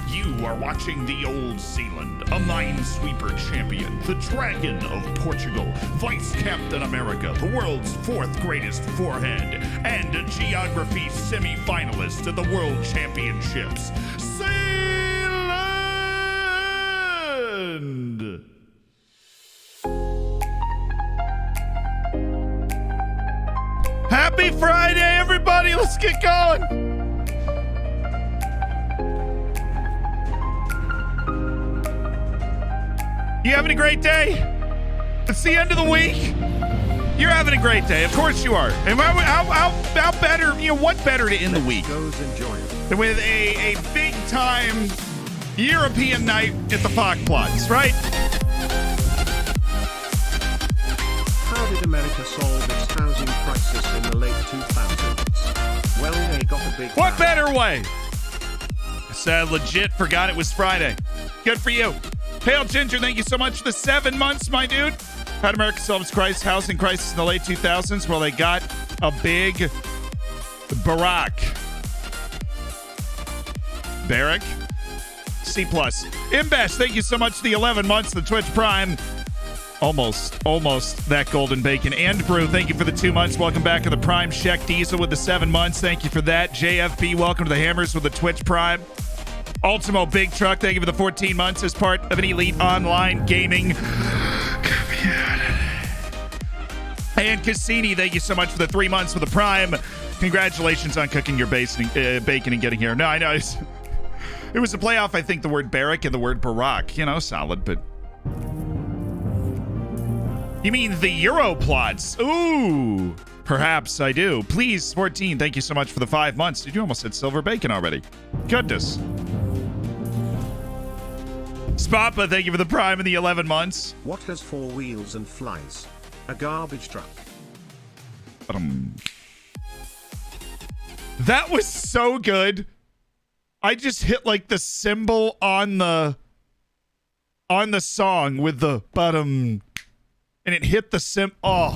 You are watching the Old Zealand, a minesweeper champion, the Dragon of Portugal, Vice Captain America, the world's fourth greatest forehead, and a Geography semi-finalist at the World Championships, Zealand! Happy Friday, everybody! Let's get going! You having a great day? It's the end of the week. You're having a great day. Of course you are. And how better, what better to end the week than with a big-time European night at the Fockplots, right? How did America solve its housing crisis in the late 2000s? Well, they got a big... What better way? I legit forgot it was Friday. Good for you. Pale Ginger, thank you so much for the 7 months, my dude. How did America solve its housing crisis in the late 2000s? Well, they got a big Barack. C+. Imbesh, thank you so much for the 11 months, the Twitch Prime. Almost that golden bacon. And Brew, thank you for the 2 months. Welcome back to the Prime. Sheck Diesel with the 7 months. Thank you for that. JFB, welcome to the Hammers with the Twitch Prime. Ultimo Big Truck, thank you for the 14 months as part of an elite online gaming community. And Cassini, thank you so much for the 3 months for the Prime. Congratulations on cooking your bacon and getting here. No, I know. It was a playoff, I think, the word Barrack and the word Barack. Solid, but... You mean the Euro plots? Ooh, perhaps I do. Please, 14, thank you so much for the 5 months. Did you almost said silver bacon already? Goodness. Spappa, thank you for the Prime and the 11 months. What has 4 wheels and flies? A garbage truck. That was so good. I just hit like the cymbal on the song with the bottom, and it hit the Oh,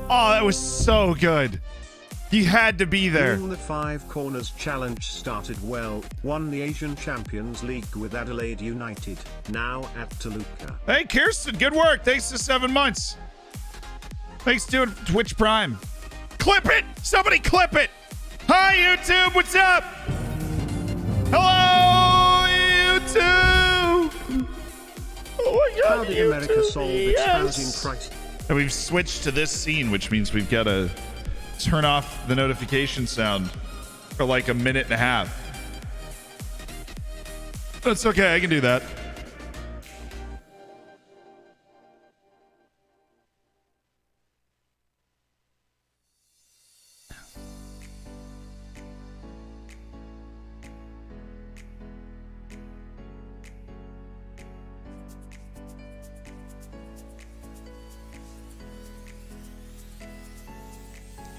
that was so good. You had to be there. The Five Corners Challenge started well. Won the Asian Champions League with Adelaide United. Now at Toluca. Hey, Kirsten, good work. Thanks to 7 months. Thanks to Twitch Prime. Clip it! Somebody clip it! Hi, YouTube. What's up? Hello, YouTube. Oh my God, How did YouTube. America solve its housing crisis? And we've switched to this scene, which means we've got to turn off the notification sound for like a minute and a half. That's okay. I can do that.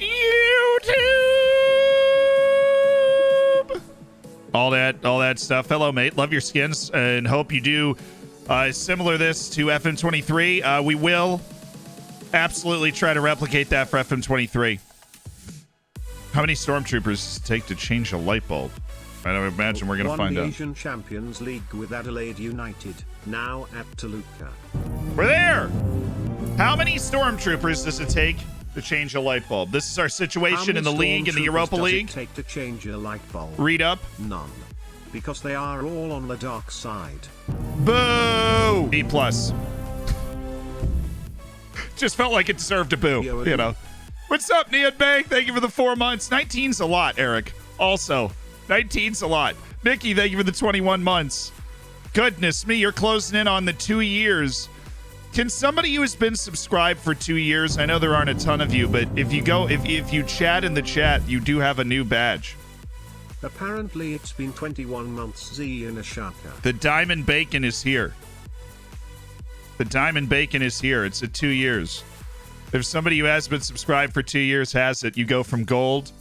YouTube. All that stuff. Hello, mate. Love your skins and hope you do similar this to FM23. We will absolutely try to replicate that for FM23. How many stormtroopers does it take to change a light bulb? I don't imagine we're going to find out. Won the Asian Champions League with Adelaide United. Now at Toluca. We're there. How many stormtroopers does it take to change a light bulb? This is our situation in the league, in the Europa League. Does it take to change a light bulb? Read up. None. Because they are all on the dark side. Boo! B+. Just felt like it deserved a boo, you know. What's up, Neon Bank? Thank you for the 4 months. 19's a lot, Eric. Also, 19's a lot. Nikki, thank you for the 21 months. Goodness me, you're closing in on the 2 years. Can somebody who has been subscribed for 2 years, I know there aren't a ton of you, but if you go, if you chat in the chat, you do have a new badge. Apparently it's been 21 months. Z in Ashaka. The Diamond Bacon is here. The Diamond Bacon is here. It's at 2 years. If somebody who has been subscribed for 2 years has it, you go from gold.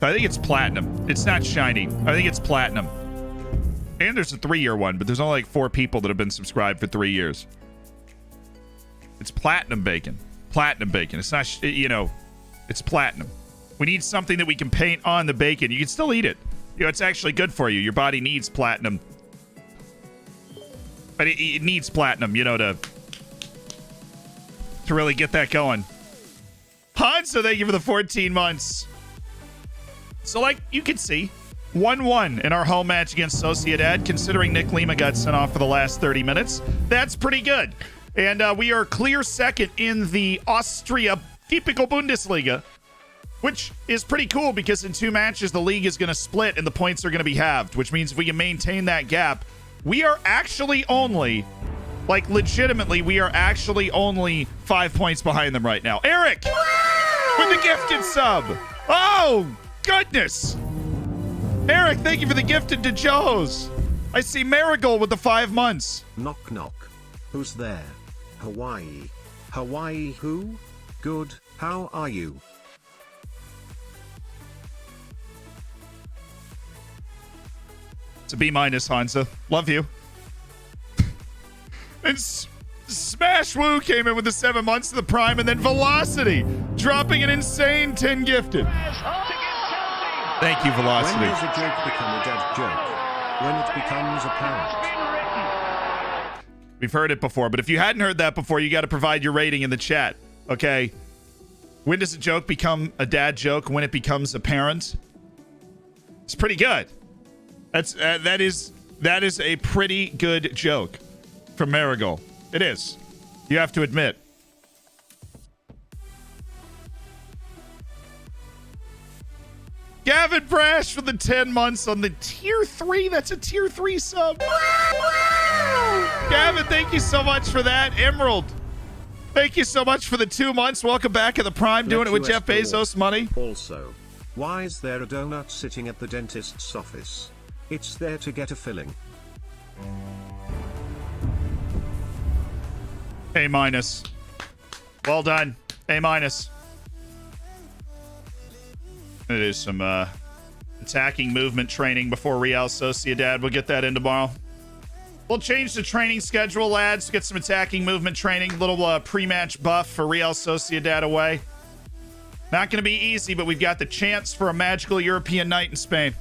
I think it's platinum. It's not shiny. I think it's platinum. And there's a 3-year one, but there's only like 4 people that have been subscribed for 3 years. It's platinum bacon. Platinum bacon. It's not, you know, it's platinum. We need something that we can paint on the bacon. You can still eat it. You know, it's actually good for you. Your body needs platinum. But it needs platinum, you know, to really get that going. Hanso, thank you for the 14 months. So, like, you can see, 1-1 in our home match against Sociedad, considering Nick Lima got sent off for the last 30 minutes. That's pretty good. And we are clear second in the Austria Typical Bundesliga, which is pretty cool because in 2 matches, the league is going to split and the points are going to be halved, which means if we can maintain that gap, we are actually only, like, legitimately, we are actually only 5 points behind them right now. Eric, with the gifted sub. Oh, goodness. Eric, thank you for the gifted to Joe's. I see Marigold with the 5 months. Knock knock. Who's there? Hawaii. Hawaii who? Good, how are you? It's a B-, Hansa. Love you. And Smash Woo came in with the 7 months of the Prime, and then Velocity dropping an insane 10 gifted. Thank you, Velocity. When does a joke become a dead joke? When it becomes apparent. We've heard it before, but if you hadn't heard that before, you got to provide your rating in the chat, okay? When does a joke become a dad joke? When it becomes apparent? It's pretty good. That is a pretty good joke from Marigold. It is. You have to admit. Gavin Brash for the 10 months on the tier 3. That's a tier 3 sub. Gavin, thank you so much for that. Emerald, thank you so much for the 2 months. Welcome back at the Prime, doing it with Jeff Bezos money. Also, why is there a donut sitting at the dentist's office? It's there to get a filling. A-. Well done. A-. It is some attacking movement training before Real Sociedad. We'll get that in tomorrow. We'll change the training schedule, lads. Get some attacking movement training. Little pre-match buff for Real Sociedad away. Not going to be easy, but we've got the chance for a magical European night in Spain.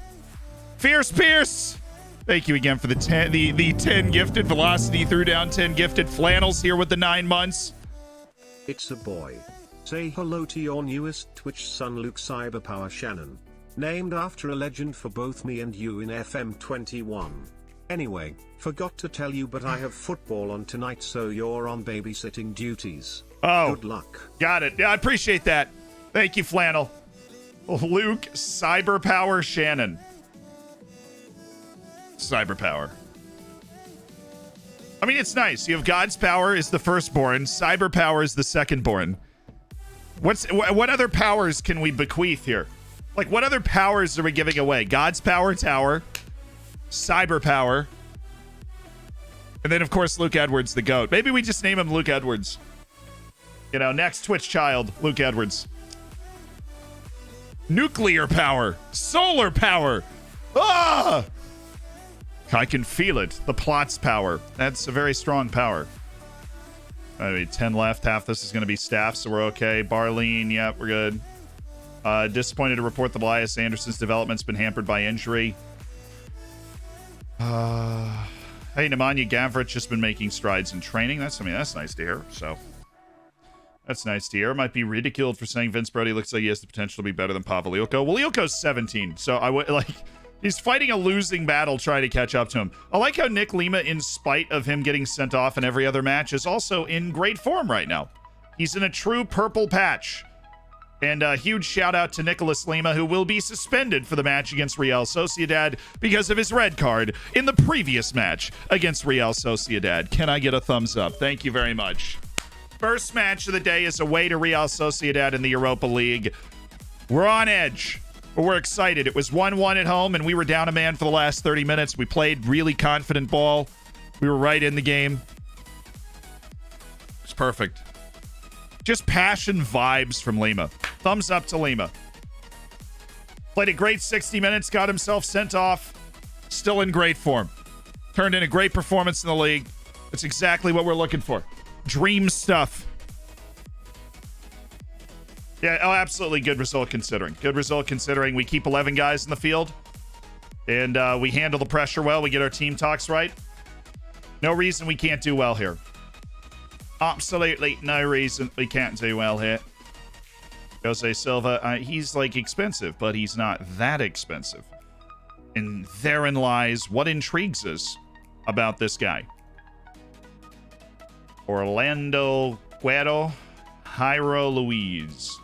Fierce Pierce! Thank you again for the 10 gifted. Velocity threw down 10 gifted. Flannels here with the 9 months. It's a boy. Say hello to your newest Twitch son Luke Cyberpower Shannon. Named after a legend for both me and you in FM21. Anyway, forgot to tell you but I have football on tonight so you're on babysitting duties. Oh. Good luck. Got it. Yeah, I appreciate that. Thank you, Flannel. Luke Cyberpower Shannon. Cyberpower. I mean, it's nice. You have God's power is the firstborn. Cyber power is the secondborn. What other powers can we bequeath here? Like, what other powers are we giving away? God's power tower, cyber power, and then of course Luke Edwards, the GOAT. Maybe we just name him Luke Edwards. You know, next Twitch child, Luke Edwards. Nuclear power, solar power. Ah! I can feel it. The plot's power. That's a very strong power. I mean, 10 left. Half this is going to be staff, so we're okay. Barleen, yeah, we're good. Disappointed to report the Elias Anderson's development's been hampered by injury. Hey, Nemanja Gavrich just been making strides in training. That's nice to hear. So that's nice to hear. Might be ridiculed for saying Vince Brody looks like he has the potential to be better than Pavel Ilko. Well, Ilko's 17, so I would like. He's fighting a losing battle trying to catch up to him. I like how Nick Lima, in spite of him getting sent off in every other match, is also in great form right now. He's in a true purple patch. And a huge shout out to Nicholas Lima, who will be suspended for the match against Real Sociedad because of his red card in the previous match against Real Sociedad. Can I get a thumbs up? Thank you very much. First match of the day is away to Real Sociedad in the Europa League. We're on edge. But we're excited. It was 1-1 at home, and we were down a man for the last 30 minutes. We played really confident ball. We were right in the game. It's perfect. Just passion vibes from Lima. Thumbs up to Lima. Played a great 60 minutes, got himself sent off. Still in great form. Turned in a great performance in the league. That's exactly what we're looking for. Dream stuff. Yeah, oh, absolutely good result considering. Good result considering we keep 11 guys in the field. And we handle the pressure well. We get our team talks right. No reason we can't do well here. Absolutely no reason we can't do well here. Jose Silva, he's like expensive, but he's not that expensive. And therein lies what intrigues us about this guy. Orlando Guerrero, Jairo Luiz.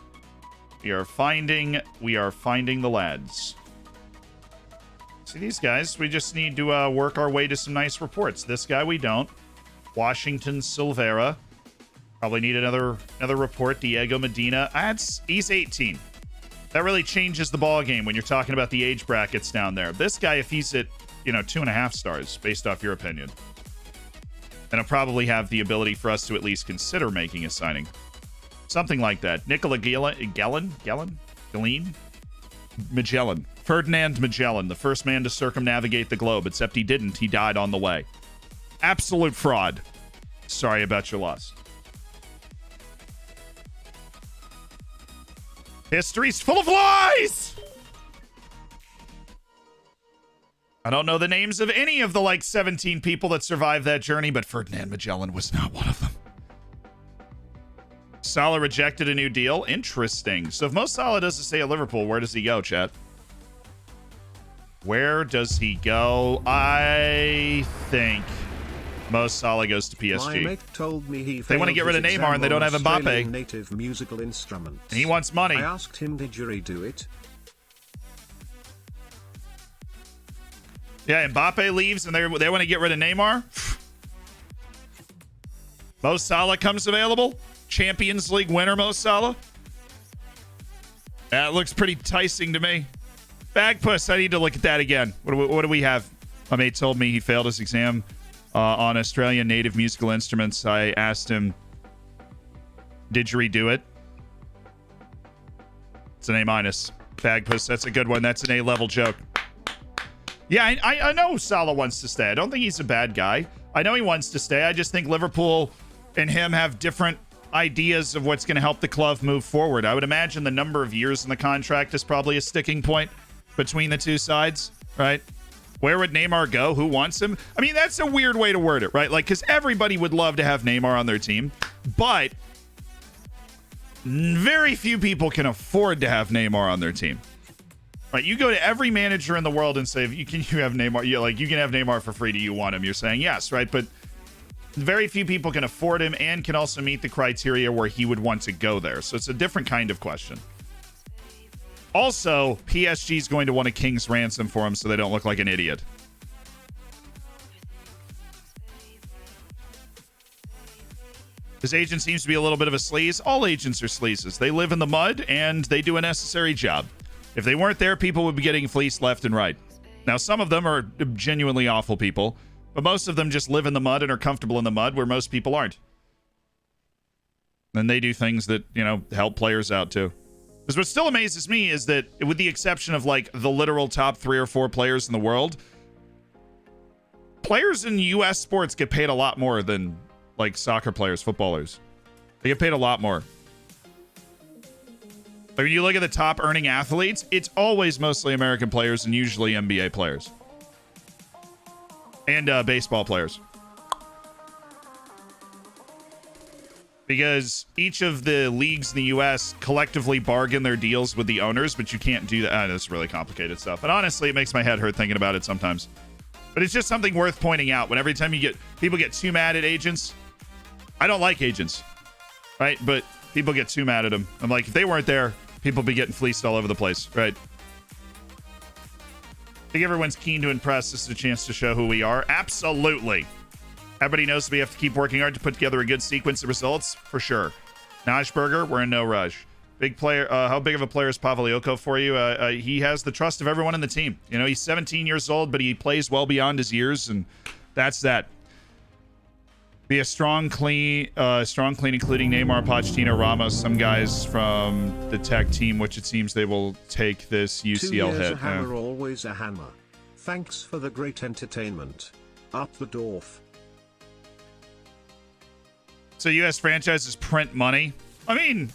We are finding the lads. See these guys, we just need to work our way to some nice reports. This guy we don't. Washington Silvera. Probably need another report. Diego Medina. He's 18. That really changes the ball game when you're talking about the age brackets down there. This guy, if he's at 2.5 stars, based off your opinion, then I'll probably have the ability for us to at least consider making a signing. Something like that. Nicola Magellan. Ferdinand Magellan, the first man to circumnavigate the globe, except he didn't. He died on the way. Absolute fraud. Sorry about your loss. History's full of lies! I don't know the names of any of the 17 people that survived that journey, but Ferdinand Magellan was not one of them. Salah rejected a new deal. Interesting. So if Mo Salah doesn't stay at Liverpool, where does he go, chat? Where does he go? I think Mo Salah goes to PSG. My mate told me they want to get rid of Neymar and they don't have Mbappe. Native musical instruments. And he wants money. I asked him, did you redo it? Yeah, Mbappe leaves and they want to get rid of Neymar. Mo Salah comes available. Champions League winner Mo Salah. That looks pretty enticing to me. Bagpuss, I need to look at that again. What do we have? My mate told me he failed his exam on Australian native musical instruments. I asked him, did you redo it? It's an A-. Bagpuss, that's a good one. That's an A-level joke. Yeah, I know Salah wants to stay. I don't think he's a bad guy. I know he wants to stay. I just think Liverpool and him have different ideas of what's going to help the club move forward. I would imagine the number of years in the contract is probably a sticking point between the two sides, right? Where would Neymar go? Who wants him? I mean, that's a weird way to word it, right? Like, because everybody would love to have Neymar on their team, but very few people can afford to have Neymar on their team. Right? You go to every manager in the world and say, you have Neymar? You can have Neymar for free. Do you want him? You're saying yes, right? But very few people can afford him and can also meet the criteria where he would want to go there. So it's a different kind of question. Also, PSG is going to want a king's ransom for him so they don't look like an idiot. His agent seems to be a little bit of a sleaze. All agents are sleazes. They live in the mud and they do a necessary job. If they weren't there, people would be getting fleeced left and right. Now, some of them are genuinely awful people, but most of them just live in the mud and are comfortable in the mud where most people aren't. And they do things that, help players out too. Because what still amazes me is that, with the exception of like the literal top 3 or 4 players in the world, players in U.S. sports get paid a lot more than like soccer players, footballers. They get paid a lot more. Like when you look at the top earning athletes, it's always mostly American players and usually NBA players. And baseball players. Because each of the leagues in the U.S. collectively bargain their deals with the owners, but you can't do that. That's really complicated stuff. And honestly, it makes my head hurt thinking about it sometimes. But it's just something worth pointing out. When every time people get too mad at agents. I don't like agents, right? But people get too mad at them. I'm like, if they weren't there, people would be getting fleeced all over the place, right? I think everyone's keen to impress. This is a chance to show who we are. Absolutely. Everybody knows we have to keep working hard to put together a good sequence of results, for sure. Najberger, we're in no rush. Big player. How big of a player is Pavlyuko for you? He has the trust of everyone in the team. He's 17 years old, but he plays well beyond his years, and that's that. Be a strong, clean, including Neymar, Pochettino, Ramos, some guys from the tech team, which it seems they will take this UCL 2 years hit. A hammer, always a hammer. Thanks for the great entertainment. Up the Dorf. So U.S. franchises print money. I mean,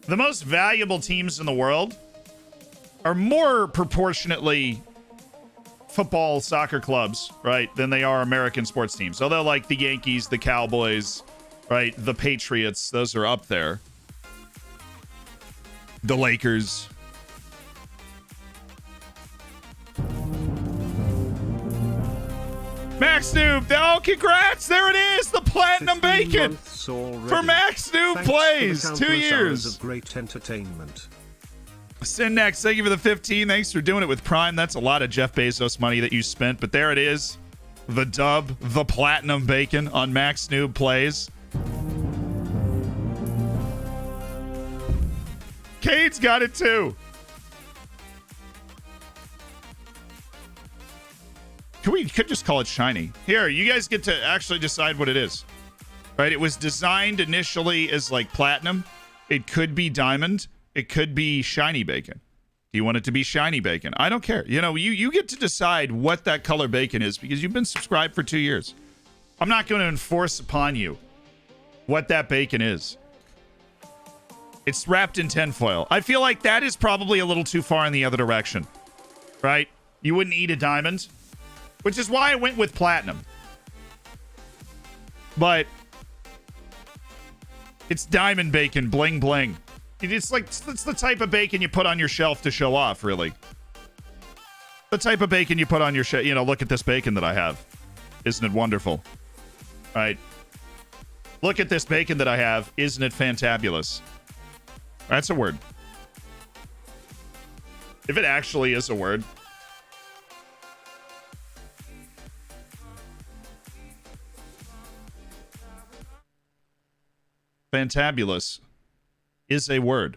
the most valuable teams in the world are more proportionately football, soccer clubs, right, than they are American sports teams. Although, like, the Yankees, the Cowboys, right, the Patriots, those are up there. The Lakers. Max Noob, oh, congrats! There it is, the platinum bacon for Max Noob plays. 2 years of great entertainment. Synnex, thank you for the 15. Thanks for doing it with Prime. That's a lot of Jeff Bezos money that you spent, but there it is, the dub, the platinum bacon on Max Noob plays. Cade's got it too. Could just call it shiny. Here, you guys get to actually decide what it is. Right? It was designed initially as like platinum. It could be diamond. It could be shiny bacon. Do you want it to be shiny bacon? I don't care. You get to decide what that color bacon is because you've been subscribed for 2 years. I'm not going to enforce upon you what that bacon is. It's wrapped in tinfoil. I feel like that is probably a little too far in the other direction. Right? You wouldn't eat a diamond. Which is why I went with platinum. But it's diamond bacon, bling bling. It's the type of bacon you put on your shelf to show off, really. The type of bacon you put on your shelf. Look at this bacon that I have. Isn't it wonderful? Right? Look at this bacon that I have. Isn't it fantabulous? That's a word. If it actually is a word. Fantabulous is a word.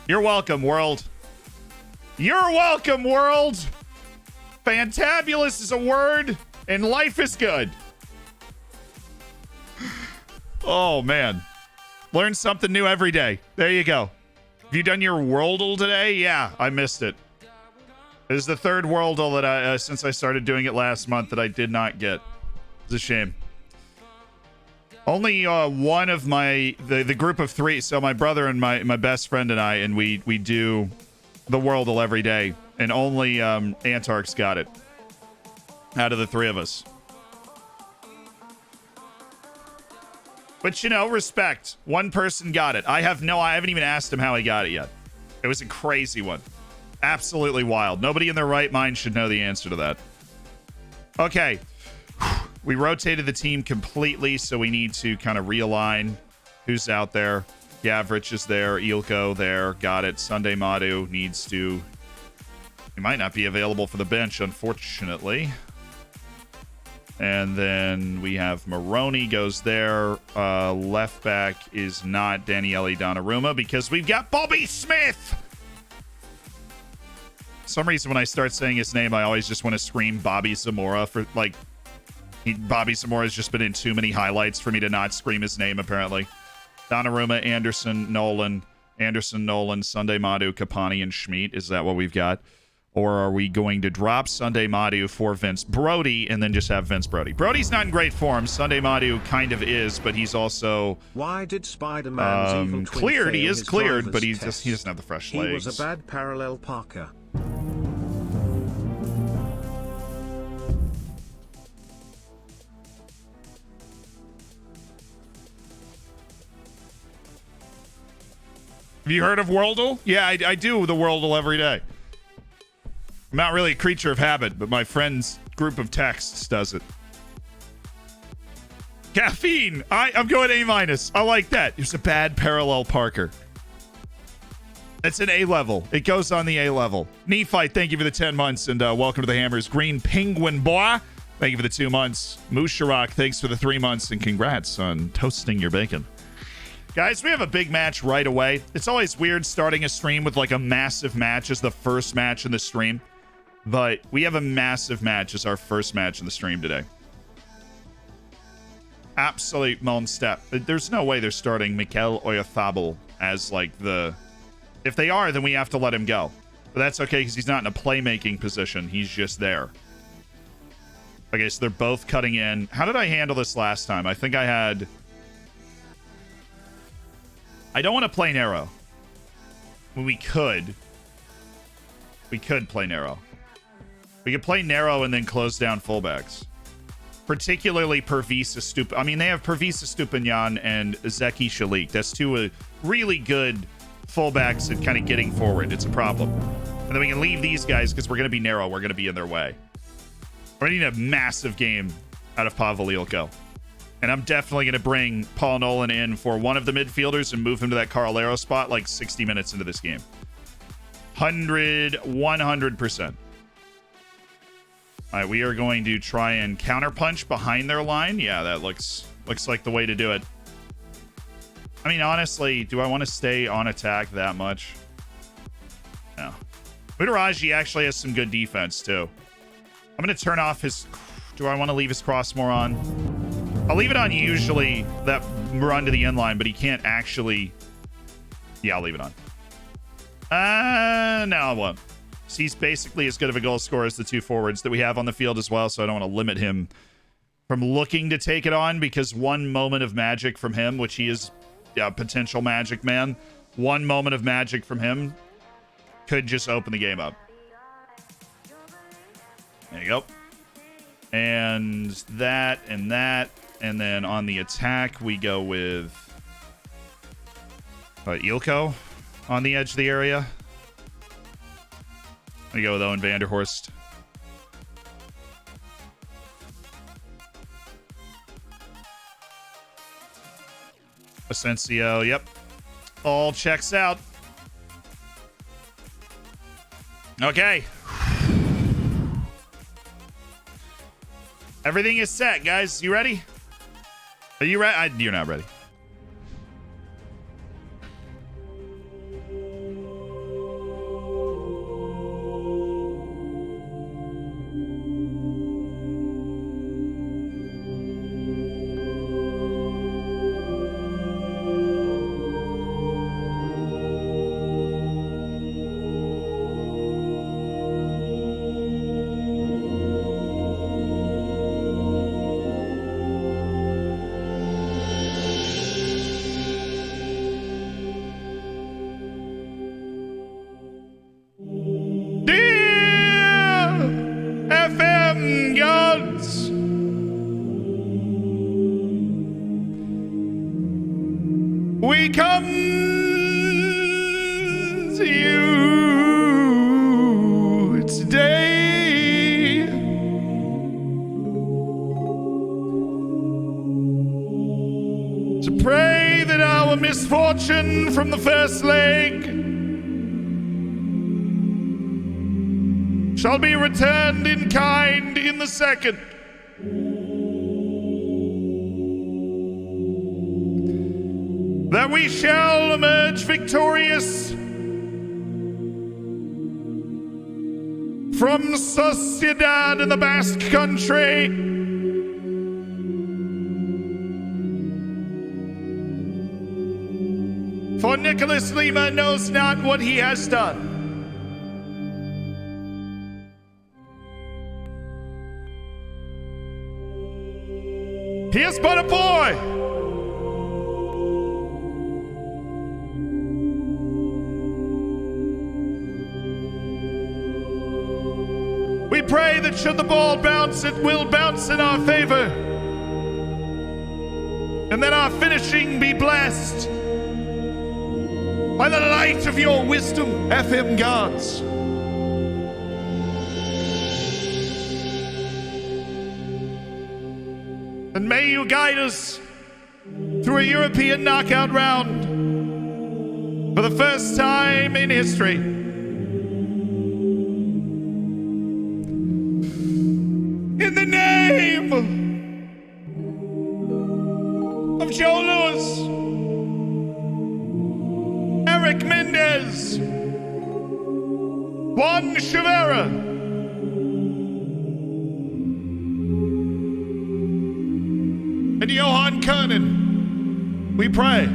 You're welcome, world. You're welcome, world. Fantabulous is a word, and life is good. Oh, man. Learn something new every day. There you go. Have you done your Worldle today? Yeah, I missed it. This is the third Worldle that I, since I started doing it last month, that I did not get. It's a shame. Only one of the group of three, so my brother and my best friend and I, and we do the Worldle every day, and only Antarx got it out of the three of us. But, you know, respect. One person got it. I haven't even asked him how he got it yet. It was a crazy one. Absolutely wild. Nobody in their right mind should know the answer to that. Okay. We rotated the team completely, so we need to kind of realign who's out there. Gavrich is there. Ilko there. Got it. Sunday Madu needs to... He might not be available for the bench, unfortunately. And then we have Maroney goes there. Left back is not Daniele Donnarumma because we've got Bobby Smith. For some reason, when I start saying his name, I always just want to scream Bobby Zamora for like... Bobby Zamora has just been in too many highlights for me to not scream his name, apparently. Donnarumma, Anderson, Nolan, Sunday Madu, Kapani, and Schmid. Is that what we've got? Or are we going to drop Sunday Madu for Vince Brody and then just have Vince Brody? Brody's not in great form. Sunday Madu kind of is, but he's also... Why did Spider-Man's evil twin cleared. He fail is his cleared, but driver's he doesn't have the fresh He legs. was a bad parallel parker. Have you heard of Worldle? Yeah, I do the Worldle every day. I'm not really a creature of habit, but my friend's group of texts does it. Caffeine! I'm going A-. I like that. It's a bad parallel Parker. That's an A level. It goes on the A level. Neophyte, thank you for the 10 months, and welcome to the Hammers. Green Penguin Boy, thank you for the 2 months. Musharak, thanks for the 3 months, and congrats on toasting your bacon. Guys, we have a big match right away. It's always weird starting a stream with like a massive match as the first match in the stream. But we have a massive match as our first match in the stream today. Absolute monstep. There's no way they're starting Mikel Oyarzabal as like the... If they are, then we have to let him go. But that's okay because he's not in a playmaking position. He's just there. Okay, so they're both cutting in. How did I handle this last time? I think I had... I don't want to play narrow. Well, we could. We could play narrow. We could play narrow and then close down fullbacks. Particularly Pervisa Stup. I mean, they have Pervisa Stupinian and Zeki Shalik. That's two really good fullbacks at kind of getting forward. It's a problem. And then we can leave these guys because we're going to be narrow. We're going to be in their way. We're going to need a massive game out of Pavel Ilko. And I'm definitely going to bring Paul Nolan in for one of the midfielders and move him to that Carlero spot like 60 minutes into this game. 100%. All right, we are going to try and counterpunch behind their line. Yeah, that looks like the way to do it. I mean, honestly, do I want to stay on attack that much? No. Udaraji actually has some good defense, too. I'm going to turn off his... Do I want to leave his cross more on? I'll leave it on usually that run to the end line, but he can't actually... Yeah, I'll leave it on. No, I won't. So he's basically as good of a goal scorer as the two forwards that we have on the field as well, so I don't want to limit him from looking to take it on, because one moment of magic from him, which he is a potential magic man, one moment of magic from him could just open the game up. There you go. And that, and that. And then on the attack, we go with Ilko on the edge of the area. We go with Owen Vanderhorst. Asensio, yep. All checks out. Okay. Everything is set, guys. You ready? Are you ready? You're not ready. we come to you today. To pray that our misfortune from the first leg shall be returned in kind in the second. That we shall emerge victorious from Sociedad in the Basque Country. For Nicholas Lima knows not what he has done. He is but a boy. We pray that should the ball bounce, it will bounce in our favor. And that our finishing be blessed by the light of your wisdom, FM gods. And may you guide us through a European knockout round for the first time in history. In the name of Joe Louis, Eric Mendez, Juan Chavera, and Johan Kernan, we pray.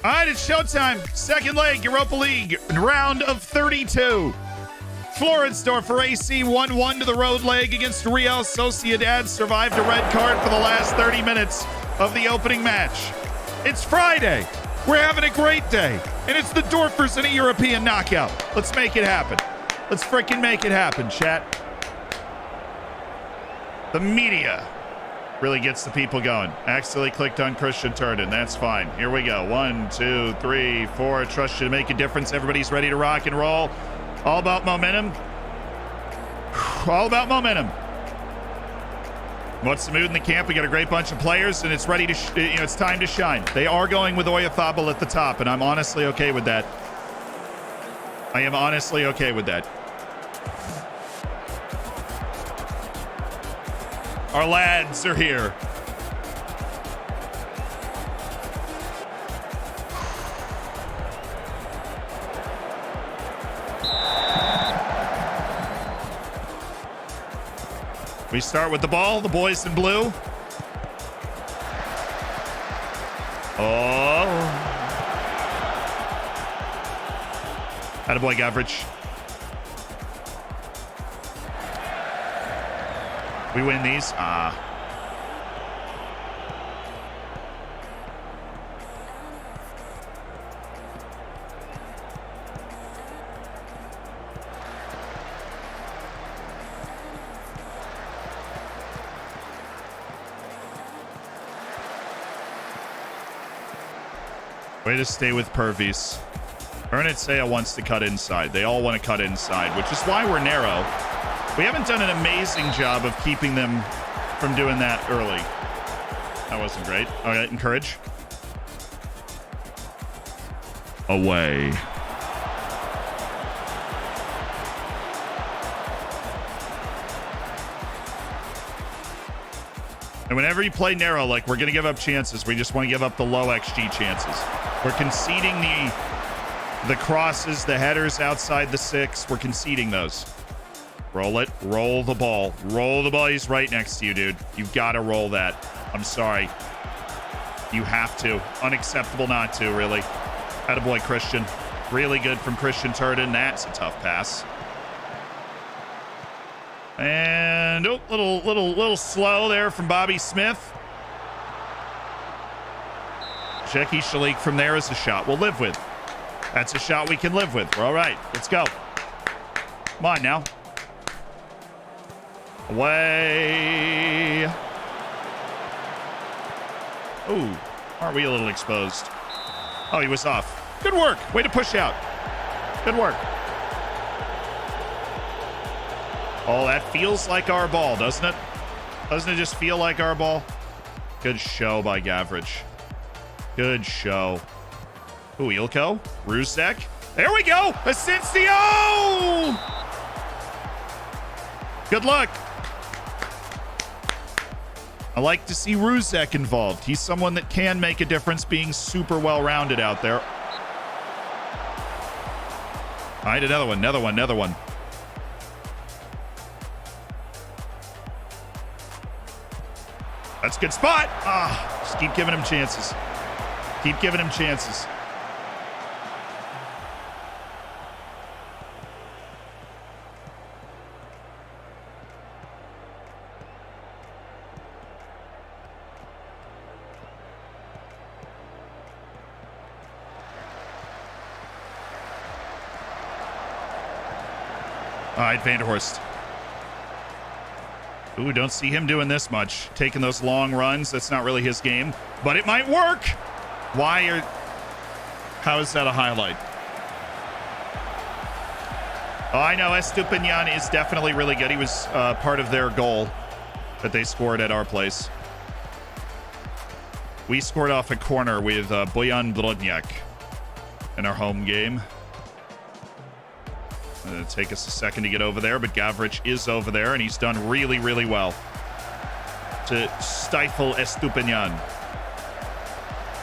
All right, it's showtime. Second leg, Europa League, round of 32. Florensdorf for AC 1-1 to the road leg against Real Sociedad. Survived a red card for the last 30 minutes of the opening match. It's Friday. We're having a great day. And it's the Dorfers in a European knockout. Let's make it happen. Let's freaking make it happen, chat. The media really gets the people going. Accidentally clicked on Christian Turden. That's fine. Here we go. 1, 2, 3, 4. Trust you to make a difference. Everybody's ready to rock and roll. All about momentum. All about momentum. What's the mood in the camp? We got a great bunch of players, and it's ready to, it's time to shine. They are going with Oyathabal at the top, and I'm honestly okay with that. I am honestly okay with that. Our lads are here. We start with the ball, the boys in blue. Oh. Attaboy, Gavrich. We win these. Way to stay with Purvis. Ernitsea wants to cut inside. They all want to cut inside, which is why we're narrow. We haven't done an amazing job of keeping them from doing that early. That wasn't great. All right, encourage. Away. And whenever you play narrow, like, we're going to give up chances. We just want to give up the low XG chances. We're conceding the crosses, the headers outside the 6. We're conceding those. Roll it. Roll the ball. Roll the ball. He's right next to you, dude. You've got to roll that. I'm sorry. You have to. Unacceptable not to, really. Attaboy, Christian. Really good from Christian Turden. That's a tough pass. And little slow there from Bobby Smith. Jackie Shalik from there is a shot we'll live with. That's a shot we can live with. We're all right. Let's go. Come on now. Away. Ooh, aren't we a little exposed? Oh, he was off. Good work. Way to push out. Good work. Oh, that feels like our ball, doesn't it? Doesn't it just feel like our ball? Good show by Gavrich. Good show. Ooh, Ilko. Rusek. There we go. Asensio! Good luck. I like to see Rusek involved. He's someone that can make a difference, being super well-rounded out there. All right, another one. That's a good spot. Just keep giving him chances. Keep giving him chances. All right, Vanderhorst. Ooh, don't see him doing this much. Taking those long runs. That's not really his game, but it might work. How is that a highlight? Oh, I know. Estupinian is definitely really good. He was part of their goal that they scored at our place. We scored off a corner with Bojan Brodniak in our home game. It'll take us a second to get over there, but Gavrich is over there, and he's done really, really well to stifle Estupinian.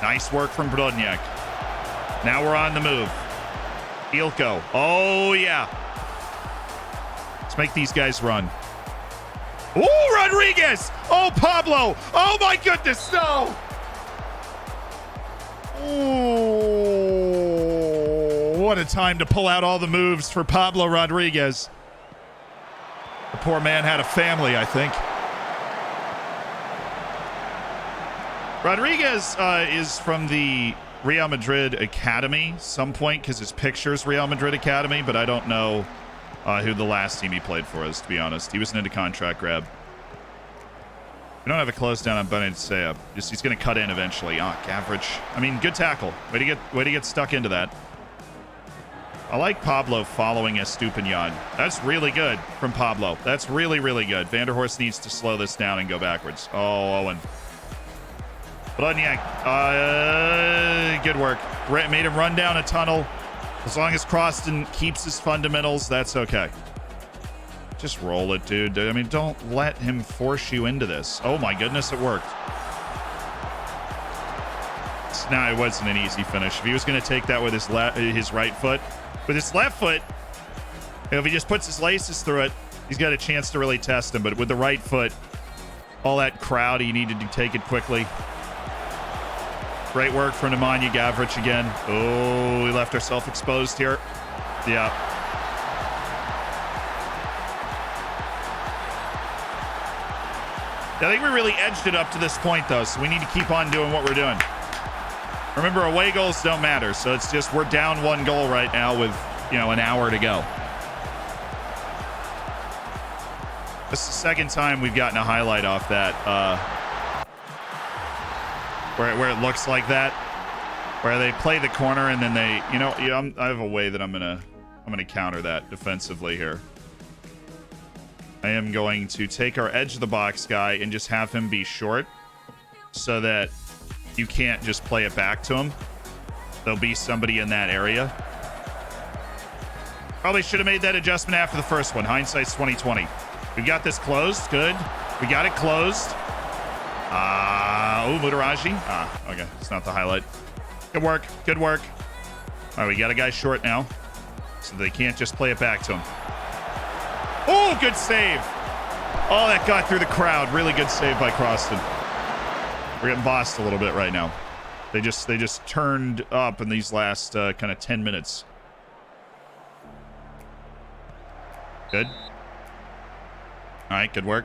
Nice work from Brodniak. Now we're on the move. Ilko. Oh, yeah. Let's make these guys run. Oh, Rodriguez. Oh, Pablo. Oh, my goodness. No. Oh, what a time to pull out all the moves for Pablo Rodriguez. The poor man had a family, I think. Rodriguez is from the Real Madrid Academy some point, because his picture's Real Madrid Academy, but I don't know who the last team he played for is, to be honest. He was into contract grab. We don't have a close down on Benatia. He's going to cut in eventually. Gavrich. I mean, good tackle. Way to get stuck into that. I like Pablo following Estupinian. That's really good from Pablo. That's really, really good. Vanderhorst needs to slow this down and go backwards. Oh, Owen. Brodniak. Good work. Made him run down a tunnel. As long as Croston keeps his fundamentals, that's okay. Just roll it, dude. I mean, don't let him force you into this. Oh my goodness, it worked. No, it wasn't an easy finish. If he was going to take that with his right foot, with his left foot, if he just puts his laces through it, he's got a chance to really test him. But with the right foot, all that crowd, he needed to take it quickly. Great work from Nemanja Gavrich again. Oh, we left ourselves exposed here. Yeah. I think we really edged it up to this point, though, so we need to keep on doing what we're doing. Remember, away goals don't matter, so it's just we're down 1 goal right now with, an hour to go. This is the second time we've gotten a highlight off that, where it looks like that, where they play the corner and then they, I have a way that I'm gonna counter that defensively here. I am going to take our edge of the box guy and just have him be short so that you can't just play it back to him. There'll be somebody in that area. Probably should have made that adjustment after the first one. Hindsight's 2020. We got this closed. Good. We got it closed. Mutaraji. Okay. It's not the highlight. Good work. Good work. All right, we got a guy short now, so they can't just play it back to him. Oh, good save. Oh, that got through the crowd. Really good save by Croston. We're getting bossed a little bit right now. They just turned up in these last kind of 10 minutes. Good. All right, good work.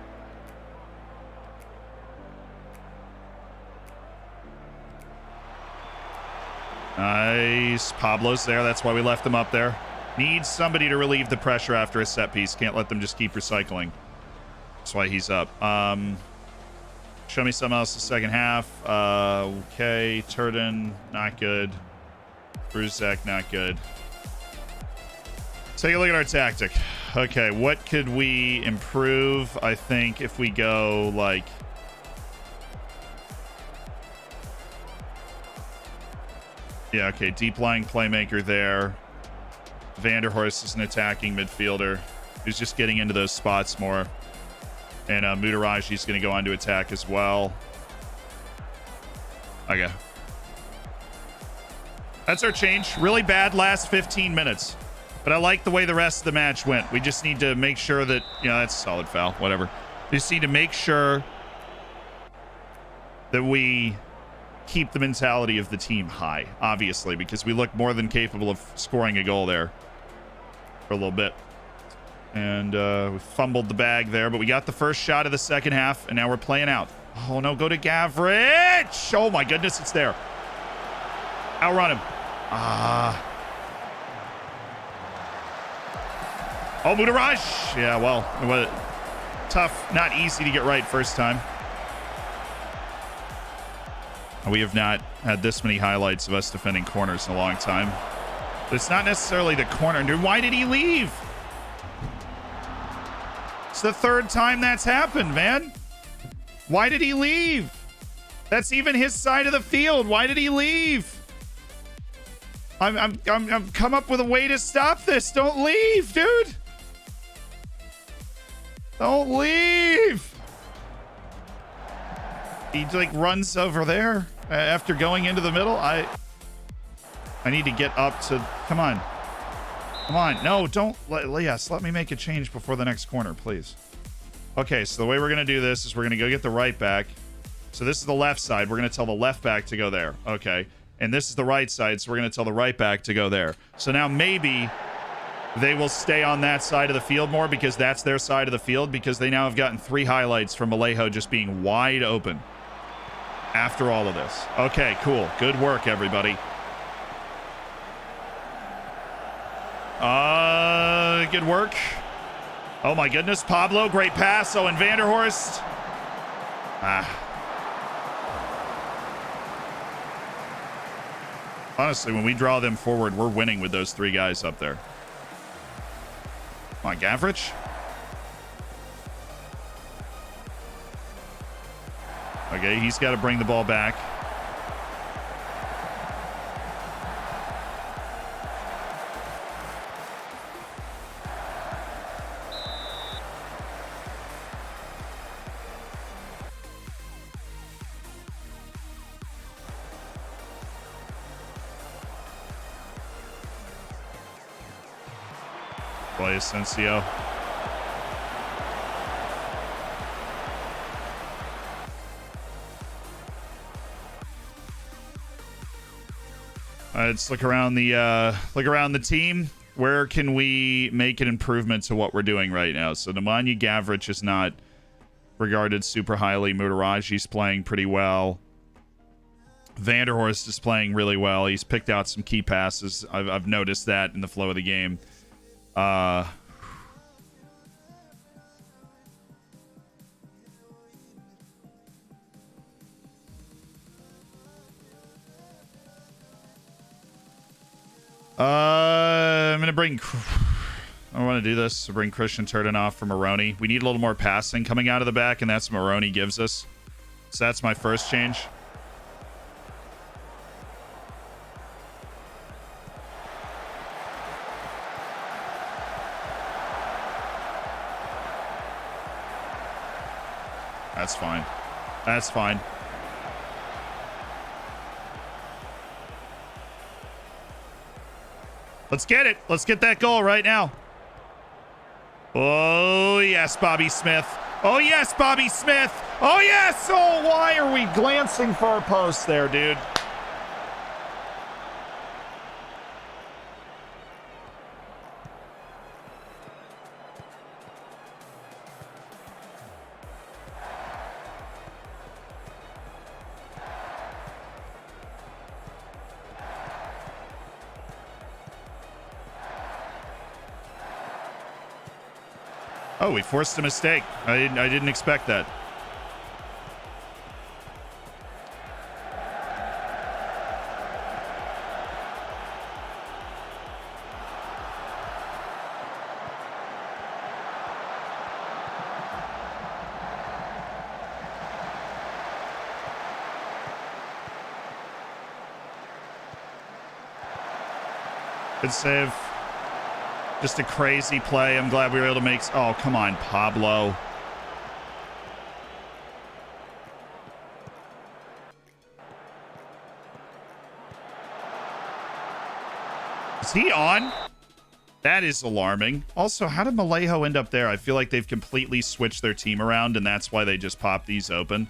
Nice. Pablo's there. That's why we left him up there. Needs somebody to relieve the pressure after a set piece. Can't let them just keep recycling. That's why he's up. Show me something else the second half. Okay. Turden, not good. Bruzek, not good. Take a look at our tactic. Okay, what could we improve? I think if we go like... Yeah, okay, deep lying playmaker there. Vanderhorst is an attacking midfielder who's just getting into those spots more. And Mutaraji's going to go on to attack as well. Okay. That's our change. Really bad last 15 minutes. But I like the way the rest of the match went. We just need to make sure that... that's a solid foul. Whatever. We just need to make sure that we keep the mentality of the team high, obviously, because we look more than capable of scoring a goal there for a little bit. And we fumbled the bag there, but we got the first shot of the second half, and now we're playing out. Oh, no, go to Gavrich! Oh, my goodness, it's there. Outrun him. Oh, Mudaraj. Yeah, well, it was tough, not easy to get right first time. We have not had this many highlights of us defending corners in a long time. But it's not necessarily the corner. Dude, why did he leave? It's the third time that's happened, man. Why did he leave? That's even his side of the field. Why did he leave? I'm come up with a way to stop this. Don't leave, dude. Don't leave. He like runs over there after going into the middle. I need to get up to... Come on. Come on. No, don't... Yes, let me make a change before the next corner, please. Okay, so the way we're going to do this is we're going to go get the right back. So this is the left side. We're going to tell the left back to go there. Okay. And this is the right side, so we're going to tell the right back to go there. So now maybe they will stay on that side of the field more because that's their side of the field, because they now have gotten 3 highlights from Vallejo just being wide open after all of this. Okay, cool. Good work, everybody. Good work. Oh my goodness, Pablo, great pass. Oh, and Vanderhorst. Honestly, when we draw them forward, we're winning with those 3 guys up there. Come on, Gavrich. Okay, he's got to bring the ball back. Play Asensio. Let's look around the team. Where can we make an improvement to what we're doing right now? So Nemanja Gavrich is not regarded super highly. Mutaraji's playing pretty well. Vanderhorst is playing really well. He's picked out some key passes. I've noticed that in the flow of the game. I'm gonna bring... I want to do this. So bring Christian Turden off for Moroni. We need a little more passing coming out of the back, and that's what Moroni gives us. So that's my first change. That's fine. That's fine. Let's get it. Let's get that goal right now. Oh, yes, Bobby Smith. Oh, yes, Bobby Smith. Oh, yes. Oh, why are we glancing for our post there, dude? Oh, we forced a mistake. I didn't expect that. Good save. Just a crazy play. I'm glad we were able to make... Oh, come on, Pablo. Is he on? That is alarming. Also, how did Malejo end up there? I feel like they've completely switched their team around, and that's why they just popped these open.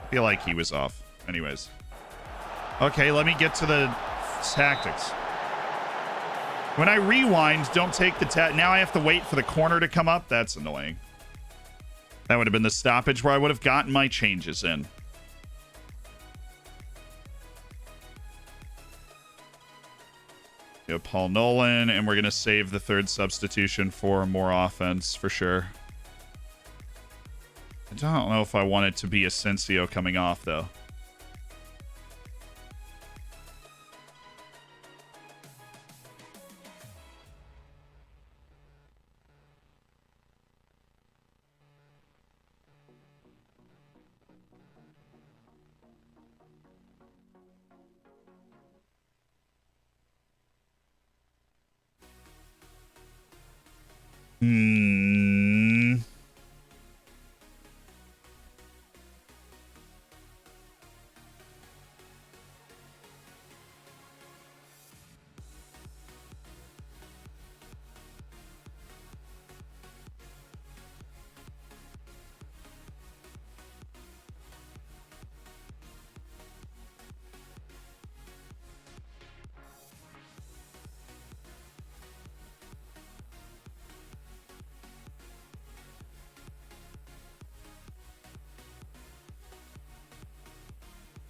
I feel like he was off. Anyways. Okay, let me get to the tactics. When I rewind, don't take the now I have to wait for the corner to come up. That's annoying. That would have been the stoppage where I would have gotten my changes in. Go Paul Nolan, and we're going to save the third substitution for more offense for sure. I don't know if I want it to be Asensio coming off, though.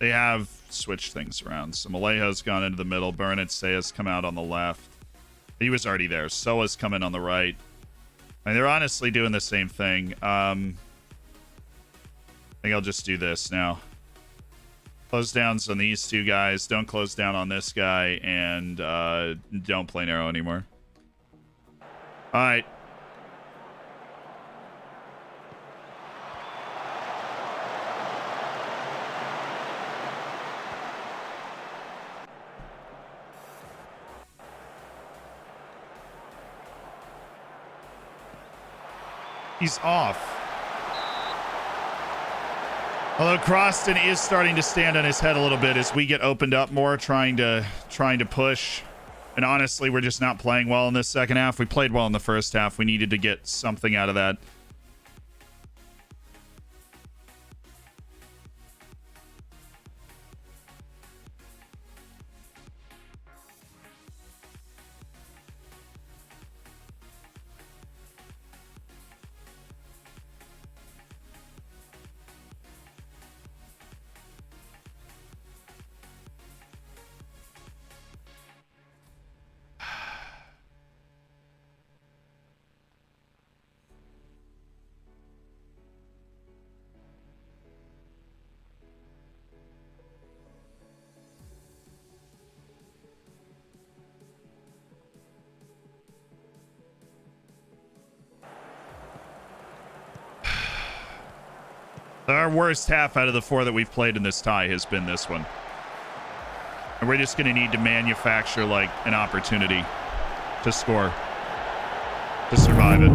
They have switched things around. So Malejo's gone into the middle. Bernatsea's come out on the left. He was already there. Soa's coming on the right. And they're honestly doing the same thing. I think I'll just do this now. Close downs on these two guys. Don't close down on this guy. And don't play narrow anymore. All right. He's off. Although Croston is starting to stand on his head a little bit as we get opened up more, trying to push. And honestly, we're just not playing well in this second half. We played well in the first half. We needed to get something out of that. Our worst half out of the four that we've played in this tie has been this one. And we're just going to need to manufacture, like, an opportunity to score. To survive it.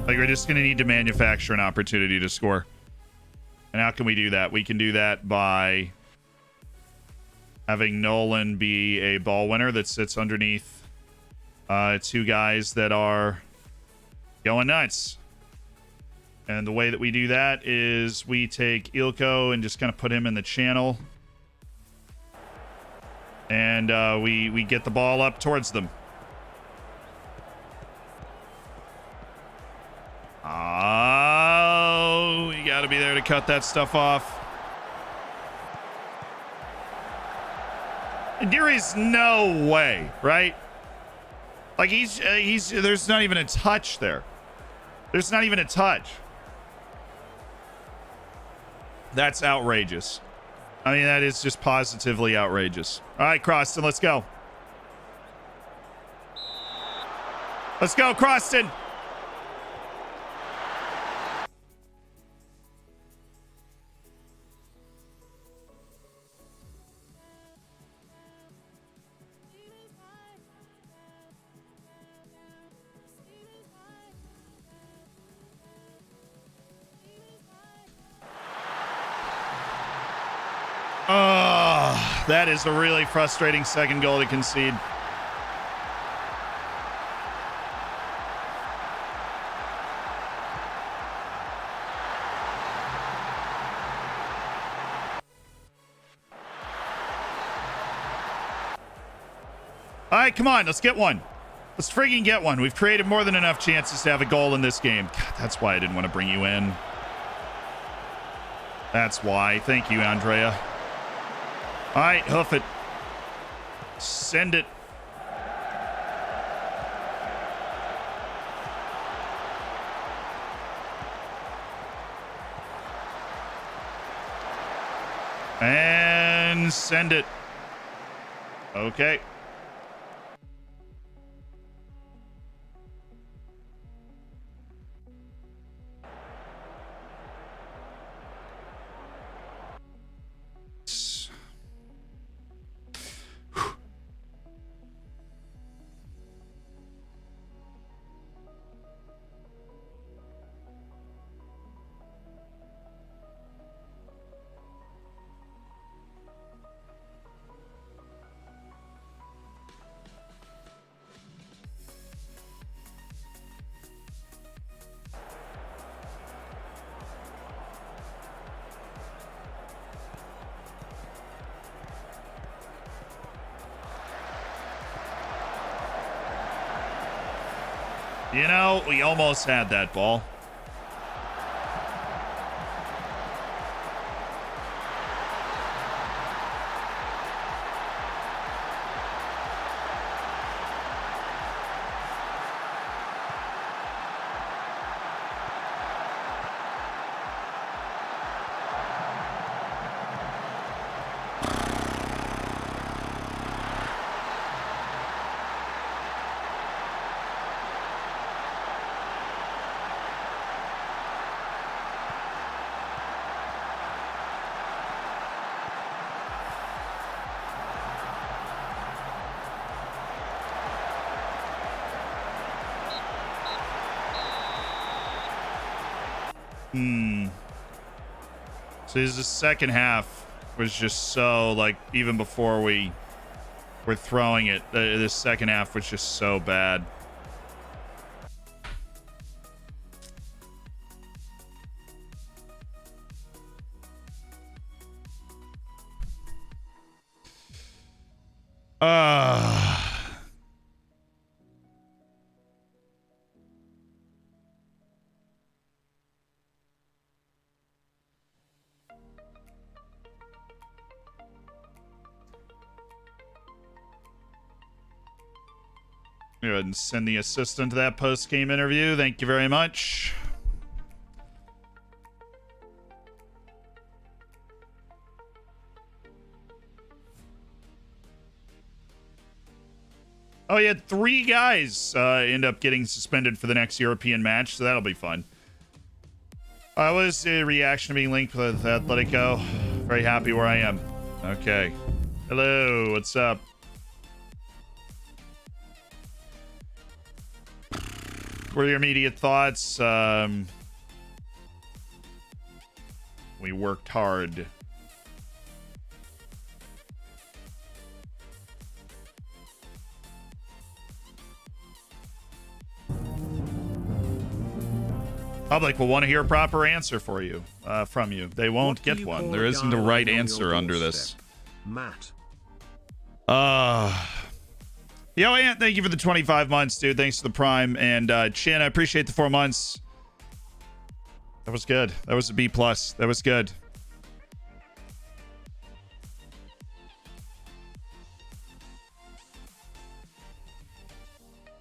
Like, we're just going to need to manufacture an opportunity to score. And how can we do that? We can do that by having Nolan be a ball winner that sits underneath two guys that are going nuts. And the way that we do that is we take Ilko and just kind of put him in the channel. And we get the ball up towards them. Oh, you got to be there to cut that stuff off. And there is no way, right? Like he's there's not even a touch there. There's not even a touch. That's outrageous. I mean, that is just positively outrageous. All right, Croston, let's go. Let's go, Croston. Oh, that is a really frustrating second goal to concede. All right, come on, let's get one. Let's friggin' get one. We've created more than enough chances to have a goal in this game. God, that's why I didn't want to bring you in. That's why. Thank you, Andrea. All right, hoof it. Send it. And send it. Okay. You know, we almost had that ball. So the second half was just so, like, even before we were throwing it, the second half was just so bad. Go ahead and send the assistant to that post-game interview. Thank you very much. Oh, you had 3 guys end up getting suspended for the next European match, so that'll be fun. What was the reaction to being linked with Atletico? Very happy where I am. Okay. Hello, what's up? What are your immediate thoughts? We worked hard. Public will want to hear a proper answer for you, from you. They won't get one. There isn't a right answer under this. Matt. Yo, Ant, thank you for the 25 months, dude. Thanks for the Prime. And Chin, I appreciate the 4 months. That was good. That was a B+. That was good.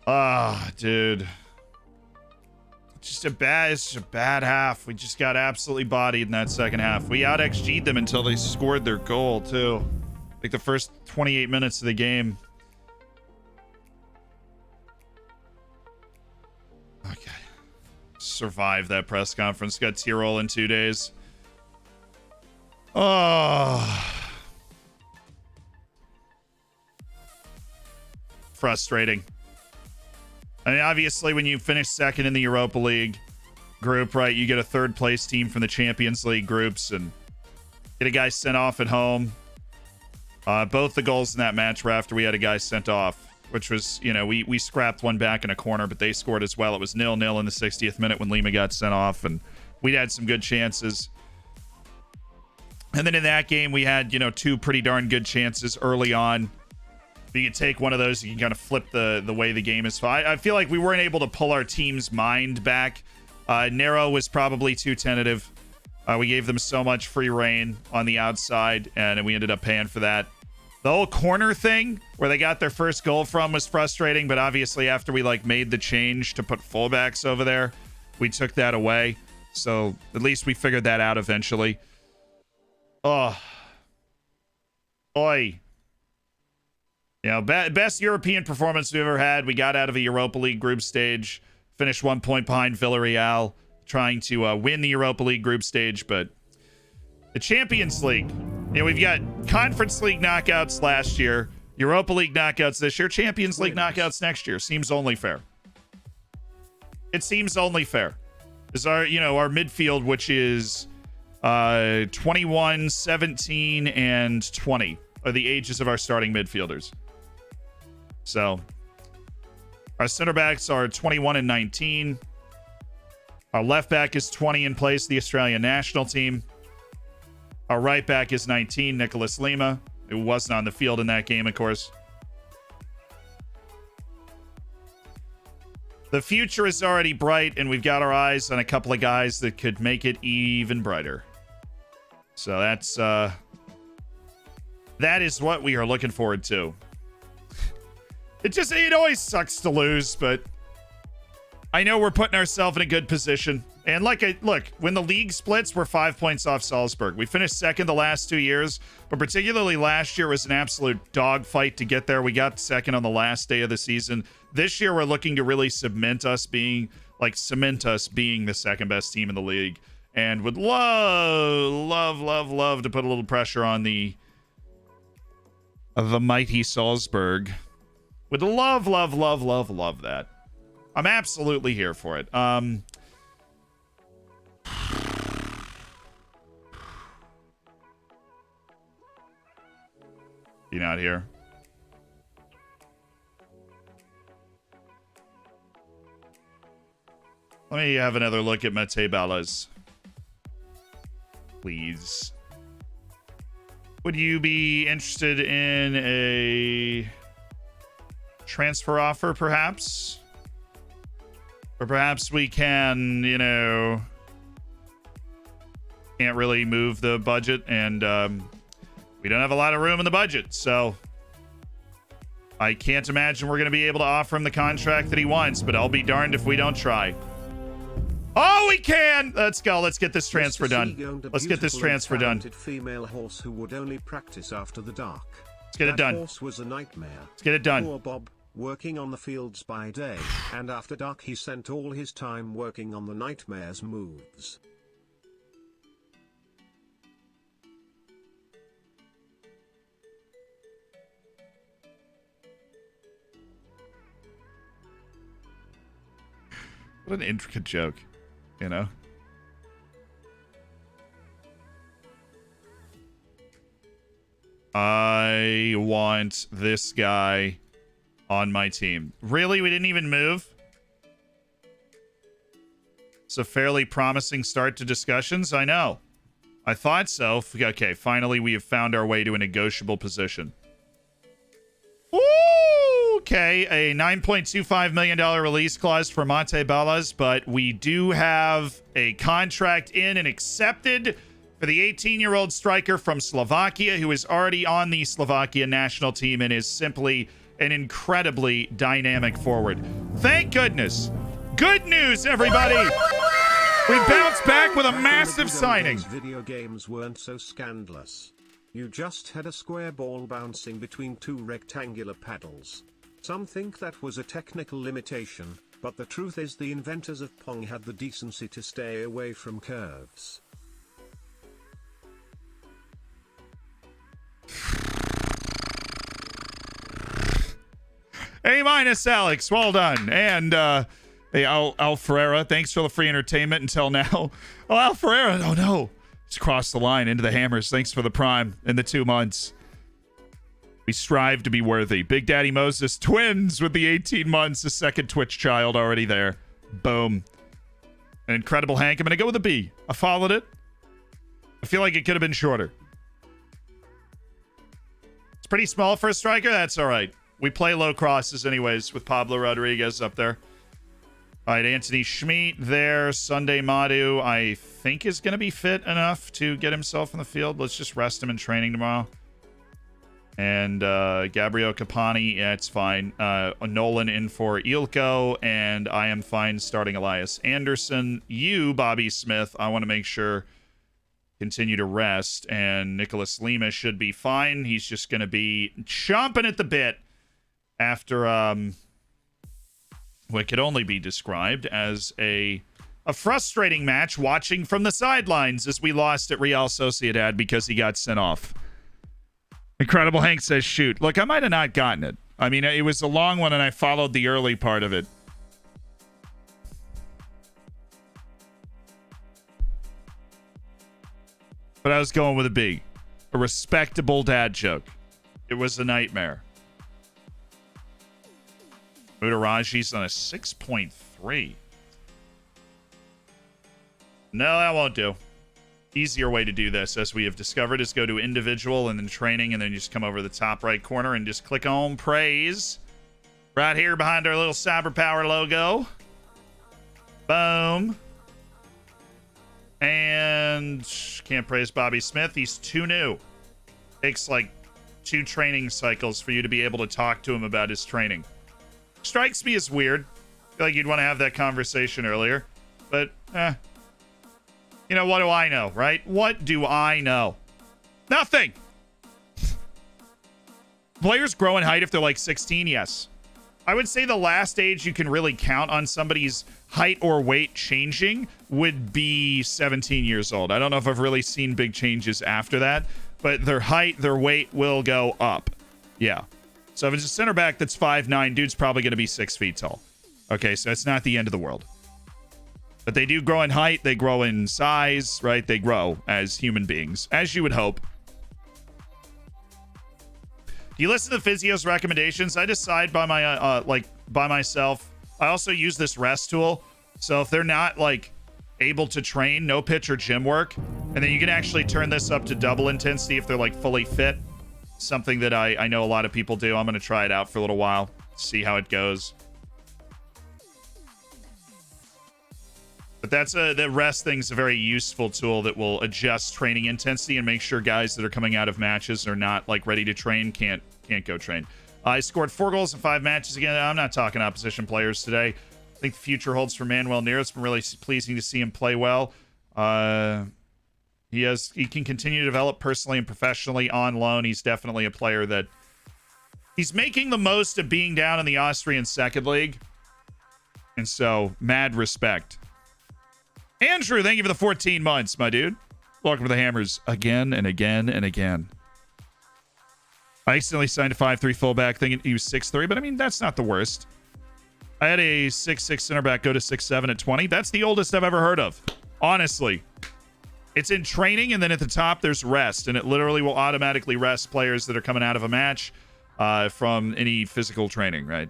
Ah, dude. It's just a bad half. We just got absolutely bodied in that second half. We out XG'd them until they scored their goal, too. Like the first 28 minutes of the game. Okay. Survive that press conference. Got Tyrol in 2 days. Oh. Frustrating. I mean, obviously, when you finish second in the Europa League group, right, you get a third place team from the Champions League groups and get a guy sent off at home. Both the goals in that match were after we had a guy sent off, which was, you know, we scrapped one back in a corner, but they scored as well. It was 0-0 in the 60th minute when Lima got sent off, and we'd had some good chances. And then in that game, we had, you know, two pretty darn good chances early on. If you can take one of those, you can kind of flip the way the game is. I feel like we weren't able to pull our team's mind back. Nero was probably too tentative. We gave them so much free reign on the outside, and we ended up paying for that. The whole corner thing, where they got their first goal from, was frustrating, but obviously after we like made the change to put fullbacks over there, we took that away. So at least we figured that out eventually. Oh. Oi. You know, best European performance we've ever had. We got out of a Europa League group stage, finished 1 point behind Villarreal, trying to win the Europa League group stage, but the Champions League, you know, we've got Conference League knockouts last year, Europa League knockouts this year, Champions League knockouts next year. Seems only fair. It seems only fair. Is our, you know, our midfield, which is 21, 17, and 20 are the ages of our starting midfielders. So our center backs are 21 and 19. Our left back is 20 in place of the Australian national team. Our right back is 19, Nicholas Lima, who wasn't on the field in that game, of course. The future is already bright, and we've got our eyes on a couple of guys that could make it even brighter. So that is what we are looking forward to. It always sucks to lose, but I know we're putting ourselves in a good position. And look, when the league splits, we're 5 points off Salzburg. We finished second the last 2 years, but particularly last year was an absolute dogfight to get there. We got second on the last day of the season. This year, we're looking to really cement us being the second best team in the league. And would love to put a little pressure on the mighty Salzburg. Would love that. I'm absolutely here for it. You not here? Let me have another look at Mate Ballas. Please. Would you be interested in a transfer offer, perhaps? Or perhaps we can, you know, can't really move the budget, and we don't have a lot of room in the budget, so I can't imagine we're going to be able to offer him the contract that he wants, but I'll be darned if we don't try. Oh, we can! Let's go. Let's get this transfer done. Let's get this transfer done. Female horse who would only practice after the dark. Let's get it done. Horse was a nightmare. Let's get it done. Poor Bob, working on the fields by day, and after dark he spent all his time working on the nightmare's moves. What an intricate joke, you know? I want this guy on my team. Really? We didn't even move? It's a fairly promising start to discussions. I know. I thought so. Okay, finally we have found our way to a negotiable position. Woo! Okay, a $9.25 million release clause for Mate Ballas, but we do have a contract in and accepted for the 18-year-old striker from Slovakia, who is already on the Slovakia national team and is simply an incredibly dynamic forward. Thank goodness. Good news, everybody. We bounced back with a massive signing. Video games weren't so scandalous. You just had a square ball bouncing between two rectangular paddles. Some think that was a technical limitation, but the truth is the inventors of Pong had the decency to stay away from curves. A-, Alex. Well done. And, hey, Al Ferreira, thanks for the free entertainment until now. Oh, Al Ferreira, oh no. Just crossed the line into the hammers. Thanks for the prime in the 2 months. We strive to be worthy. Big Daddy Moses, twins with the 18 months. The second Twitch child already there. Boom. An incredible Hank. I'm going to go with a B. I followed it. I feel like it could have been shorter. It's pretty small for a striker. That's all right. We play low crosses anyways with Pablo Rodriguez up there. All right, Anthony Schmidt there. Sunday Madu, I think, is going to be fit enough to get himself in the field. Let's just rest him in training tomorrow. And Gabriel Capani, yeah, it's fine. Nolan in for Ilko, and I am fine starting Elias Anderson. You, Bobby Smith, I want to make sure continue to rest. And Nicholas Lima should be fine. He's just going to be chomping at the bit after what could only be described as a frustrating match watching from the sidelines as we lost at Real Sociedad because he got sent off. Incredible Hank says, shoot. Look, I might have not gotten it. I mean, it was a long one, and I followed the early part of it. But I was going with a B. A respectable dad joke. It was a nightmare. Mutaraji's on a 6.3. No, that won't do. Easier way to do this, as we have discovered, is go to individual and then training, and then you just come over the top right corner and just click on praise. Right here behind our little Cyber Power logo. Boom. And can't praise Bobby Smith. He's too new. Takes like 2 training cycles for you to be able to talk to him about his training. Strikes me as weird. I feel like you'd want to have that conversation earlier. But, you know, what do I know, right? What do I know? Nothing. Players grow in height if they're like 16, yes. I would say the last age you can really count on somebody's height or weight changing would be 17 years old. I don't know if I've really seen big changes after that, but their height, their weight will go up. Yeah. So if it's a center back that's 5'9", dude's probably going to be 6 feet tall. Okay, so it's not the end of the world. But they do grow in height, they grow in size, right? They grow as human beings, as you would hope. Do you listen to the physio's recommendations? I decide by my by myself. I also use this rest tool. So if they're not like able to train, no pitch or gym work, and then you can actually turn this up to double intensity if they're like fully fit. Something that I know a lot of people do. I'm going to try it out for a little while, see how it goes. But that's the rest thing's a very useful tool that will adjust training intensity and make sure guys that are coming out of matches are not like ready to train can't go train. I scored 4 goals in 5 matches again. I'm not talking opposition players today. I think the future holds for Manuel Neuer. It's been really pleasing to see him play well. He can continue to develop personally and professionally on loan. He's definitely a player that he's making the most of being down in the Austrian second league. And so, mad respect. Andrew, thank you for the 14 months, my dude. Welcome to the Hammers again and again and again. I accidentally signed a 5'3" fullback thinking he was 6'3", but I mean, that's not the worst. I had a 6'6" center back go to 6'7" at 20. That's the oldest I've ever heard of. Honestly. It's in training, and then at the top, there's rest, and it literally will automatically rest players that are coming out of a match from any physical training, right?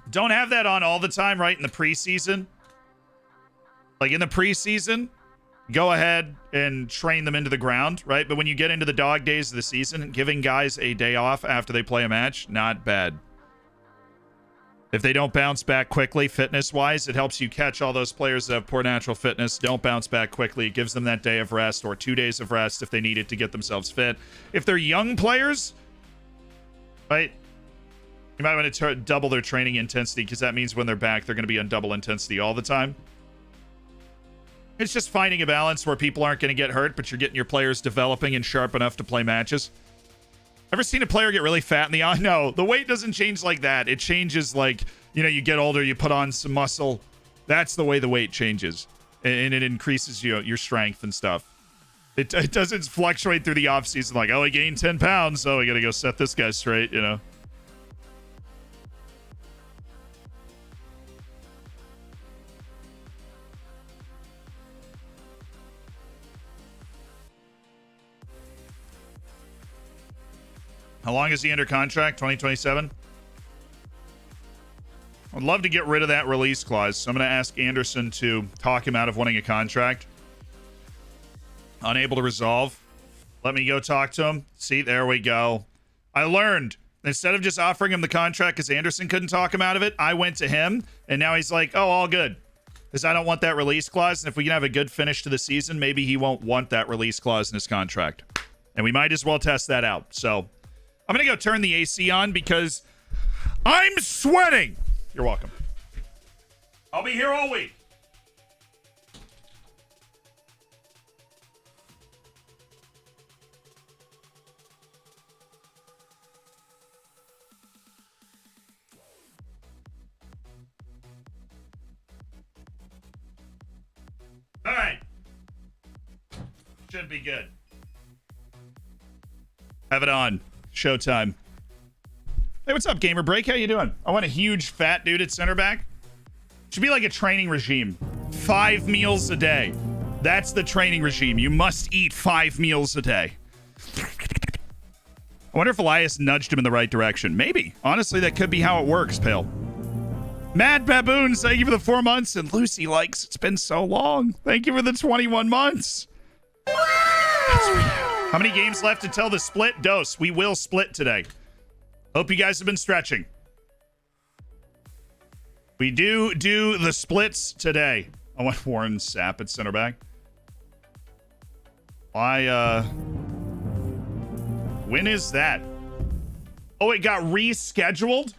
Don't have that on all the time, right, in the preseason. Like, in the preseason, go ahead and train them into the ground, right? But when you get into the dog days of the season, giving guys a day off after they play a match, not bad. If they don't bounce back quickly, fitness-wise, it helps you catch all those players that have poor natural fitness, don't bounce back quickly. It gives them that day of rest or 2 days of rest if they need it to get themselves fit. If they're young players, right, you might want to double their training intensity because that means when they're back, they're going to be on double intensity all the time. It's just finding a balance where people aren't going to get hurt, but you're getting your players developing and sharp enough to play matches. Ever seen a player get really fat in the eye? No, the weight doesn't change like that. It changes like, you know, you get older, you put on some muscle. That's the way the weight changes. And it increases your strength and stuff. It doesn't fluctuate through the offseason like, oh, I gained 10 pounds, so I got to go set this guy straight, you know. How long is he under contract? 2027? I'd love to get rid of that release clause, so I'm going to ask Anderson to talk him out of winning a contract. Unable to resolve. Let me go talk to him. See, there we go. I learned. Instead of just offering him the contract because Anderson couldn't talk him out of it, I went to him, and now he's like, oh, all good. Because I don't want that release clause, and if we can have a good finish to the season, maybe he won't want that release clause in his contract. And we might as well test that out. So I'm going to go turn the AC on because I'm sweating. You're welcome. I'll be here all week. All right. Should be good. Have it on. Showtime. Hey, what's up, Gamer Break? How you doing? I want a huge fat dude at center back. Should be like a training regime. 5 meals a day. That's the training regime. You must eat 5 meals a day. I wonder if Elias nudged him in the right direction. Maybe. Honestly, that could be how it works, Pale. Mad Baboons, thank you for the 4 months. And Lucy likes, it's been so long. Thank you for the 21 months. That's for you. How many games left until the split? Dose. We will split today. Hope you guys have been stretching. We do the splits today. I want Warren Sapp at center back. When is that? Oh, it got rescheduled?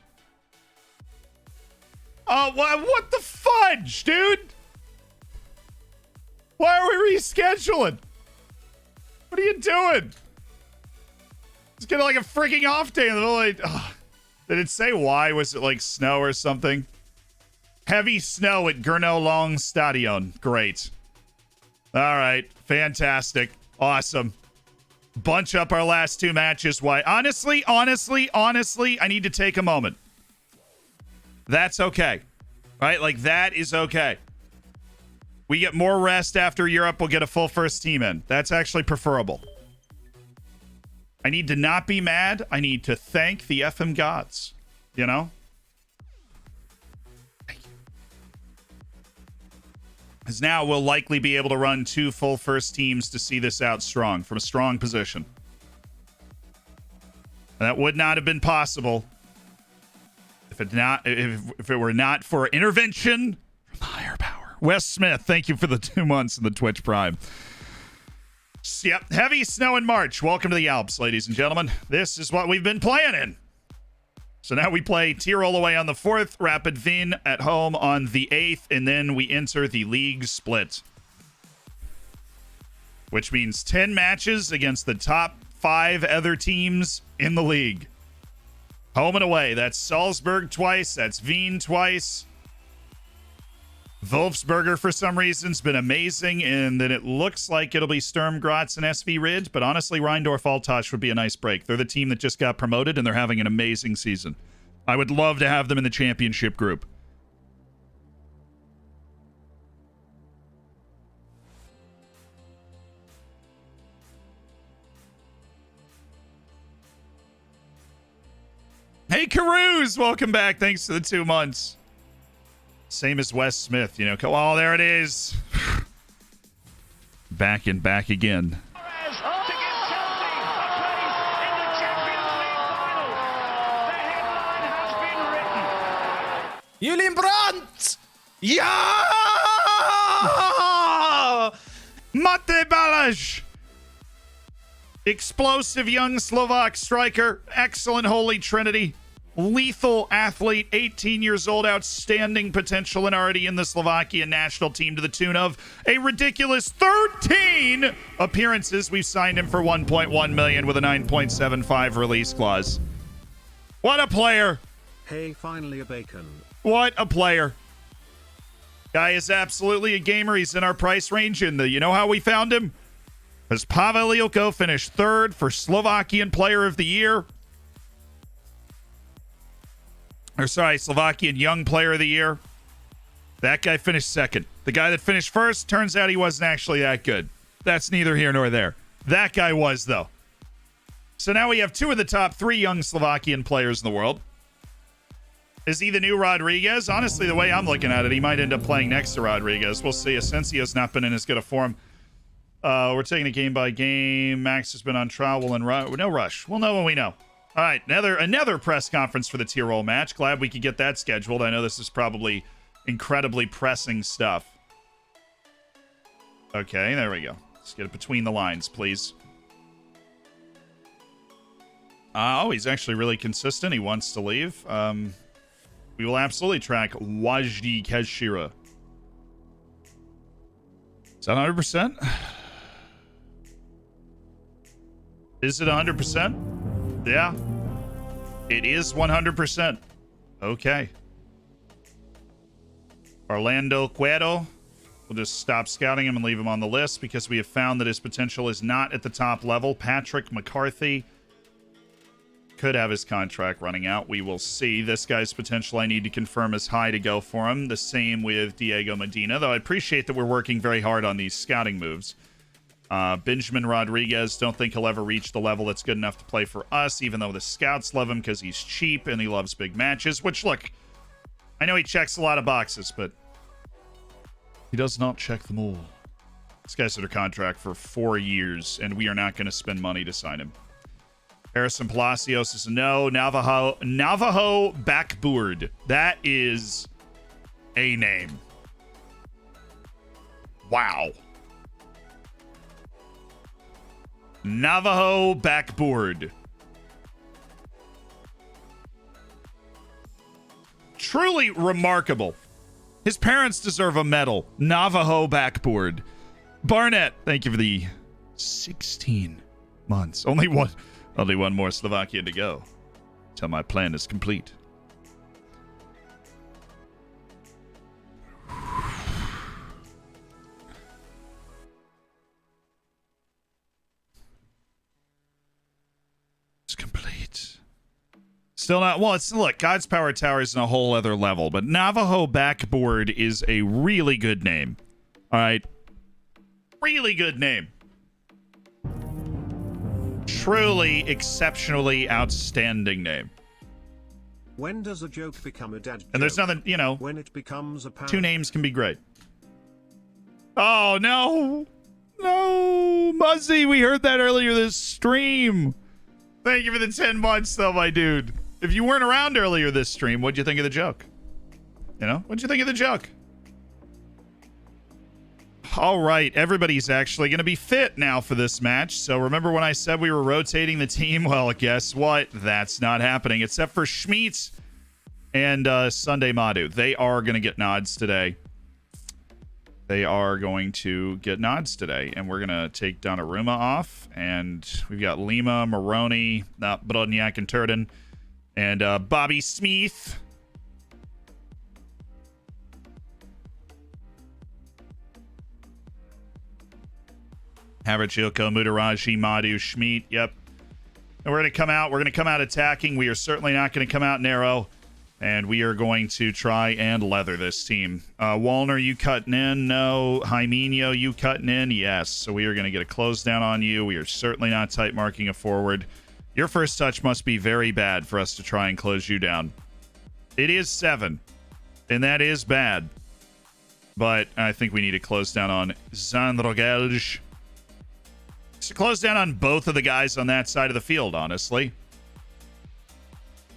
Oh, what the fudge, dude? Why are we rescheduling? What are you doing? It's getting like a freaking off day in the middle of Did it say why? Was it like snow or something? Heavy snow at Gurno Long Stadion. Great. All right. Fantastic. Awesome. Bunch up our last 2 matches. Why? Honestly, I need to take a moment. That's okay. Right? Like, that is okay. We get more rest after Europe. We'll get a full first team in. That's actually preferable. I need to not be mad. I need to thank the FM gods. You know? Thank you. Because now we'll likely be able to run 2 full first teams to see this out strong, from a strong position. And that would not have been possible if it were not for intervention from the higher power. Wes Smith, thank you for the 2 months in the Twitch Prime. Yep, heavy snow in March. Welcome to the Alps, ladies and gentlemen. This is what we've been playing in. So now we play Tyrol away on the 4th, Rapid Wien at home on the 8th, and then we enter the league split. Which means 10 matches against the top 5 other teams in the league. Home and away. That's Salzburg twice. That's Wien twice. Wolfsberger, for some reason, has been amazing, and then it looks like it'll be Sturm Gratz and SV Ridge, but honestly, Rheindorf-Altach would be a nice break. They're the team that just got promoted, and they're having an amazing season. I would love to have them in the championship group. Hey, Carouse! Welcome back. Thanks for the 2 months. Same as Wes Smith, you know. Oh, there it is. Back and back again. Julian Brandt! Ja! Mate Balázs! Explosive young Slovak striker. Excellent Holy Trinity. Lethal athlete. 18 years old. Outstanding potential and already in the Slovakian national team to the tune of a ridiculous 13 appearances. We've signed him for 1.1 million with a 9.75 release clause. What a player. Hey, finally a bacon. What a player. Guy is absolutely a gamer. He's in our price range. And you know how we found him? As Pavel Ilko finished third for Slovakian Player of the Year. Or sorry, Slovakian Young Player of the Year. That guy finished second. The guy that finished first, turns out he wasn't actually that good. That's neither here nor there. That guy was, though. So now we have two of the top three young Slovakian players in the world. Is he the new Rodriguez? Honestly, the way I'm looking at it, he might end up playing next to Rodriguez. We'll see. Asensio's not been in as good a form. We're taking it game by game. Max has been on trial. No rush. We'll know when we know. All right, another press conference for the Tyrol match. Glad we could get that scheduled. I know this is probably incredibly pressing stuff. Okay, there we go. Let's get it between the lines, please. Oh, he's actually really consistent. He wants to leave. We will absolutely track Wajdi Keshira. Is that 100%? Is it 100%? Yeah. It is 100%. Okay. Orlando Cuero. We'll just stop scouting him and leave him on the list because we have found that his potential is not at the top level. Patrick McCarthy could have his contract running out. We will see. This guy's potential I need to confirm is high to go for him. The same with Diego Medina, though I appreciate that we're working very hard on these scouting moves. Benjamin Rodriguez, don't think he'll ever reach the level that's good enough to play for us, even though the scouts love him because he's cheap and he loves big matches, which, look, I know he checks a lot of boxes, but he does not check them all. This guy's under contract for 4 years, and we are not going to spend money to sign him. Harrison Palacios is a no. Navajo Backboard. That is a name. Wow. Navajo Backboard. Truly remarkable. His parents deserve a medal. Navajo Backboard. Barnett, thank you for the 16 months. Only one more Slovakian to go till my plan is complete. It's complete. Still not. Well, look, God's Power Tower is in a whole other level, but Navajo Backboard is a really good name. All right. Really good name. Truly, exceptionally outstanding name. When does a joke become a dad joke? And there's nothing, when it becomes a two names can be great. Oh, no. No, Muzzy, we heard that earlier this stream. Thank you for the 10 months, though, my dude. If you weren't around earlier this stream, what'd you think of the joke? What'd you think of the joke? All right, everybody's actually going to be fit now for this match. So remember when I said we were rotating the team? Well, guess what? That's not happening, except for Schmeetz and Sunday Madu. They are going to get nods today. And we're going to take Donnarumma off. And we've got Lima, Moroni, Brodniak, and Turden. And Bobby Smith. Havachilko, Mutaraji, Madu, Schmeet. Yep. And we're going to come out attacking. We are certainly not going to come out narrow. And we are going to try and leather this team. Wallner, you cutting in? No. Jaimino, you cutting in? Yes. So we are going to get a close down on you. We are certainly not tight marking a forward. Your first touch must be very bad for us to try and close you down. It is 7. And that is bad. But I think we need to close down on Zandrogelj. To close down on both of the guys on that side of the field, honestly.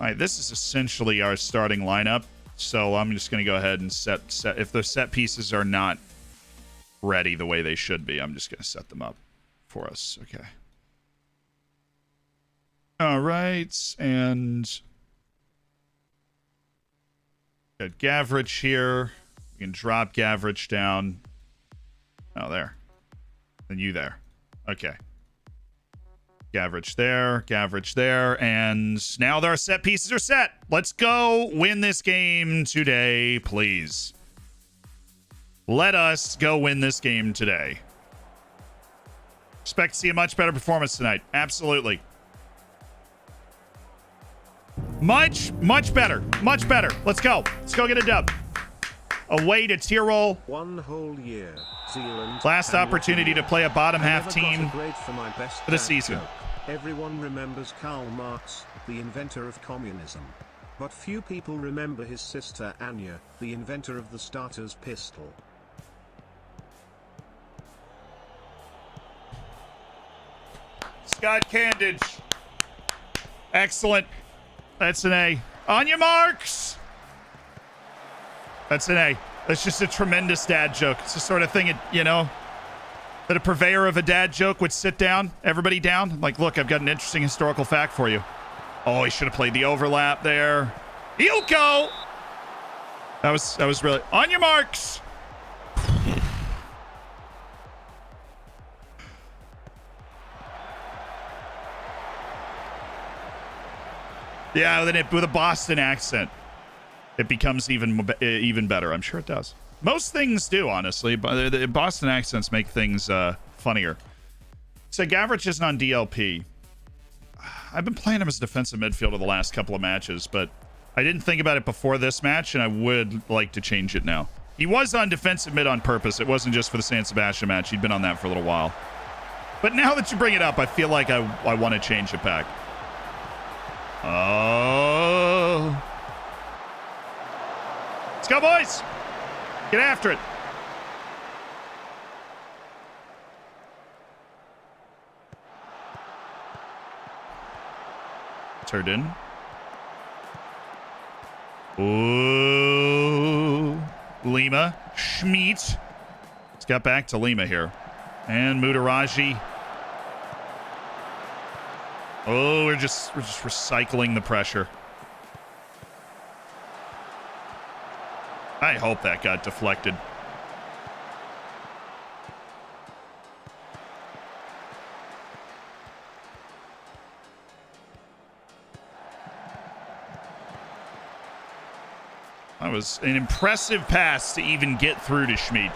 All right, this is essentially our starting lineup. So I'm just going to go ahead and set. If the set pieces are not ready the way they should be, I'm just going to set them up for us. Okay. All right. And got Gavrich here. We can drop Gavrich down. Oh, there. And you there. Okay. Gavrich there, and now our set pieces are set. Let's go win this game today, please. Let us go win this game today. Expect to see a much better performance tonight. Absolutely. Much better. Much better. Let's go. Let's go get a dub. Away to Tyrol. 1 whole year. Zealand. Last opportunity to play a bottom half team for the season. Joke. Everyone remembers Karl Marx, the inventor of communism. But few people remember his sister Anya, the inventor of the starter's pistol. Scott Candage. Excellent. That's an A. On your marks. That's an A. That's just a tremendous dad joke. It's the sort of thing, that a purveyor of a dad joke would sit down, everybody down. Like, look, I've got an interesting historical fact for you. Oh, he should have played the overlap there. Ilko! That was really... On your marks! Yeah, with a Boston accent, it becomes even better. I'm sure it does. Most things do, honestly, but the Boston accents make things funnier. So Gavrich isn't on DLP. I've been playing him as a defensive midfielder the last couple of matches, but I didn't think about it before this match, and I would like to change it now. He was on defensive mid on purpose. It wasn't just for the San Sebastian match. He'd been on that for a little while. But now that you bring it up, I feel like I want to change it back. Oh. Let's go, boys. Get after it. Turned in. Ooh. Lima. Schmidt. Let's get back to Lima here. And Mutaraji. Oh, we're just recycling the pressure. I hope that got deflected. That was an impressive pass to even get through to Schmid.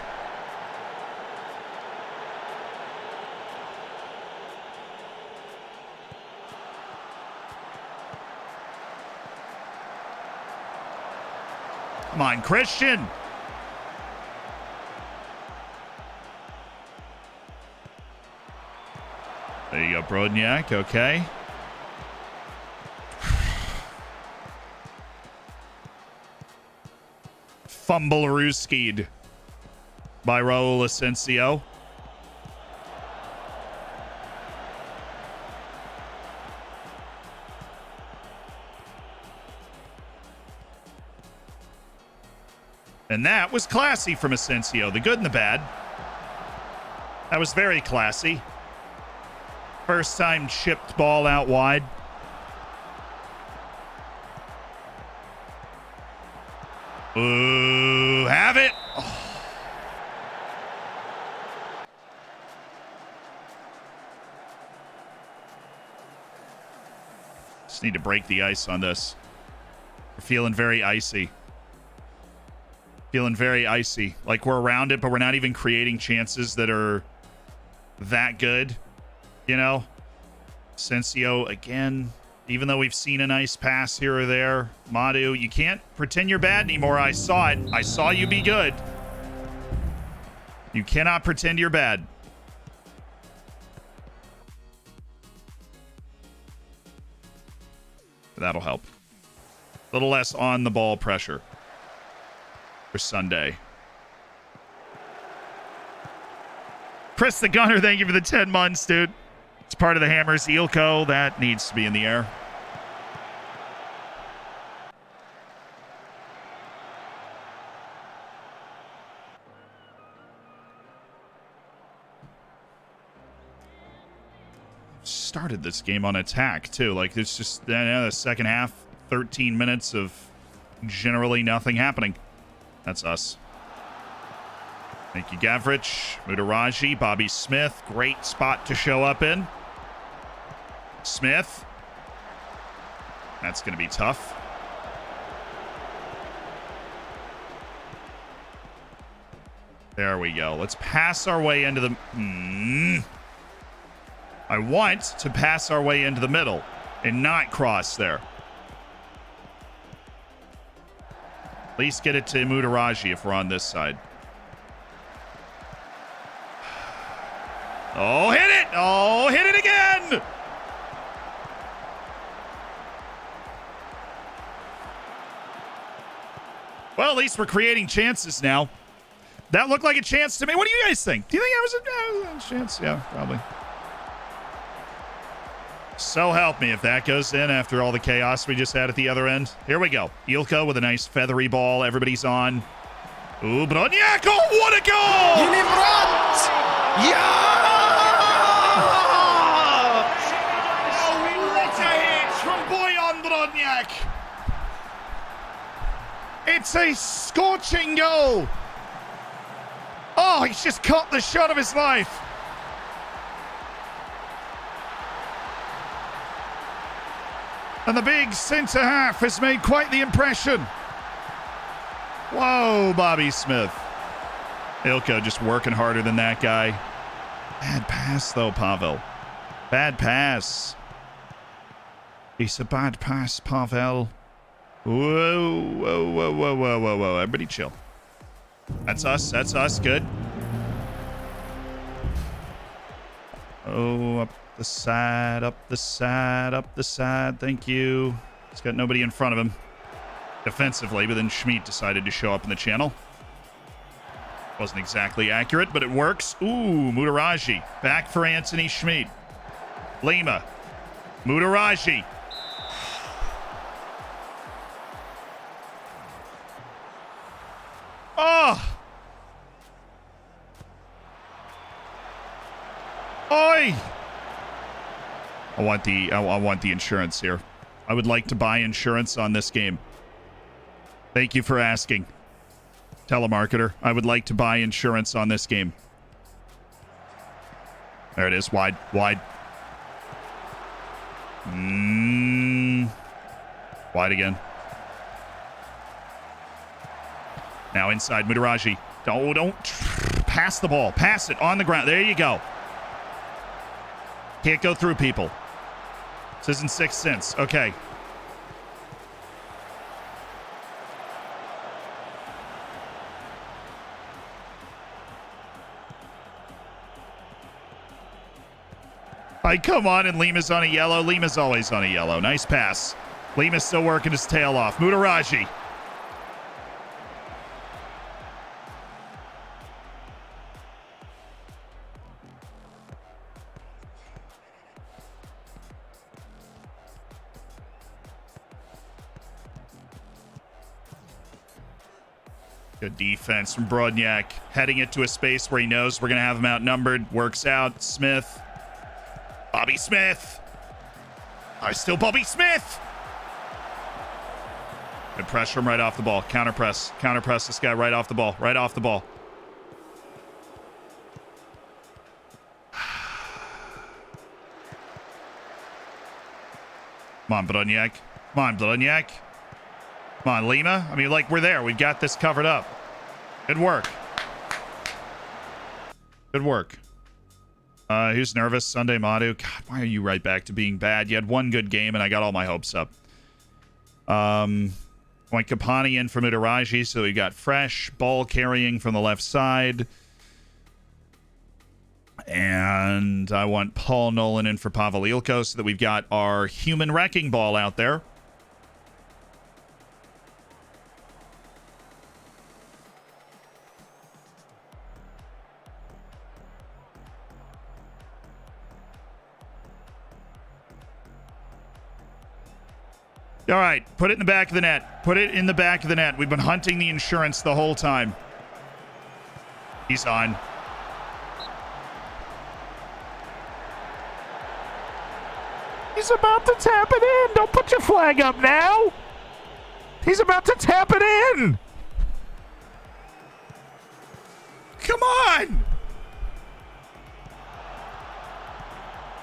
Come on, Christian. There you go, Brodniak. Okay. Fumble Ruskied by Raul Asensio. And that was classy from Asensio. The good and the bad. That was very classy. First time chipped ball out wide. Ooh, have it. Oh. Just need to break the ice on this. We're feeling very icy. Feeling very icy. Like we're around it, but we're not even creating chances that are that good. You know? Asensio, again, even though we've seen a nice pass here or there. Madu, you can't pretend you're bad anymore. I saw it. I saw you be good. You cannot pretend you're bad. That'll help. A little less on the ball pressure for Sunday. Chris the Gunner, thank you for the 10 months, dude. It's part of the Hammers. Ilko, that needs to be in the air. started this game on attack, too. Like, it's just the second half, 13 minutes of generally nothing happening. That's us. Thank you, Gavrich. Mutaraji, Bobby Smith. Great spot to show up in. Smith. That's going to be tough. There we go. Let's pass our way into the... I want to pass our way into the middle and not cross there. At least get it to Mutaraji if we're on this side. Oh, hit it! Oh, hit it again! Well, at least we're creating chances now. That looked like a chance to me. What do you guys think? Do you think that was a chance? Yeah, probably. So help me if that goes in after all the chaos we just had at the other end. Here we go. Ilko with a nice feathery ball. Everybody's on. Ooh, Brodniak! Oh, what a goal! Yeah! Oh, what a hit from Bojan Brodniak! It's a scorching goal! Oh, he's just caught the shot of his life! And the big centre half has made quite the impression. Whoa, Bobby Smith. Ilko just working harder than that guy. Bad pass, though, Pavel. Bad pass. It's a bad pass, Pavel. Whoa, whoa, whoa, whoa, whoa, whoa, whoa. Everybody chill. That's us. That's us. Good. Oh, up the side, up the side, up the side. Thank you. He's got nobody in front of him defensively, but then Schmid decided to show up in the channel. Wasn't exactly accurate, but it works. Ooh, Mutaraji. Back for Anthony Schmid. Lima. Mutaraji. Oh! Oi! I want the insurance here. I would like to buy insurance on this game. Thank you for asking. Telemarketer, I would like to buy insurance on this game. There it is. Wide. Wide. Wide again. Now inside Mutaraji. Don't pass the ball. Pass it on the ground. There you go. Can't go through people. This isn't Sixth Sense. Okay. Come on, and Lima's on a yellow. Lima's always on a yellow. Nice pass. Lima's still working his tail off. Mutaraji. Good defense from Brodniak. Heading it to a space where he knows we're going to have him outnumbered. Works out. Smith. Bobby Smith. Still Bobby Smith. Good pressure him right off the ball. Counter press. Counter press this guy right off the ball. Right off the ball. Come on, Brodniak. Come on, Brodniak. Come on, Lima. I mean, like, we're there. We've got this covered up. Good work. Good work. Who's nervous? Sunday Madu. God, why are you right back to being bad? You had one good game, and I got all my hopes up. Went Kapani in from Mutaraji, so we got fresh ball carrying from the left side. And I want Paul Nolan in for Pavel Ilko so that we've got our human wrecking ball out there. All right, put it in the back of the net. Put it in the back of the net. We've been hunting the insurance the whole time. He's on. He's about to tap it in. Don't put your flag up now. He's about to tap it in. Come on.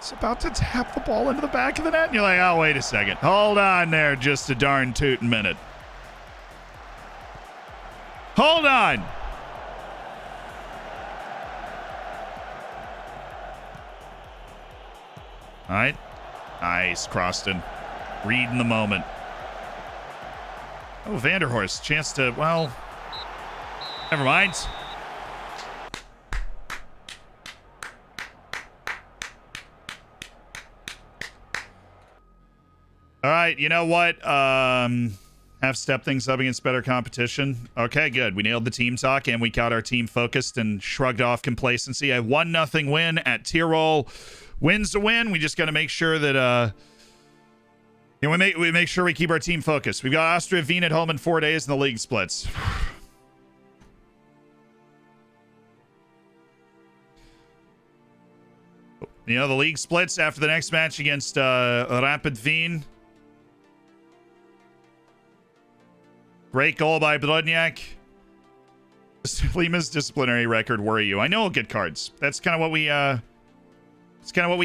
He's about to tap the ball into the back of the net. And you're like, oh, wait a second. Hold on there just a darn tootin' minute. Hold on. All right. Nice, Croston. Reading the moment. Oh, Vanderhorst. Chance to, well, never mind. All right, you know what? Have stepped things up against better competition. Okay, good. We nailed the team talk, and we got our team focused and shrugged off complacency. A 1-0 win at Tirol. Win's a win. We just got to make sure that we make sure we keep our team focused. We've got Austria Wien at home in 4 days, and the league splits. You know, the league splits after the next match against Rapid Wien. Great goal by Brodniak. Lima's disciplinary record worry you? I know he'll get cards. That's kind of what we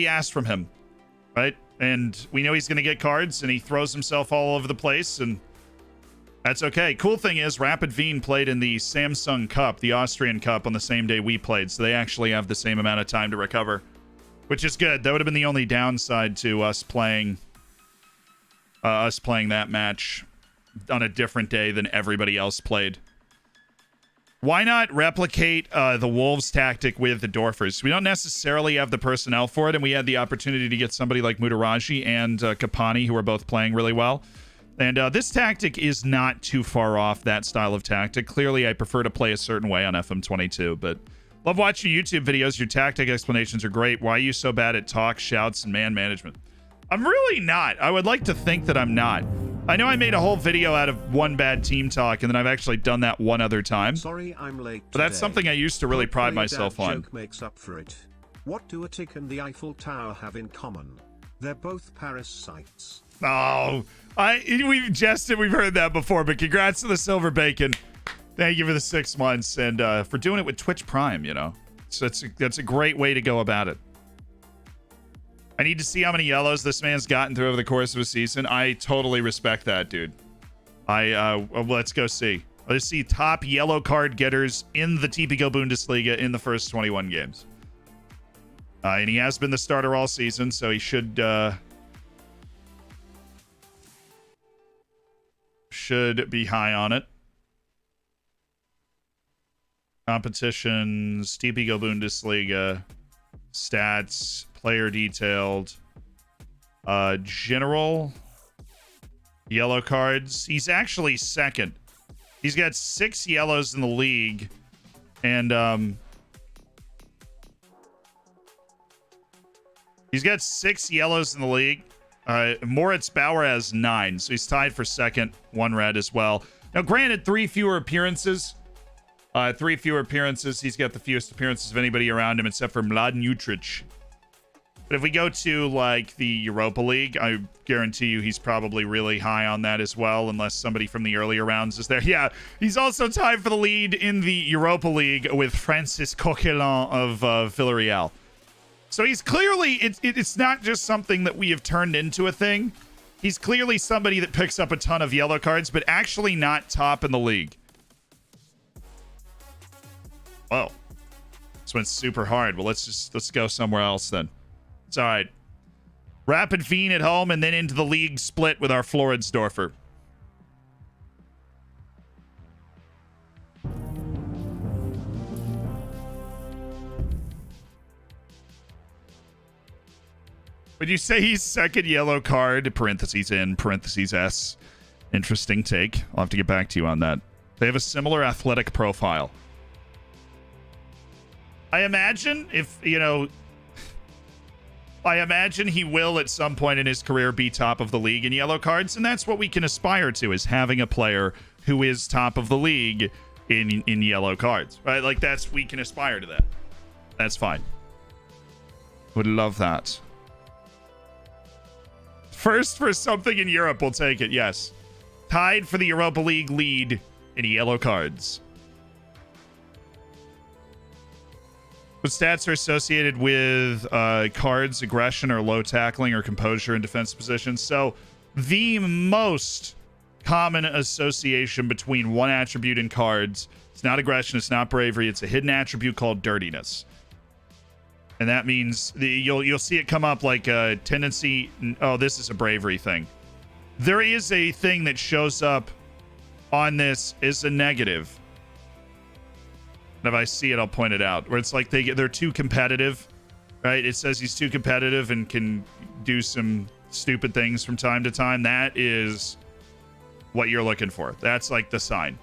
asked from him, right? And we know he's going to get cards, and he throws himself all over the place, and that's okay. Cool thing is, Rapid Wien played in the Samsung Cup, the Austrian Cup, on the same day we played, so they actually have the same amount of time to recover, which is good. That would have been the only downside to us playing that match on a different day than everybody else played. Why not replicate the Wolves tactic with the Dorfers? We don't necessarily have the personnel for it, and we had the opportunity to get somebody like Mutaraji and Kapani, who are both playing really well. And this tactic is not too far off that style of tactic. Clearly, I prefer to play a certain way on FM22, but love watching YouTube videos. Your tactic explanations are great. Why are you so bad at talk, shouts, and man management? I'm really not. I would like to think that I'm not. I know I made a whole video out of one bad team talk, and then I've actually done that one other time. Sorry, I'm late. But that's something I used to really pride myself on. Joke makes up for it. What do a tick and the Eiffel Tower have in common? They're both Paris sites. Oh, we've jested. We've heard that before, but congrats to the Silver Bacon. Thank you for the 6 months and for doing it with Twitch Prime, you know. So that's a great way to go about it. I need to see how many yellows this man's gotten through over the course of a season. I totally respect that, dude. Let's go see. Let's see top yellow card getters in the TPGO Bundesliga in the first 21 games. And he has been the starter all season, so he should be high on it. Competitions, TPGO Bundesliga, stats, player detailed, general, yellow cards. He's actually second. He's got 6 yellows in the league, and he's got 6 yellows in the league. Moritz Bauer has 9, so he's tied for second, 1 red as well. Now, granted, 3 fewer appearances. 3 fewer appearances. He's got the fewest appearances of anybody around him, except for Mladen Jutric. But if we go to, like, the Europa League, I guarantee you he's probably really high on that as well, unless somebody from the earlier rounds is there. Yeah, he's also tied for the lead in the Europa League with Francis Coquelin of Villarreal. So he's clearly, it's not just something that we have turned into a thing. He's clearly somebody that picks up a ton of yellow cards, but actually not top in the league. Whoa. This went super hard. Well, let's go somewhere else then. It's all right. Rapid Wien at home, and then into the league split with our Floridsdorfer. Would you say he's second yellow card, parentheses in, parentheses S? Interesting take. I'll have to get back to you on that. They have a similar athletic profile. I imagine I imagine he will at some point in his career be top of the league in yellow cards, and that's what we can aspire to, is having a player who is top of the league in yellow cards, right? Like, we can aspire to that. That's fine. Would love that. First for something in Europe, we'll take it, yes. Tied for the Europa League lead in yellow cards. What stats are associated with cards, aggression, or low tackling, or composure in defensive positions? So the most common association between one attribute in cards, it's not aggression, it's not bravery, it's a hidden attribute called dirtiness. And that means you'll see it come up like a tendency. Oh, this is a bravery thing. There is a thing that shows up on this is a negative. And if I see it, I'll point it out. Where it's like they're too competitive, right? It says he's too competitive and can do some stupid things from time to time. That is what you're looking for. That's like the sign.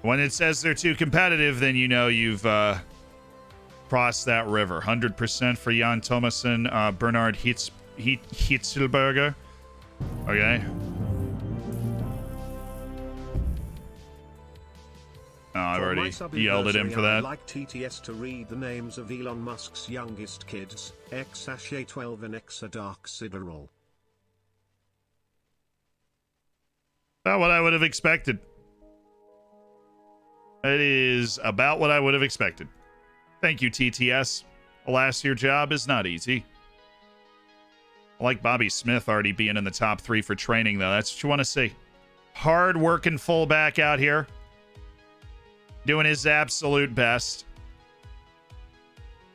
When it says they're too competitive, then you know you've crossed that river. 100% for Jan Thomason, Bernard Hitzelberger. Okay. Oh, I've already yelled at him for that. I'd like TTS to read the names of Elon Musk's youngest kids, X-12 and X-Dark-Sideral. About what I would have expected. It is about what I would have expected. Thank you, TTS. Alas, your job is not easy. I like Bobby Smith already being in the top 3 for training, though. That's what you want to see. Hard-working fullback out here. Doing his absolute best.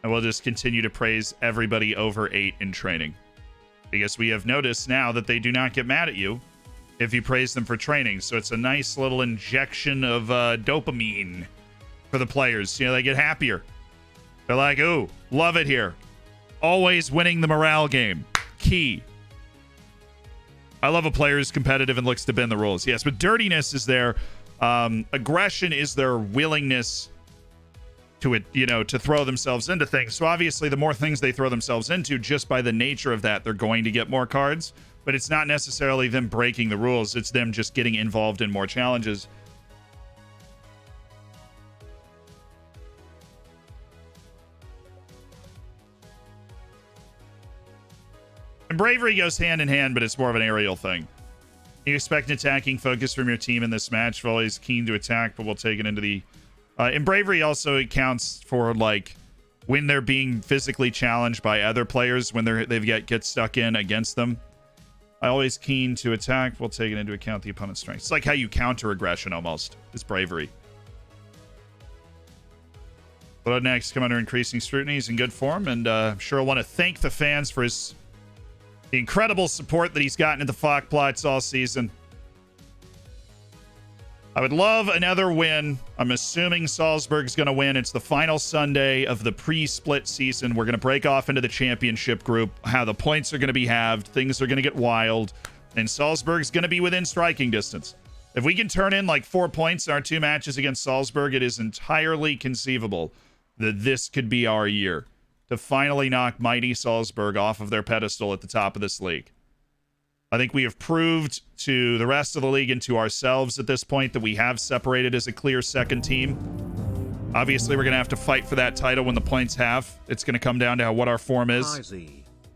And we'll just continue to praise everybody over 8 in training. Because we have noticed now that they do not get mad at you if you praise them for training. So it's a nice little injection of dopamine for the players. You know, they get happier. They're like, ooh, love it here. Always winning the morale game. Key. I love a player who's competitive and looks to bend the rules. Yes, but dirtiness is their aggression is their willingness to to throw themselves into things. So obviously the more things they throw themselves into, just by the nature of that, they're going to get more cards. But it's not necessarily them breaking the rules. It's them just getting involved in more challenges. And bravery goes hand in hand, but it's more of an aerial thing. You expect an attacking focus from your team in this match. Volley's keen to attack, but we'll take it into the... in bravery also, it counts for, like, when they're being physically challenged by other players, when they get stuck in against them. Always keen to attack. We'll take it into account the opponent's strength. It's like how you counter aggression almost. It's bravery. But up next, come under increasing scrutiny. He's in good form, and I'm sure I want to thank the fans for the incredible support that he's gotten at the Fockplots all season. I would love another win. I'm assuming Salzburg's going to win. It's the final Sunday of the pre-split season. We're going to break off into the championship group. How the points are going to be halved. Things are going to get wild. And Salzburg's going to be within striking distance. If we can turn in like 4 points in our 2 matches against Salzburg, it is entirely conceivable that this could be our year to finally knock mighty Salzburg off of their pedestal at the top of this league. I think we have proved to the rest of the league and to ourselves at this point that we have separated as a clear second team. Obviously, we're going to have to fight for that title when the points halve. It's going to come down to what our form is.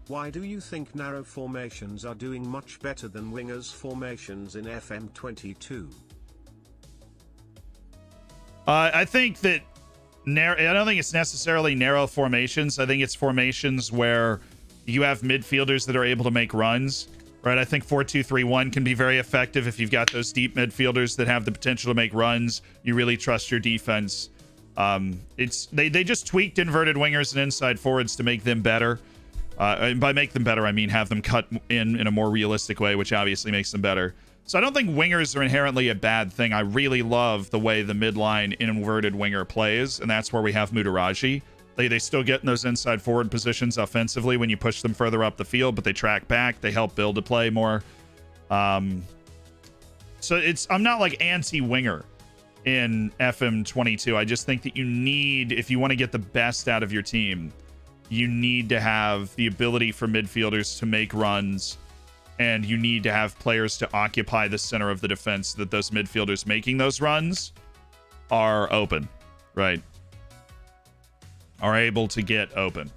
Why do you think narrow formations are doing much better than wingers formations in FM22? I think that I don't think it's necessarily narrow formations. I think it's formations where you have midfielders that are able to make runs. Right, I think 4-2-3-1 can be very effective if you've got those deep midfielders that have the potential to make runs. You really trust your defense. They just tweaked inverted wingers and inside forwards to make them better. And by make them better, I mean have them cut in a more realistic way, which obviously makes them better. So I don't think wingers are inherently a bad thing. I really love the way the midline inverted winger plays, and that's where we have Mutaraji. They still get in those inside forward positions offensively when you push them further up the field, but they track back. They help build a play more. So I'm not like anti-winger in FM22. I just think that you need, if you want to get the best out of your team, you need to have the ability for midfielders to make runs, and you need to have players to occupy the center of the defense so that those midfielders making those runs are open. right, are able to get open.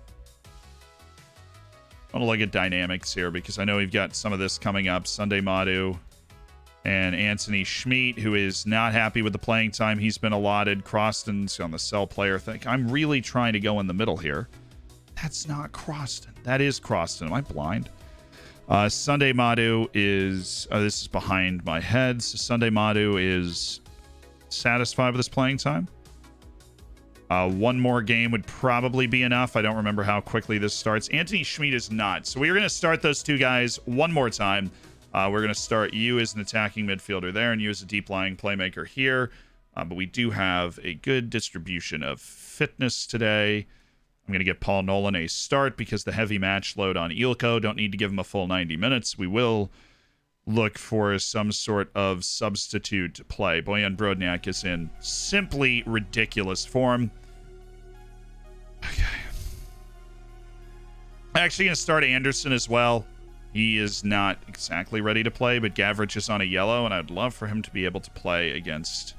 I want to look at dynamics here because I know we've got some of this coming up. Sunday Madu and Anthony Schmidt, who is not happy with the playing time he's been allotted. Croston's on the sell player thing. I'm really trying to go in the middle here. That's not Croston. That is Croston. Am I blind? Sunday Madu is... this is behind my head. So Sunday Madu is satisfied with his playing time. One more game would probably be enough. I don't remember how quickly this starts. Anthony Schmidt is not. So we're going to start those two guys one more time. We're going to start you as an attacking midfielder there and you as a deep-lying playmaker here. But we do have a good distribution of fitness today. I'm going to get Paul Nolan a start because the heavy match load on Ilko. Don't need to give him a full 90 minutes. We will look for some sort of substitute play. Bojan Brodnjak is in simply ridiculous form. Okay. I'm actually going to start Anderson as well. He is not exactly ready to play, but Gavrich is on a yellow, and I'd love for him to be able to play against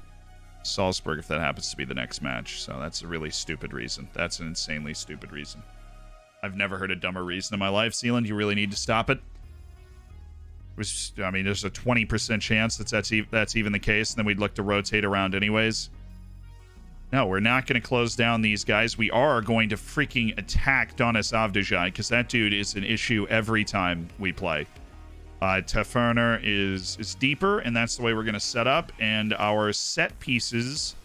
Salzburg if that happens to be the next match. So that's a really stupid reason. That's an insanely stupid reason. I've never heard a dumber reason in my life. Sealand, you really need to stop it. I mean, there's a 20% chance that's even the case, and then we'd look to rotate around anyways. No, we're not going to close down these guys. We are going to freaking attack Donis Avdijai because that dude is an issue every time we play. Teferner is deeper, and that's the way we're going to set up. And our set pieces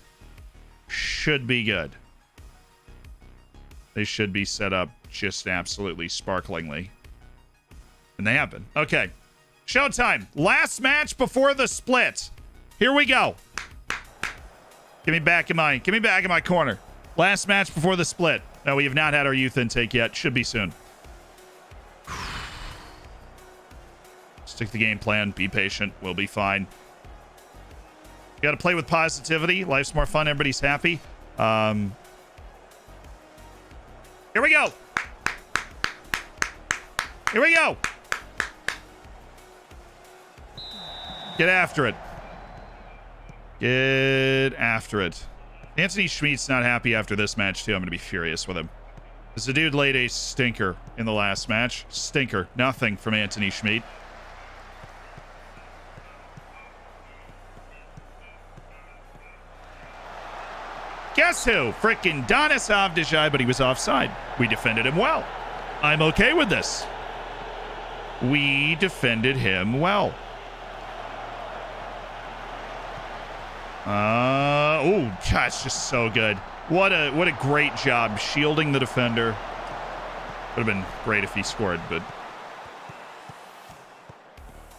should be good. They should be set up just absolutely sparklingly. And they have been. Okay. Showtime. Last match before the split. Here we go. Get me back in my corner. Last match before the split. No, we have not had our youth intake yet. Should be soon. Stick to the game plan. Be patient. We'll be fine. You got to play with positivity. Life's more fun. Everybody's happy. Here we go. Here we go. Get after it. Get after it. Anthony Schmidt's not happy after this match, too. I'm going to be furious with him. Because the dude laid a stinker in the last match. Stinker. Nothing from Anthony Schmidt. Guess who? Frickin' Donis Avdijai, but he was offside. We defended him well. I'm okay with this. We defended him well. Oh, gosh, just so good. What a great job shielding the defender. Would have been great if he scored, but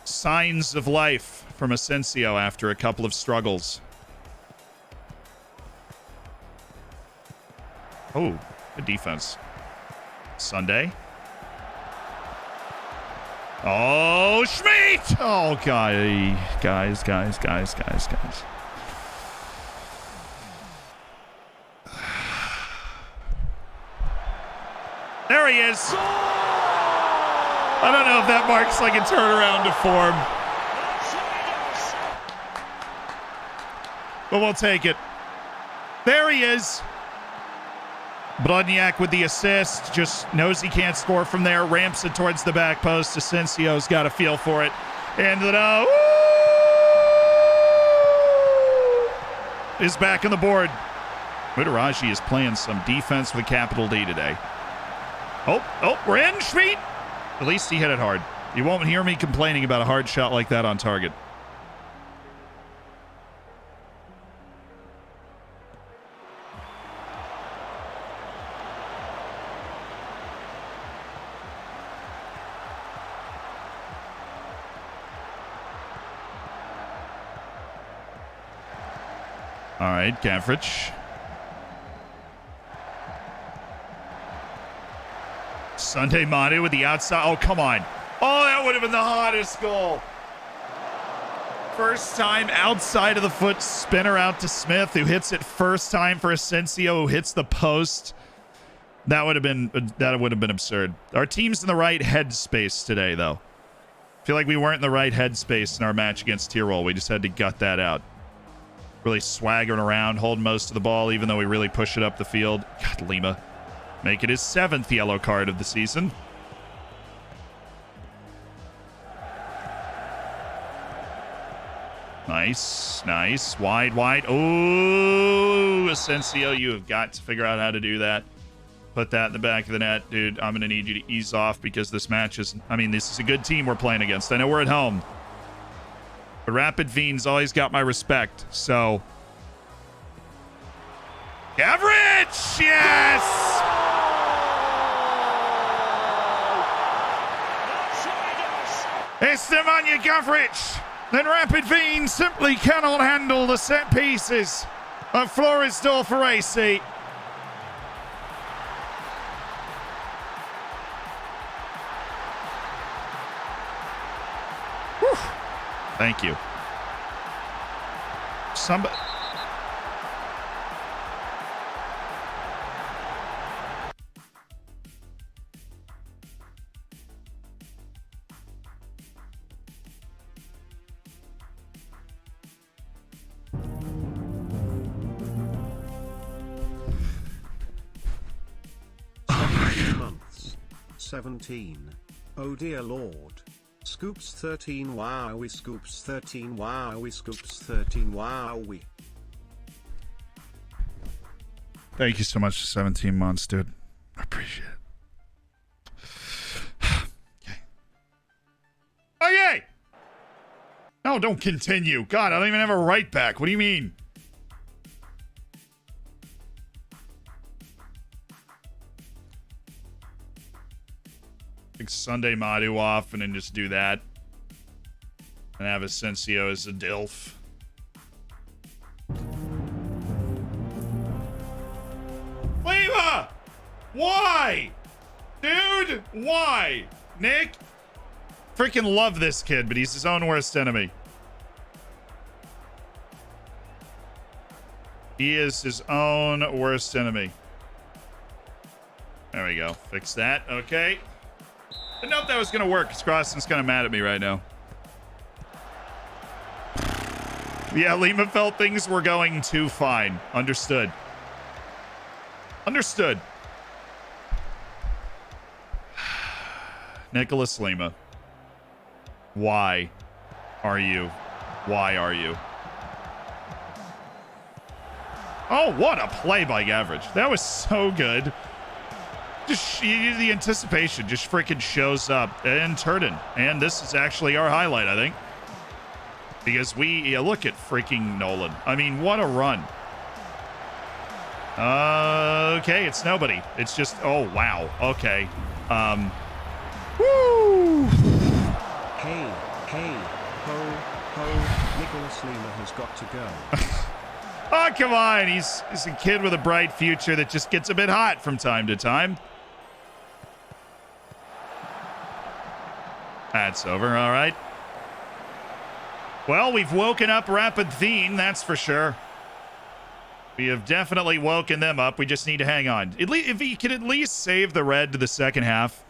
signs of life from Asensio after a couple of struggles. Oh, good defense. Sunday. Oh, Schmidt! Oh, guys. There he is. I don't know if that marks like a turnaround to form. But we'll take it. There he is. Brodnjak with the assist. Just knows he can't score from there. Ramps it towards the back post. Asensio's got a feel for it. And the is back on the board. Mutaraji is playing some defense with a capital D today. Oh, we're in, Schmidt. At least he hit it hard. You won't hear me complaining about a hard shot like that on target. All right, Gavrich. Sunday Manu with the outside. Oh, come on. Oh, that would have been the hottest goal. First time outside of the foot spinner out to Smith, who hits it first time for Asensio, who hits the post. That would have been absurd. Our team's in the right headspace today, though. I feel like we weren't in the right headspace in our match against Tyrol. We just had to gut that out. Really swaggering around, holding most of the ball, even though we really push it up the field. God, Lima. Make it his 7th yellow card of the season. Nice, nice. Wide, wide. Oh, Asensio, you have got to figure out how to do that. Put that in the back of the net. Dude, I'm going to need you to ease off because this match is... I mean, this is a good team we're playing against. I know we're at home. But Rapid Fiend's always got my respect, so... Average! Yes! It's Nemanja Gavric. Then Rapid Fiend simply cannot handle the set pieces of Floresdorfer AC. Whew. Thank you. Somebody... months. 17. Oh dear lord. Scoops 13 wowie scoops 13 wowie scoops 13 wowie. Thank you so much for 17 months, dude. I appreciate it. Okay. Okay! No, don't continue. God, I don't even have a right back. What do you mean? Take Sunday Madu off and then just do that. And have Asensio as a DILF. Leva! Why? Dude, why? Nick? Freaking love this kid, but he's his own worst enemy. He is his own worst enemy. There we go. Fix that. Okay. Didn't know if that was going to work because Croston's kind of mad at me right now. Yeah, Lima felt things were going too fine. Understood. Understood. Nicholas Lima. Why are you? Why are you? Oh, what a play by Gavrich. That was so good. Just the anticipation just freaking shows up. And Turden. And this is actually our highlight, I think. Because look at freaking Nolan. I mean, what a run. Okay, it's nobody. It's just, oh, wow. Okay. Woo! Hey, ho, ho, Nicholas Lima has got to go. Oh, come on. He's a kid with a bright future that just gets a bit hot from time to time. That's over. All right. Well, we've woken up Rapid Fiend, that's for sure. We have definitely woken them up. We just need to hang on. At least, if he can at least save the red to the second half.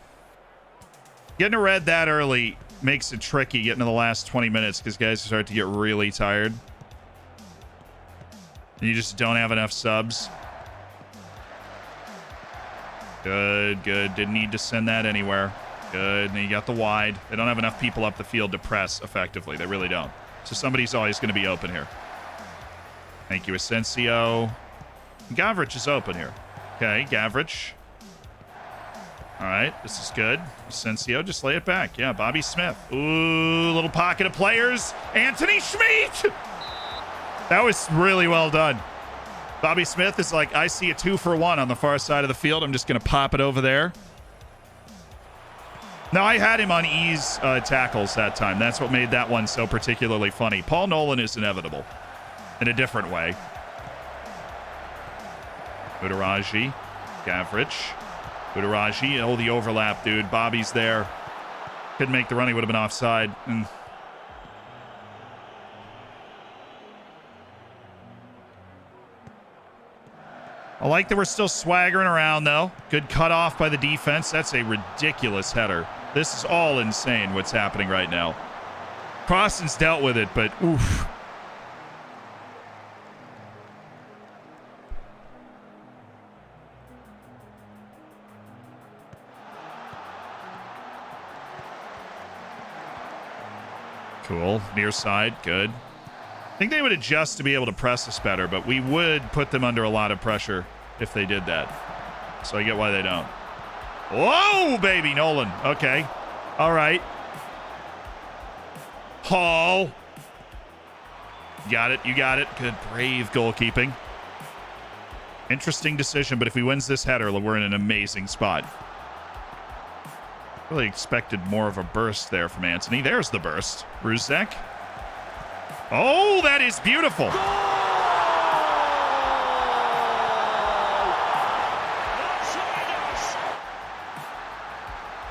Getting a red that early makes it tricky getting to the last 20 minutes because guys start to get really tired. And you just don't have enough subs. Good, good. Didn't need to send that anywhere. Good. And you got the wide. They don't have enough people up the field to press effectively. They really don't. So somebody's always going to be open here. Thank you, Asensio. Gavrich is open here. Okay, Gavrich. All right, this is good. Asensio, just lay it back. Yeah, Bobby Smith. Ooh, little pocket of players. Anthony Schmidt! That was really well done. Bobby Smith is like, I see a 2-for-1 on the far side of the field. I'm just going to pop it over there. No, I had him on ease tackles that time. That's what made that one so particularly funny. Paul Nolan is inevitable in a different way. Udaraji, Gavrich. Udaraji, oh, the overlap, dude. Bobby's there. Couldn't make the run. He would have been offside. I like that we're still swaggering around, though. Good cutoff by the defense. That's a ridiculous header. This is all insane what's happening right now. Croston's dealt with it, but oof. Cool. Near side. Good. I think they would adjust to be able to press us better, but we would put them under a lot of pressure if they did that. So I get why they don't. Whoa, baby, Nolan. Okay. All right. Hall. Got it. You got it. Good, brave goalkeeping. Interesting decision, but if he wins this header, we're in an amazing spot. Really expected more of a burst there from Anthony. There's the burst. Ruzek. Oh, that is beautiful.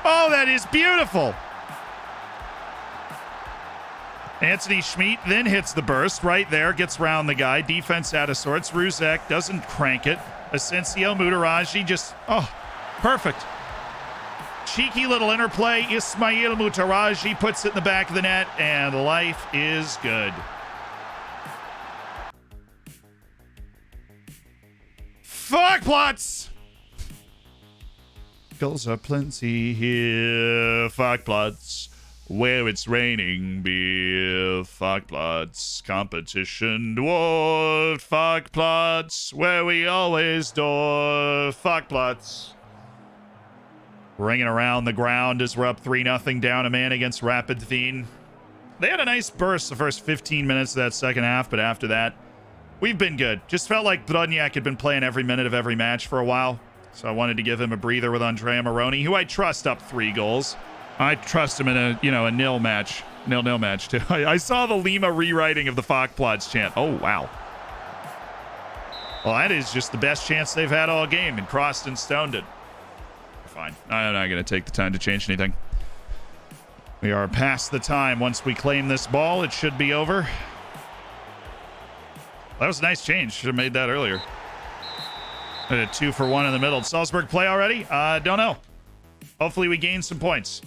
Oh, that is beautiful. Anthony Schmidt then hits the burst right there, gets around the guy. Defense out of sorts. Ruzek doesn't crank it. Asensio Mutaraji just, oh, perfect. Cheeky little interplay. Ismail Mutaraji puts it in the back of the net, and life is good. Fuck plots! Goals are plenty here. Fuck plots. Where it's raining beer. Fuck plots. Competition dwarf. Fuck plots. Where we always door. Fuck plots. Ringing around the ground as we're up 3-0 down a man against Rapid Wien. They had a nice burst the first 15 minutes of that second half, but after that, we've been good. Just felt like Brodniak had been playing every minute of every match for a while, so I wanted to give him a breather with Andrea Moroni, who I trust up 3 goals. I trust him in a nil-nil match too. I saw the Lima rewriting of the Fuck plots chant. Oh, wow. Well, that is just the best chance they've had all game, and crossed and stoned it. Fine. I'm not going to take the time to change anything. We are past the time. Once we claim this ball, it should be over. That was a nice change. Should have made that earlier. A 2-for-1 in the middle. Did Salzburg play already? Don't know. Hopefully we gain some points.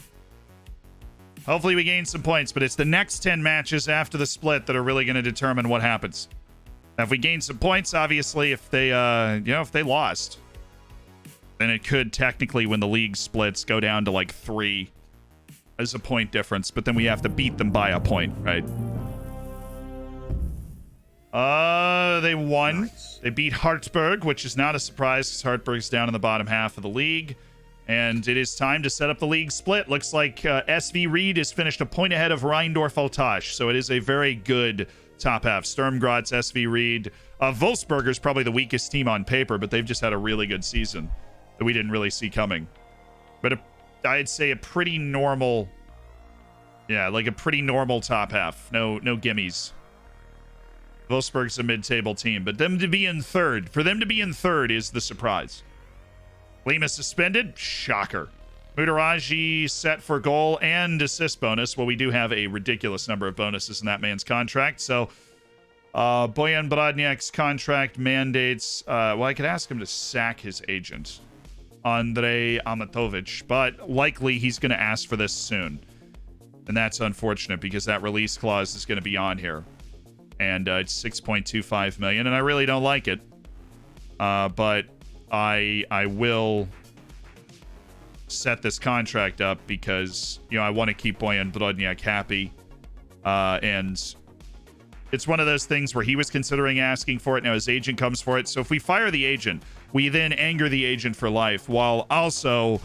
But it's the next 10 matches after the split that are really going to determine what happens. Now, if we gain some points, obviously, if they lost, then it could technically, when the league splits, go down to like 3 as a point difference, but then we have to beat them by a point, right? They won. Nice. They beat Hartberg, which is not a surprise because Hartberg's down in the bottom half of the league. And it is time to set up the league split. Looks like SV Ried is finished a point ahead of Rheindorf Altasch, so it is a very good top half. Sturm Gratz, SV Ried. Wolfsburger's probably the weakest team on paper, but they've just had a really good season that we didn't really see coming. But I'd say a pretty normal, like a pretty normal top half. No gimmies. Wolfsburg's a mid-table team, but for them to be in third is the surprise. Lima suspended. Shocker. Mutaraji set for goal and assist bonus. Well, we do have a ridiculous number of bonuses in that man's contract. So, Bojan Brodniak's contract mandates... I could ask him to sack his agent, Andrej Amatovic, but likely he's going to ask for this soon. And that's unfortunate because that release clause is going to be on here. And it's 6.25 million, and I really don't like it. But I will set this contract up because, I want to keep Bojan Brodniak happy. And it's one of those things where he was considering asking for it. Now his agent comes for it. So if we fire the agent, we then anger the agent for life, while also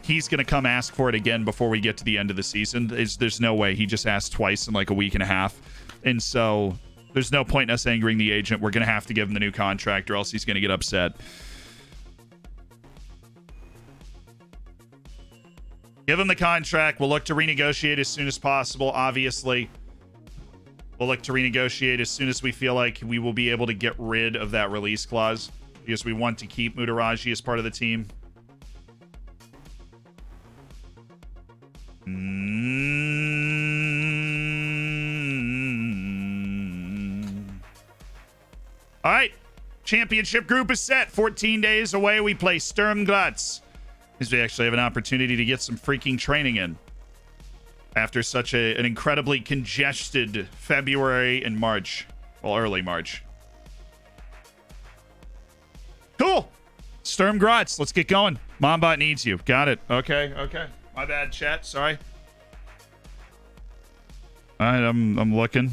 he's going to come ask for it again before we get to the end of the season. There's no way. He just asked twice in like a week and a half. And so there's no point in us angering the agent. We're going to have to give him the new contract or else he's going to get upset. Give him the contract. We'll look to renegotiate as soon as possible, obviously. We'll look to renegotiate as soon as we feel like we will be able to get rid of that release clause because we want to keep Mutaraji as part of the team. All right. Championship group is set. 14 days away. We play Sturm Gratz. Because we actually have an opportunity to get some freaking training in after such an incredibly congested February and March. Well, early March. Cool. Sturm Gratz. Let's get going. Mombot needs you. Got it. Okay. My bad, chat. Sorry. I'm looking.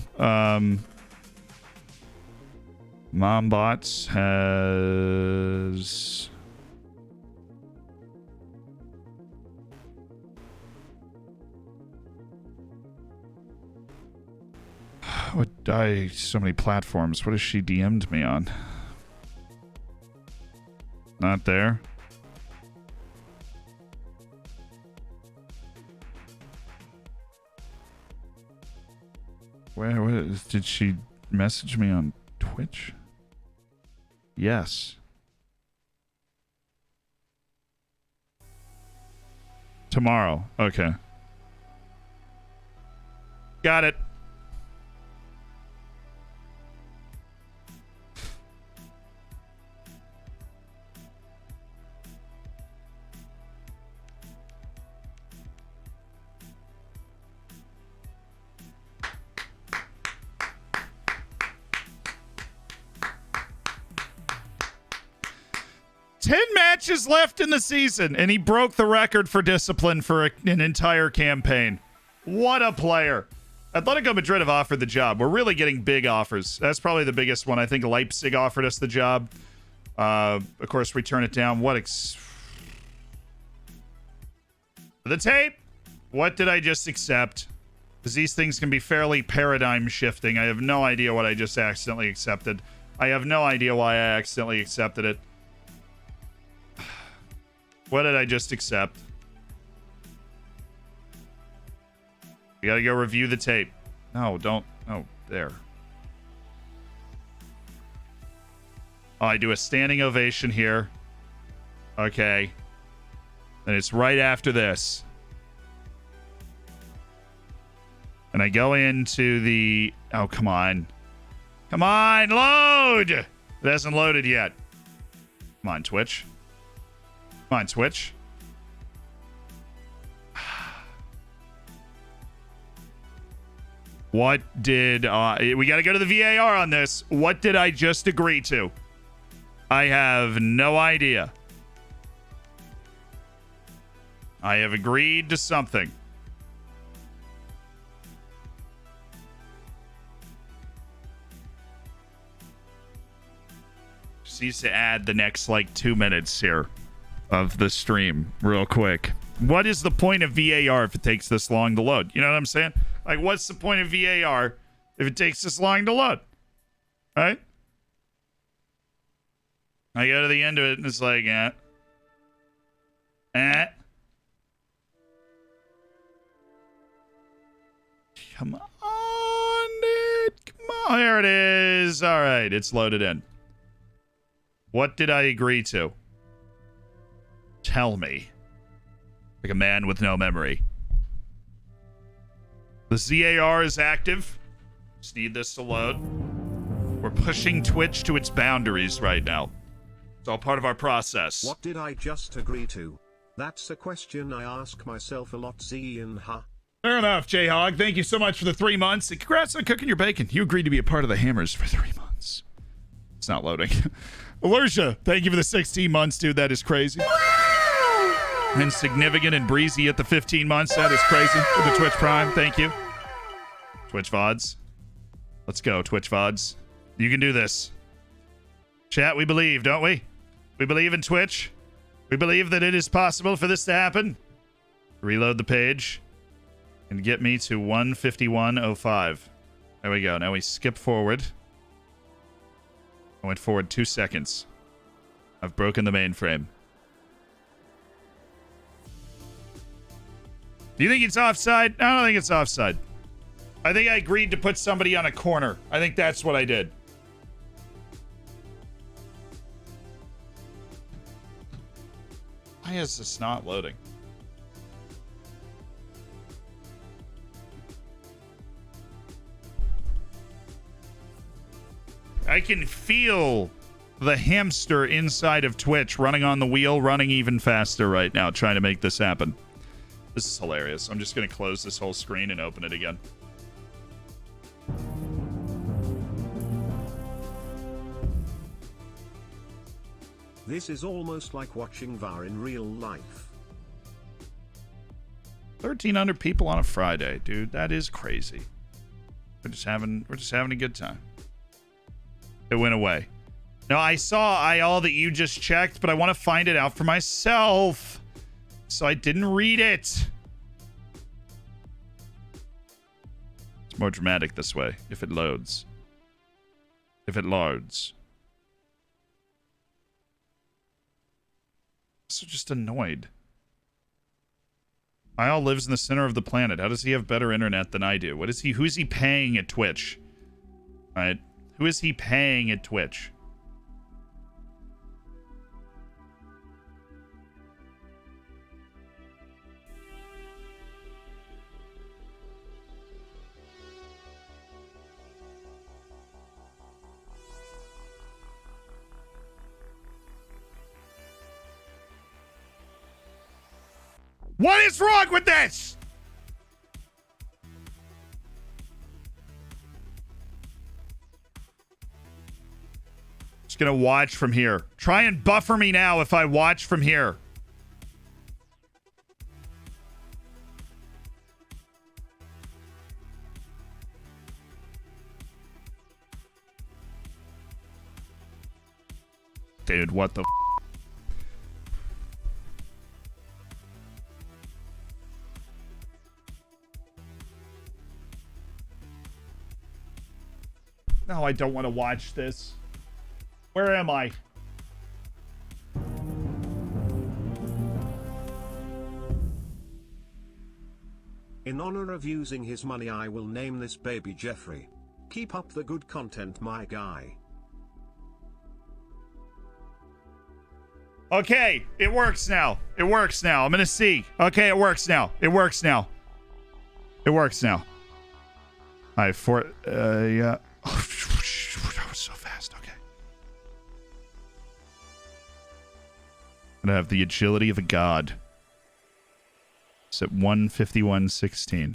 Mombots has... so many platforms. What has she DM'd me on? Not there. Where did she message me on Twitch? Yes. Tomorrow. Okay. Got it. 10 matches left in the season, and he broke the record for discipline for an entire campaign. What a player. Atletico Madrid have offered the job. We're really getting big offers. That's probably the biggest one. I think Leipzig offered us the job. Of course, we turn it down. The tape. What did I just accept? Because these things can be fairly paradigm shifting. I have no idea what I just accidentally accepted. I have no idea why I accidentally accepted it. What did I just accept? We gotta go review the tape. No, don't. Oh, there. Oh, I do a standing ovation here. Okay. And it's right after this. And I go into the... Oh, come on. Come on, load! It hasn't loaded yet. Come on, Twitch. Come on, Twitch. What did... we got to go to the VAR on this. What did I just agree to? I have no idea. I have agreed to something. Just needs to add the next, 2 minutes here of the stream real quick. What is the point of VAR if it takes this long to load? You know what I'm saying? What's the point of VAR if it takes this long to load? Right? I go to the end of it and it's like, Come on, dude. Come on. There it is. All right. It's loaded in. What did I agree to? Tell me. Like a man with no memory. The ZAR is active. Just need this to load. We're pushing Twitch to its boundaries right now. It's all part of our process. What did I just agree to? That's a question I ask myself a lot, Ian, huh? Fair enough, J-Hog. Thank you so much for the 3 months. And congrats on cooking your bacon. You agreed to be a part of the Hammers for 3 months. It's not loading. Alertia, thank you for the 16 months, dude. That is crazy. Insignificant and breezy at the 15 months. That is crazy. For the Twitch Prime, thank you. Twitch VODs. Let's go, Twitch VODs. You can do this. Chat, we believe, don't we? We believe in Twitch. We believe that it is possible for this to happen. Reload the page. And get me to 151.05. There we go. Now we skip forward. I went forward 2 seconds. I've broken the mainframe. Do you think it's offside? I don't think it's offside. I think I agreed to put somebody on a corner. I think that's what I did. Why is this not loading? I can feel the hamster inside of Twitch running on the wheel, running even faster right now, trying to make this happen. This is hilarious. I'm just going to close this whole screen and open it again. This is almost like watching VAR in real life. 1,300 people on a Friday, dude. That is crazy. We're just having a good time. It went away. No, I saw all that you just checked, but I want to find it out for myself. So I didn't read it. It's more dramatic this way, if it loads. If it loads. So just annoyed. Isle lives in the center of the planet. How does he have better internet than I do? Who is he paying at Twitch? Alright. Who is he paying at Twitch? What is wrong with this? Just gonna watch from here. Try and buffer me now if I watch from here. Dude, what the f? No, I don't want to watch this. Where am I? In honor of using his money, I will name this baby Jeffrey. Keep up the good content, my guy. Okay, it works now. It works now. I'm gonna see. Okay, it works now. It works now. It works now. All right, yeah. Oh, that was so fast. Okay. I'm gonna have the agility of a god. It's at 151.16.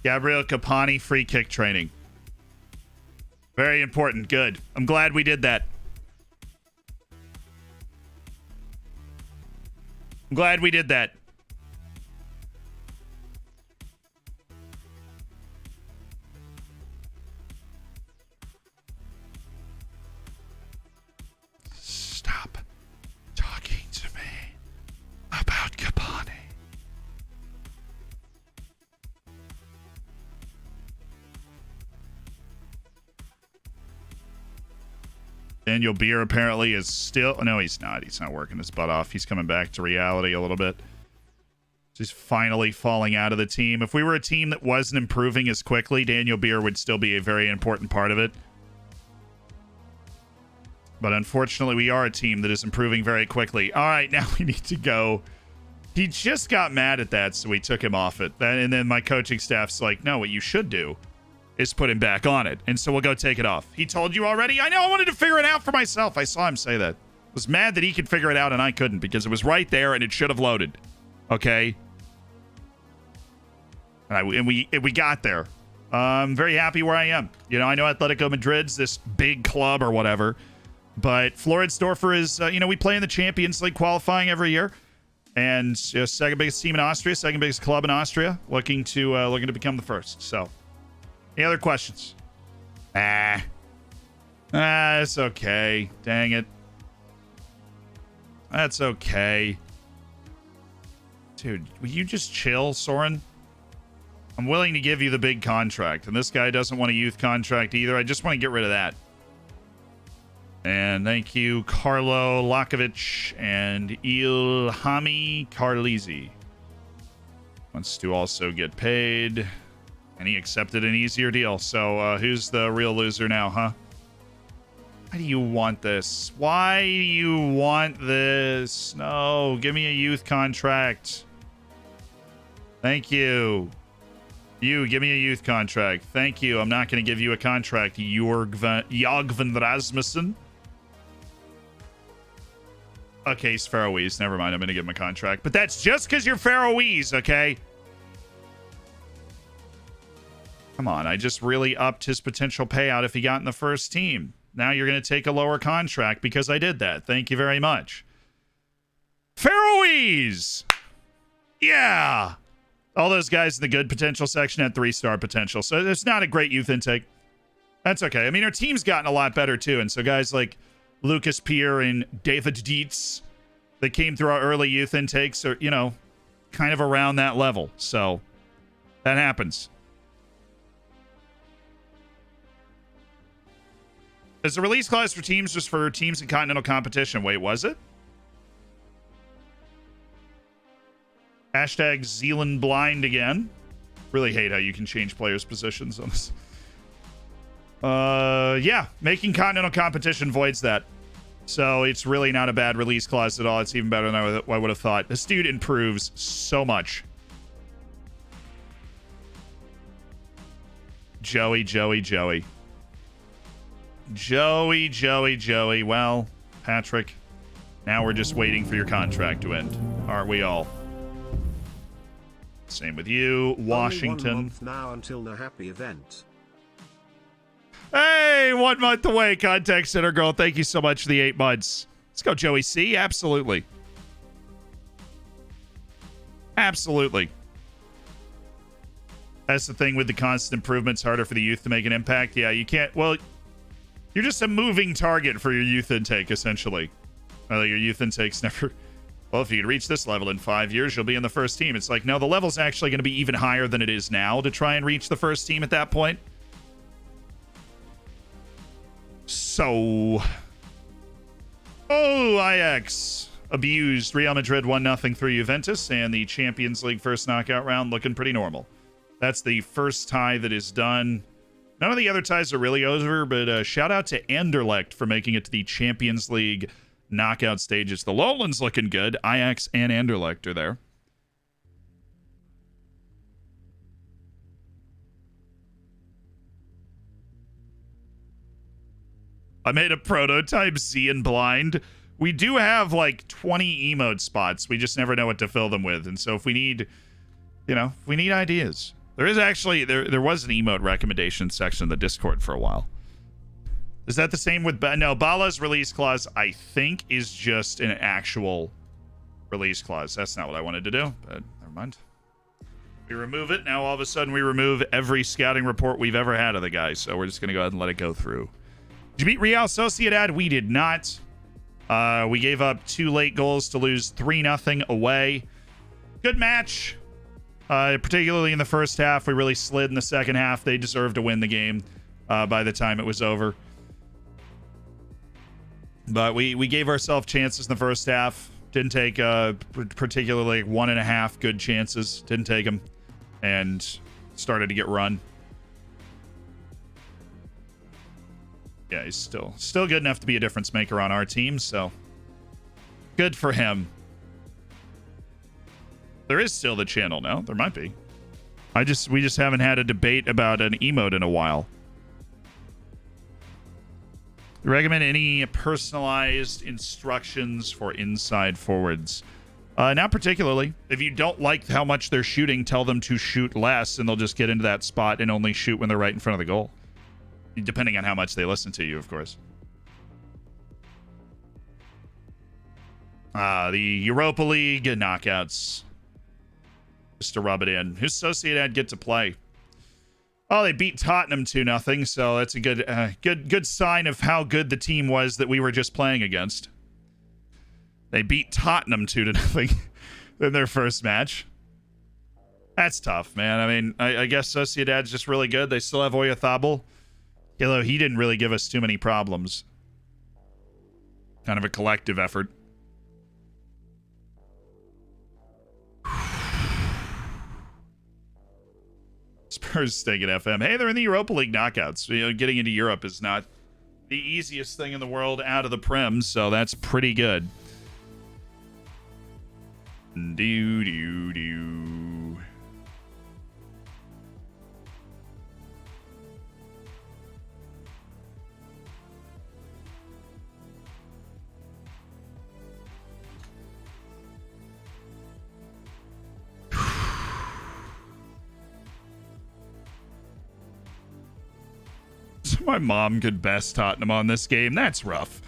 Gabriel Capani free kick training. Very important. Good. I'm glad we did that. I'm glad we did that. Stop talking to me about Capani. Daniel Beer apparently is still... No, he's not. He's not working his butt off. He's coming back to reality a little bit. He's finally falling out of the team. If we were a team that wasn't improving as quickly, Daniel Beer would still be a very important part of it. But unfortunately, we are a team that is improving very quickly. All right, now we need to go. He just got mad at that, so we took him off it. And then my coaching staff's like, no, what you should do is put him back on it. And so we'll go take it off. He told you already? I know, I wanted to figure it out for myself. I saw him say that. I was mad that he could figure it out and I couldn't because it was right there and it should have loaded. Okay? And we got there. I'm very happy where I am. You know, I know Atletico Madrid's this big club or whatever. But Floridsdorfer is, we play in the Champions League qualifying every year. And second biggest team in Austria, second biggest club in Austria, looking to become the first. So, any other questions? It's okay. Dang it. That's okay. Dude, will you just chill, Soren? I'm willing to give you the big contract. And this guy doesn't want a youth contract either. I just want to get rid of that. And thank you, Carlo Lakovic and Ilhami Carlisi. Wants to also get paid. And he accepted an easier deal. So who's the real loser now, huh? Why do you want this? Why do you want this? No, give me a youth contract. Thank you. You, give me a youth contract. Thank you. I'm not going to give you a contract, Jørgen Rasmussen. Okay, he's Faroese. Never mind. I'm going to give him a contract. But that's just because you're Faroese, okay? Come on. I just really upped his potential payout if he got in the first team. Now you're going to take a lower contract because I did that. Thank you very much. Faroese! Yeah! All those guys in the good potential section had 3-star potential. So it's not a great youth intake. That's okay. I mean, our team's gotten a lot better too. And so guys like Lucas Pierre and David Dietz that came through our early youth intakes are, you know, kind of around that level. So that happens. Is the release clause for teams just for teams in continental competition? Wait, was it? Hashtag Zealand blind again. Really hate how you can change players' positions on this. Yeah, making continental competition voids that. So it's really not a bad release clause at all. It's even better than I would have thought. This dude improves so much. Joey. Well, Patrick, now we're just waiting for your contract to end. Aren't we all? Same with you, Washington. Only 1 month now until the happy event. Hey, 1 month away, Contact Center Girl. Thank you so much for the 8 months. Let's go, Joey C. Absolutely. Absolutely. That's the thing with the constant improvements. Harder for the youth to make an impact. Yeah, you can't. Well, you're just a moving target for your youth intake, essentially. Your youth intake's never... Well, if you can reach this level in 5 years, you'll be in the first team. It's like, no, the level's actually going to be even higher than it is now to try and reach the first team at that point. So... Oh, Ajax abused Real Madrid 1-0 through Juventus, and the Champions League first knockout round looking pretty normal. That's the first tie that is done. None of the other ties are really over, but shout out to Anderlecht for making it to the Champions League knockout stages. The Lowlands looking good. Ajax and Anderlecht are there. I made a prototype Zean blind. We do have like 20 emote spots. We just never know what to fill them with. And so if we need, you know, if we need ideas. There is actually, there was an emote recommendation section in the Discord for a while. Is that the same with... No, Bala's release clause, I think, is just an actual release clause. That's not what I wanted to do, but never mind. We remove it. Now, all of a sudden, we remove every scouting report we've ever had of the guy, so we're just going to go ahead and let it go through. Did you beat Real Sociedad? We did not. We gave up 2 late goals to lose 3-0 away. Good match. Particularly in the first half. We really slid in the second half. They deserved to win the game by the time it was over. But we gave ourselves chances in the first half. Didn't take particularly 1.5 good chances. Didn't take them. And started to get run. Yeah, he's still good enough to be a difference maker on our team. So good for him. There is still the channel now. There might be. We just haven't had a debate about an emote in a while. You recommend any personalized instructions for inside forwards? Not particularly. If you don't like how much they're shooting, tell them to shoot less, and they'll just get into that spot and only shoot when they're right in front of the goal. Depending on how much they listen to you, of course. The Europa League knockouts. Just to rub it in. Who's Sociedad get to play? Oh, they beat Tottenham 2-0, so that's a good sign of how good the team was that we were just playing against. They beat Tottenham 2-0 in their first match. That's tough, man. I mean, I guess Sociedad's just really good. They still have Oyarzabal. Although he didn't really give us too many problems. Kind of a collective effort. Spurs staying at FM. Hey, they're in the Europa League knockouts. You know, getting into Europe is not the easiest thing in the world out of the Prem, so that's pretty good. Do. My mom could best Tottenham on this game. That's rough.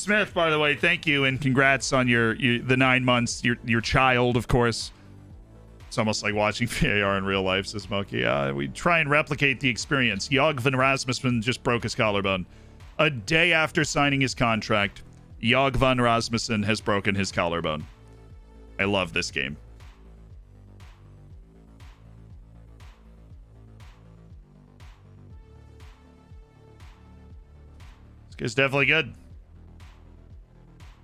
Smith, by the way, thank you and congrats on the 9 months. Your child, of course. It's almost like watching VAR in real life, says Smokey. We try and replicate the experience. Jog van Rasmussen just broke his collarbone. A day after signing his contract, Jog van Rasmussen has broken his collarbone. I love this game. This guy's definitely good.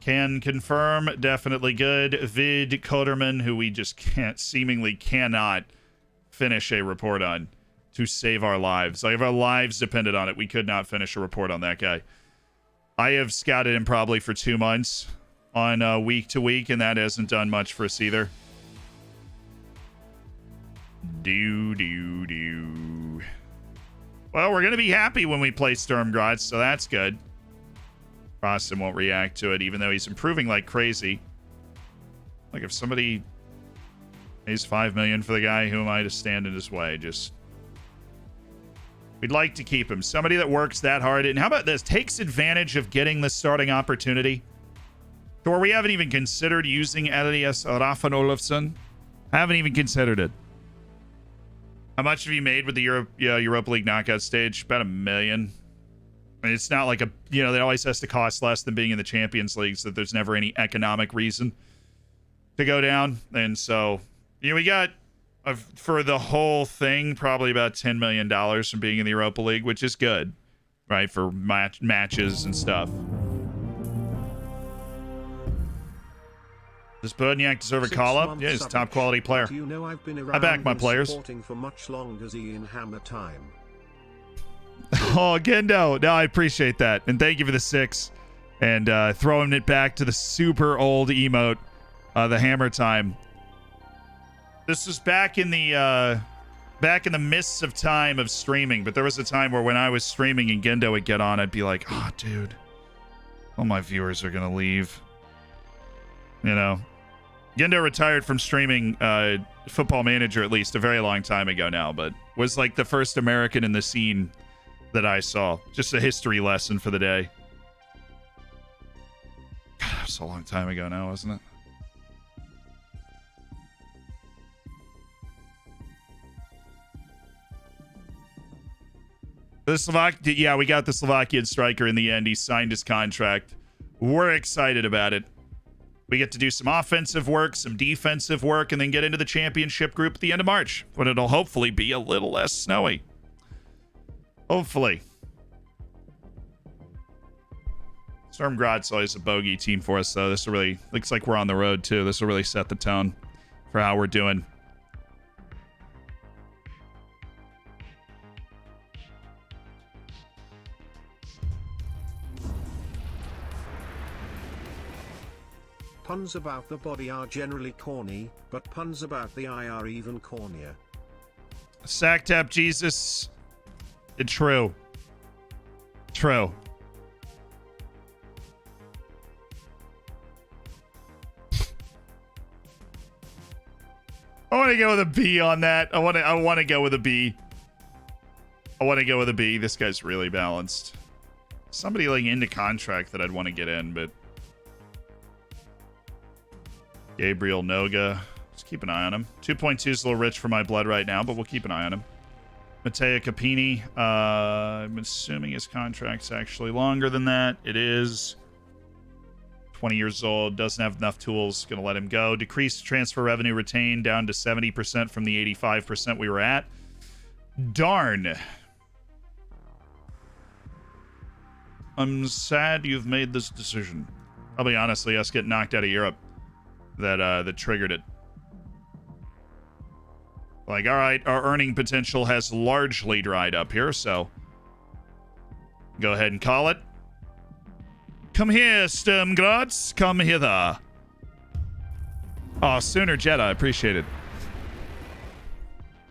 Can confirm, definitely good. Vid Koderman, who we just seemingly cannot finish a report on to save our lives. Like, if our lives depended on it, we could not finish a report on that guy. I have scouted him probably for 2 months on week to week, and that hasn't done much for us either. Well, we're going to be happy when we play Sturm Gratz, so that's good. Boston won't react to it, even though he's improving like crazy. Like, if somebody pays $5 million for the guy, who am I to stand in his way? We'd like to keep him. Somebody that works that hard. And how about this? Takes advantage of getting the starting opportunity. To where we haven't even considered using Elias Raffan Olofsson. Haven't even considered it. How much have you made with the Europa League knockout stage? About $1 million. I mean, it's not like it always has to cost less than being in the Champions League, so that there's never any economic reason to go down. And so, we got, for the whole thing, probably about $10 million from being in the Europa League, which is good, right, for matches and stuff. Does Bodniak deserve a call-up? Yeah, he's a top-quality player. I back my players. For much longer in Hammer time. Oh, Gendo. No, I appreciate that. And thank you for the 6. And throwing it back to the super old emote, the hammer time. This was back in the mists of time of streaming, but there was a time where when I was streaming and Gendo would get on, I'd be like, oh, dude, all my viewers are going to leave. Gendo retired from streaming Football Manager, at least, a very long time ago now, but was like the first American in the scene that I saw. Just a history lesson for the day. God, that was a long time ago now, wasn't it? Yeah, we got the Slovakian striker in the end. He signed his contract. We're excited about it. We get to do some offensive work, some defensive work, and then get into the championship group at the end of March, when it'll hopefully be a little less snowy. Hopefully. Sturm Gratz always a bogey team for us, though. This will really, looks like we're on the road, too. This will really set the tone for how we're doing. Puns about the body are generally corny, but puns about the eye are even cornier. Sack tap Jesus. True. True. I want to go with a B on that. I want to go with a B. I want to go with a B. This guy's really balanced. Somebody like into contract that I'd want to get in, but Gabriel Noga. Let's keep an eye on him. 2.2 is a little rich for my blood right now, but we'll keep an eye on him. Matteo Capini. I'm assuming his contract's actually longer than that. It is. 20 years old. Doesn't have enough tools. Going to let him go. Decreased transfer revenue retained down to 70% from the 85% we were at. Darn. I'm sad you've made this decision. Probably honestly us getting knocked out of Europe that triggered it. Like, all right, our earning potential has largely dried up here, so go ahead and call it. Come here, Sturm Gratz. Come hither. Oh, Sooner Jedi. Appreciate it.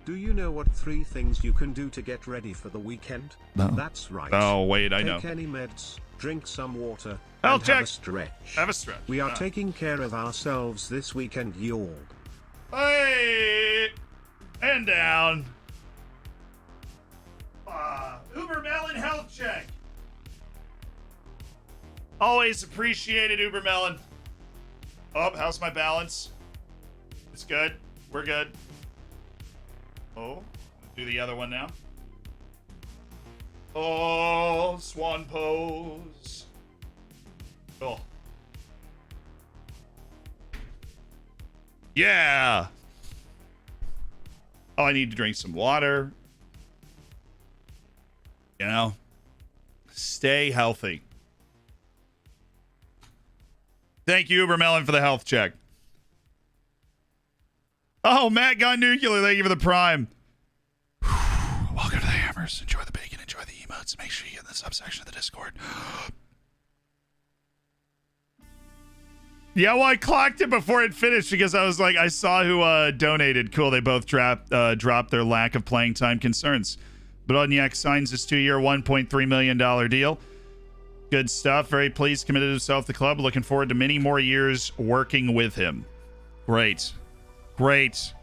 Do you know what 3 things you can do to get ready for the weekend? No. That's right. Oh, wait, I know. Take any meds, drink some water, Health and check. have a stretch. Have a stretch. We are taking care of ourselves this weekend, y'all. Hey! And down. Uber Melon health check. Always appreciated, Ubermelon. Oh, how's my balance? It's good. We're good. Oh, do the other one now. Oh, swan pose. Cool. Yeah. Oh, I need to drink some water. You know, stay healthy. Thank you, Ubermelon, for the health check. Oh, Matt Gun Nuclear, thank you for the prime. Welcome to the Hammers. Enjoy the bacon, enjoy the emotes. Make sure you get in the subsection of the Discord. Yeah, well, I clocked it before it finished because I was like, I saw who donated. Cool, they both dropped their lack of playing time concerns. Brodniak signs his 2-year, $1.3 million deal. Good stuff. Very pleased. Committed himself to the club. Looking forward to many more years working with him. Great. Great.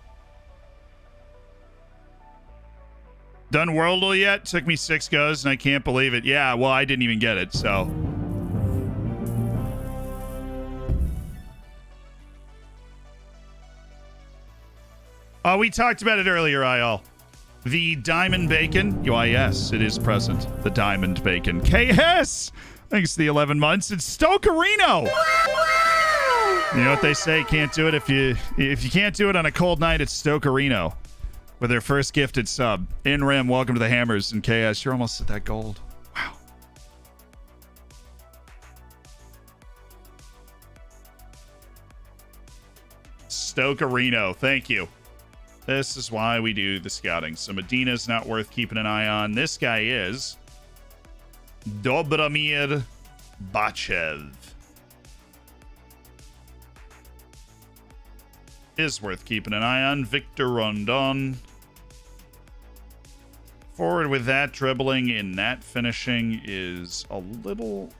Done Worldle yet? Took me 6 goes and I can't believe it. Yeah, well, I didn't even get it, so. We talked about it earlier, Ayal. The Diamond Bacon. Why, yes, it is present. The Diamond Bacon. KS! Thanks to the 11 months. It's Stokerino! You know what they say? Can't do it if you can't do it on a cold night, it's Stokerino. With their first gifted sub. In Rim, welcome to the Hammers. And KS, you're almost at that gold. Wow. Stokerino, thank you. This is why we do the scouting. So Medina's not worth keeping an eye on. This guy is Dobromir Bachev. Is worth keeping an eye on. Victor Rondon. Forward with that dribbling in that finishing is a little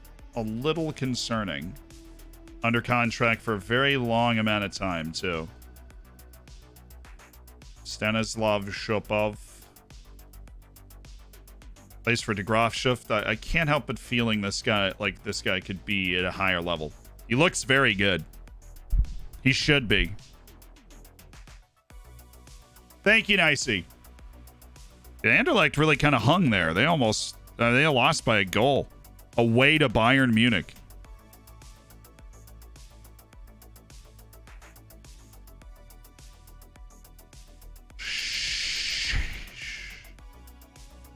concerning. Under contract for a very long amount of time, too. Stanislav Shopov. Plays for Geographic. I can't help but feeling this guy could be at a higher level. He looks very good. He should be. Thank you, Nicey. Anderlecht really kind of hung there. They almost they lost by a goal away to Bayern Munich.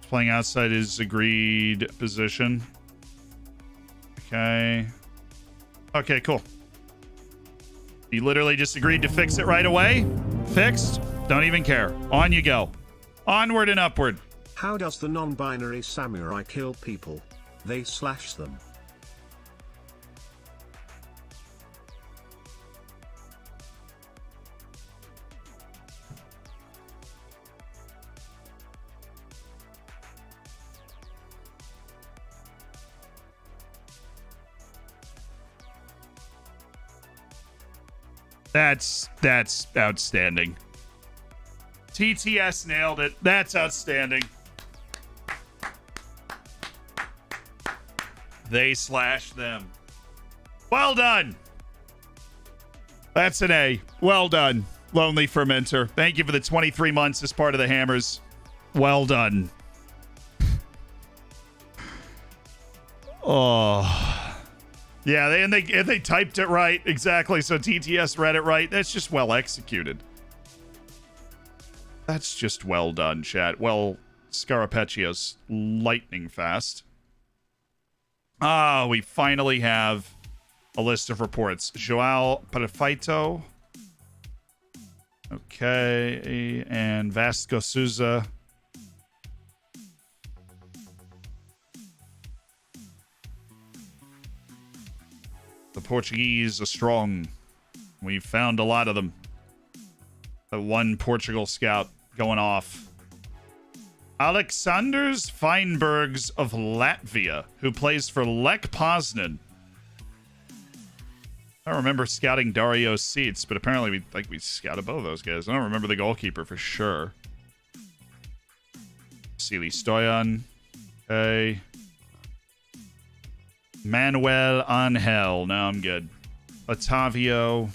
Playing outside his agreed position. Okay. Okay, cool. He literally just agreed to fix it right away. Fixed. Don't even care. On you go. Onward and upward. How does the non-binary samurai kill people? They slash them. That's outstanding. TTS nailed it. That's outstanding. They slash them. Well done. That's an A. Well done. Lonely Fermenter. Thank you for the 23 months as part of the Hammers. Well done. Oh. Yeah, they typed it right. Exactly. So TTS read it right. That's just well executed. That's just well done, chat. Well, Scarapecchio's lightning fast. We finally have a list of reports. Joao Perfeito. Okay. And Vasco Souza. The Portuguese are strong. We found a lot of them. The one Portugal scout going off. Alexanders Feinbergs of Latvia, who plays for Lech Poznan. I don't remember scouting Dario Seats, but apparently we scouted both of those guys. I don't remember the goalkeeper for sure. Vasily Stoyan. Okay. Manuel Angel. No, I'm good. Otavio.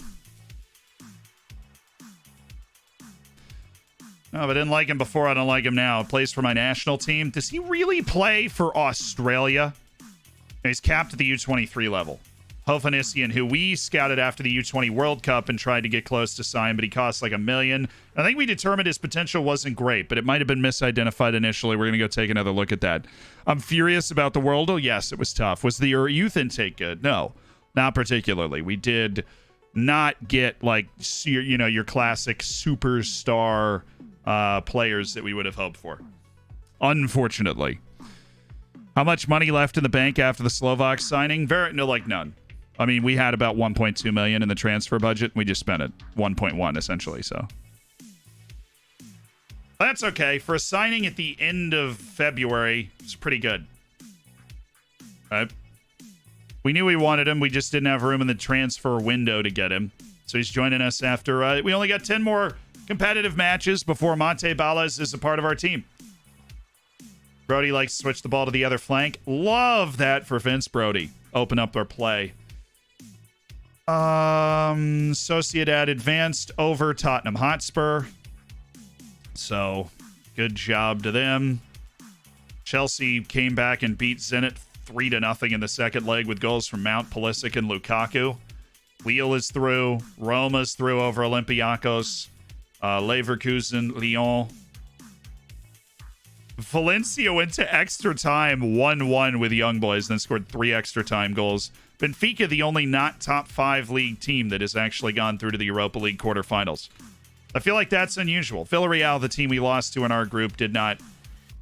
No, if I didn't like him before, I don't like him now. Plays for my national team. Does he really play for Australia? He's capped at the U23 level. Hofanissian, who we scouted after the U20 World Cup and tried to get close to sign, but he costs like $1 million. I think we determined his potential wasn't great, but it might have been misidentified initially. We're going to go take another look at that. I'm furious about the World. Oh, yes, it was tough. Was the youth intake good? No, not particularly. We did not get like, your classic superstar players that we would have hoped for. Unfortunately. How much money left in the bank after the Slovak signing? None. I mean, we had about 1.2 million in the transfer budget. We just spent it 1.1 essentially. So that's okay for a signing at the end of February. It's pretty good. Right? We knew we wanted him. We just didn't have room in the transfer window to get him. So he's joining us after we only got 10 more competitive matches before Mate Balas is a part of our team. Brody likes to switch the ball to the other flank. Love that for Vince Brody. Open up their play. Sociedad advanced over Tottenham Hotspur. So, good job to them. Chelsea came back and beat Zenit 3-0 in the second leg with goals from Mount, Pulisic, and Lukaku. Lille is through. Roma's through over Olympiacos. Leverkusen, Lyon. Valencia went to extra time 1-1 with Young Boys, then scored 3 extra time goals. Benfica, the only not top 5 league team that has actually gone through to the Europa League quarterfinals. I feel like that's unusual. Villarreal, the team we lost to in our group, did not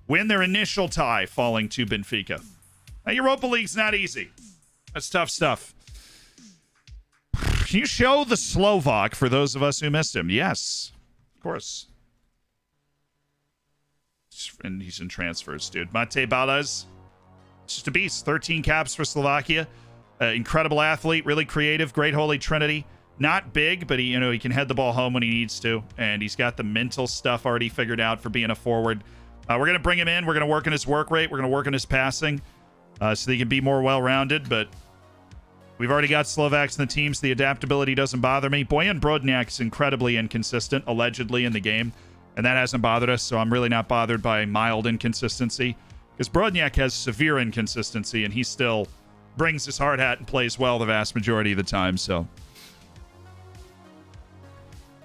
win their initial tie, falling to Benfica. Now, Europa League's not easy. That's tough stuff. Can you show the Slovak for those of us who missed him? Yes, of course. And he's in transfers, dude. Mate Balas, just a beast. 13 caps for Slovakia. Incredible athlete, really creative, great holy trinity. Not big, but he can head the ball home when he needs to, and he's got the mental stuff already figured out for being a forward. We're going to bring him in. We're going to work on his work rate. We're going to work on his passing so he can be more well-rounded, but we've already got Slovaks in the team, so the adaptability doesn't bother me. Bojan Brodniak's incredibly inconsistent, allegedly, in the game. And that hasn't bothered us, so I'm really not bothered by mild inconsistency. Because Brodniak has severe inconsistency, and he still brings his hard hat and plays well the vast majority of the time, so.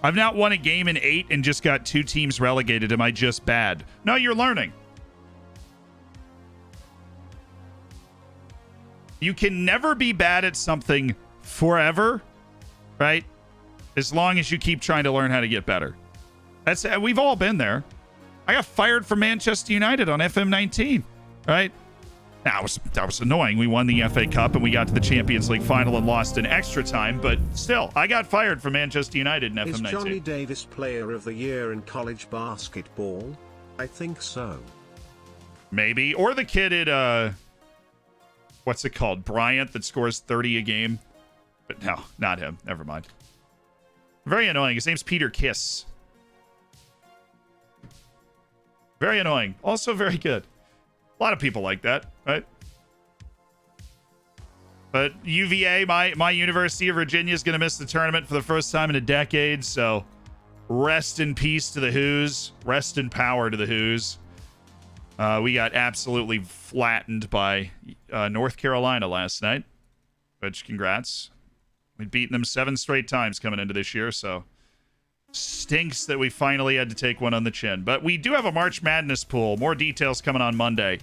I've not won a game in 8 and just got 2 teams relegated. Am I just bad? No, you're learning. You can never be bad at something forever, right? As long as you keep trying to learn how to get better. We've all been there. I got fired from Manchester United on FM19, right? Now, that was annoying. We won the FA Cup and we got to the Champions League final and lost in extra time, but still, I got fired from Manchester United in FM19. Is Johnny Davis Player of the Year in college basketball? I think so. Maybe. Or the kid at, what's it called? Bryant that scores 30 a game. But no, not him. Never mind. Very annoying. His name's Peter Kiss. Very annoying. Also very good. A lot of people like that, right? But UVA, my University of Virginia, is going to miss the tournament for the first time in a decade, so rest in peace to the Who's. Rest in power to the Who's. We got absolutely flattened by North Carolina last night, which, congrats. We'd beaten them 7 straight times coming into this year, so stinks that we finally had to take one on the chin. But we do have a March Madness pool. More details coming on Monday.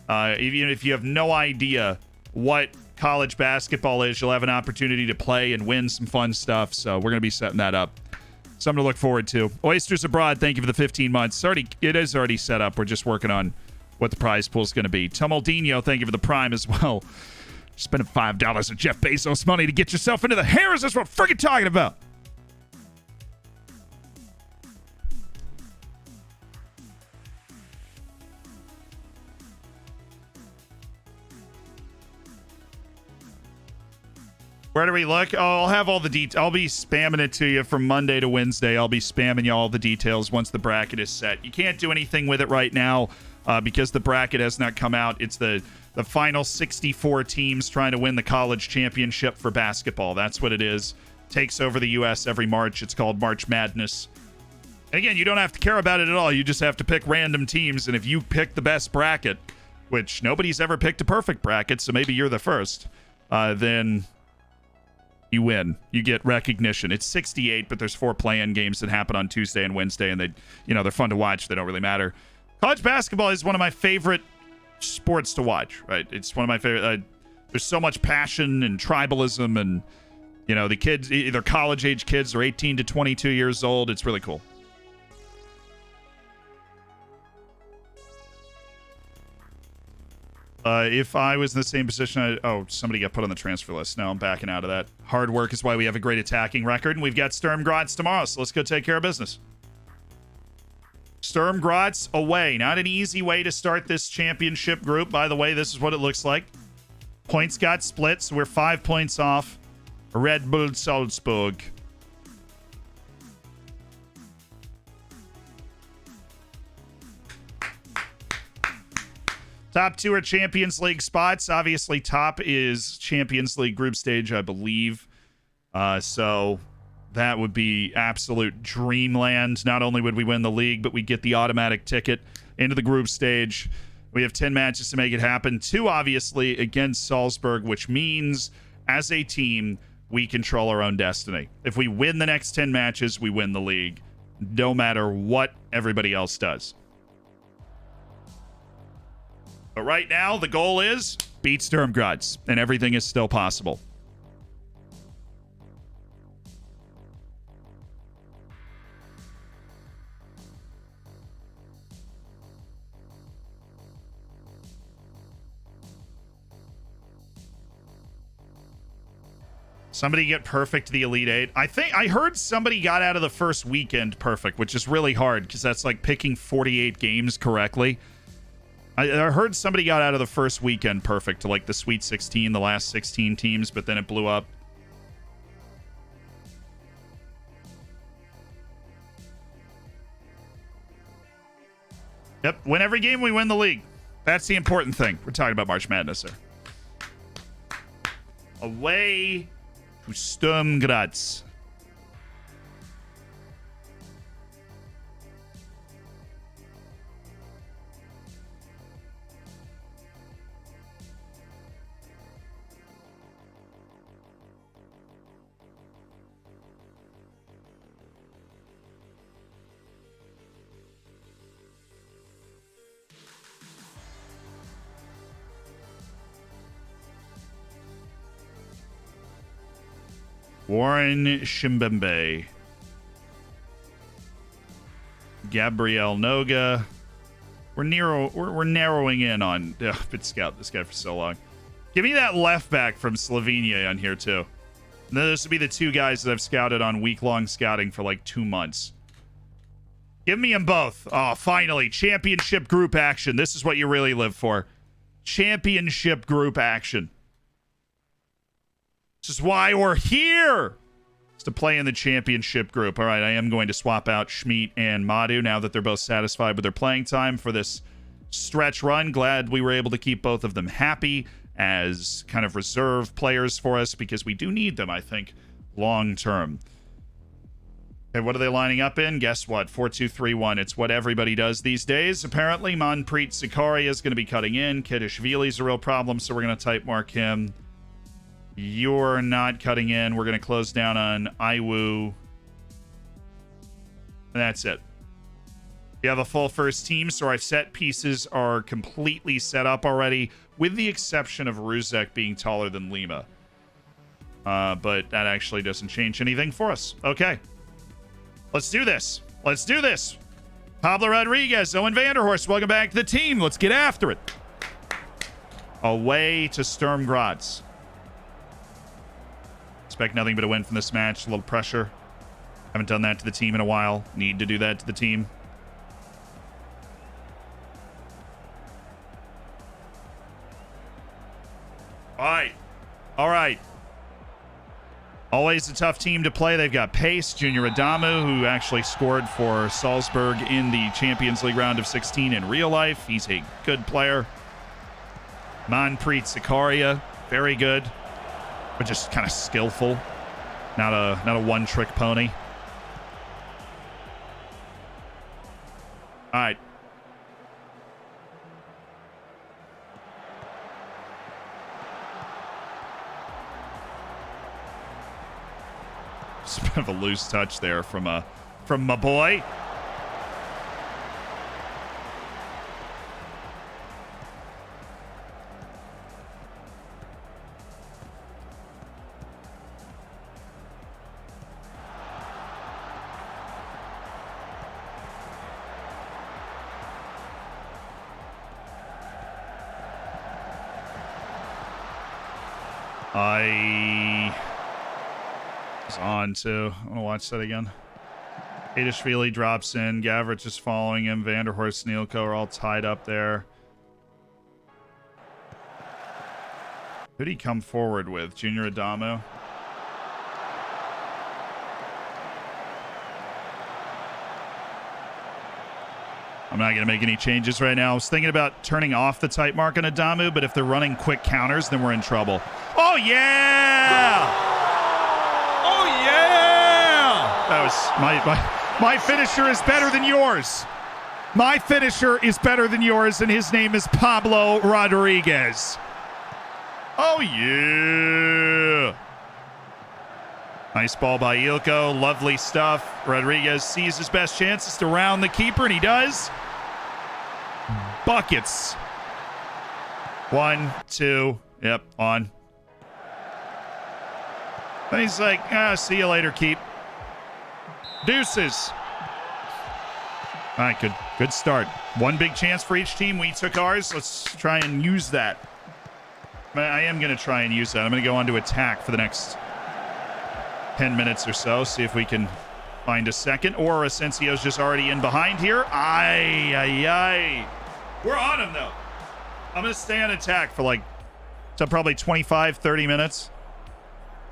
Even if you have no idea what college basketball is, you'll have an opportunity to play and win some fun stuff. So we're going to be setting that up. Something to look forward to. Oysters Abroad, thank you for the 15 months. It is already set up. We're just working on what the prize pool is going to be. Tumaldino, thank you for the Prime as well. Spending $5 of Jeff Bezos money to get yourself into the hair. Is this what we're freaking talking about? Where do we look? Oh, I'll have all the details. I'll be spamming it to you from Monday to Wednesday. I'll be spamming you all the details once the bracket is set. You can't do anything with it right now because the bracket has not come out. It's the final 64 teams trying to win the college championship for basketball. That's what it is. Takes over the U.S. every March. It's called March Madness. And again, you don't have to care about it at all. You just have to pick random teams, and if you pick the best bracket, which nobody's ever picked a perfect bracket, so maybe you're the first, then you win. You get recognition. It's 68, but there's 4 play-in games that happen on Tuesday and Wednesday, and they're fun to watch. They don't really matter. College basketball is one of my favorite sports to watch, right? It's one of my favorite. There's so much passion and tribalism, and the kids, either college age kids or 18 to 22 years old. It's really cool. If I was in the same position, somebody got put on the transfer list. No, I'm backing out of that. Hard work is why we have a great attacking record, and we've got Sturm Gratz tomorrow, so let's go take care of business. Sturm Gratz away. Not an easy way to start this championship group. By the way, this is what it looks like. Points got split, so we're 5 points off Red Bull Salzburg. Top 2 are Champions League spots. Obviously, top is Champions League group stage, I believe. So that would be absolute dreamland. Not only would we win the league, but we get the automatic ticket into the group stage. We have 10 matches to make it happen. 2, obviously, against Salzburg, which means, as a team, we control our own destiny. If we win the next 10 matches, we win the league, no matter what everybody else does. But right now, the goal is beat Sturm Gratz, and everything is still possible. Somebody get perfect to the Elite Eight. I heard somebody got out of the first weekend perfect, which is really hard because that's like picking 48 games correctly. I heard somebody got out of the first weekend perfect to like the Sweet 16, the last 16 teams, but then it blew up. Yep, win every game, we win the league. That's the important thing. We're talking about March Madness here. Away to Sturm Gratz. Warren Shimbembe. Gabriel Noga. We're narrowing in on... I've been scouting this guy for so long. Give me that left back from Slovenia on here, too. And then this would be the 2 guys that I've scouted on week-long scouting for like 2 months. Give me them both. Oh, finally. Championship group action. This is what you really live for. Championship group action. This is why we're here. It's to play in the championship group. All right, I am going to swap out Schmidt and Madu now that they're both satisfied with their playing time for this stretch run. Glad we were able to keep both of them happy as kind of reserve players for us because we do need them, I think, long term. Okay, what are they lining up in? Guess what? 4-2-3-1. It's what everybody does these days. Apparently, Manpreet Zakaria is going to be cutting in. Kedishvili's a real problem, so we're going to type mark him. You're not cutting in. We're going to close down on Iwu. And that's it. We have a full first team, so our set pieces are completely set up already, with the exception of Ruzek being taller than Lima. But that actually doesn't change anything for us. Okay. Let's do this. Let's do this. Pablo Rodriguez, Owen Vanderhorst, welcome back to the team. Let's get after it. Away to Sturm Gratz. Expect nothing but a win from this match. A little pressure. Haven't done that to the team in a while. Need to do that to the team. All right. All right. Always a tough team to play. They've got pace. Junior Adamu, who actually scored for Salzburg in the Champions League round of 16 in real life. He's a good player. Manpreet Zakaria, very good, but just kind of skillful. Not a one-trick pony. All right. Just a bit of a loose touch there from my boy. I was on too. I want to watch that again. Adishvili drops in. Gavrich is following him. Vanderhorst, Nielko are all tied up there. Who'd he come forward with? Junior Adamu? I'm not going to make any changes right now. I was thinking about turning off the tight mark on Adamu, but if they're running quick counters, then we're in trouble. Oh, yeah! Oh, yeah! That was my finisher is better than yours. My finisher is better than yours, and his name is Pablo Rodriguez. Oh, yeah! Nice ball by Ilko. Lovely stuff. Rodriguez sees his best chances to round the keeper, and he does. Buckets. 1, 2. Yep, on. And he's like, see you later, keep. Deuces. All right, good start. One big chance for each team. We took ours. Let's try and use that. I am going to try and use that. I'm going to go on to attack for the next 10 minutes or so. See if we can find a second. Or Asensio's just already in behind here. Aye. We're on him, though. I'm going to stay on attack for probably 25, 30 minutes.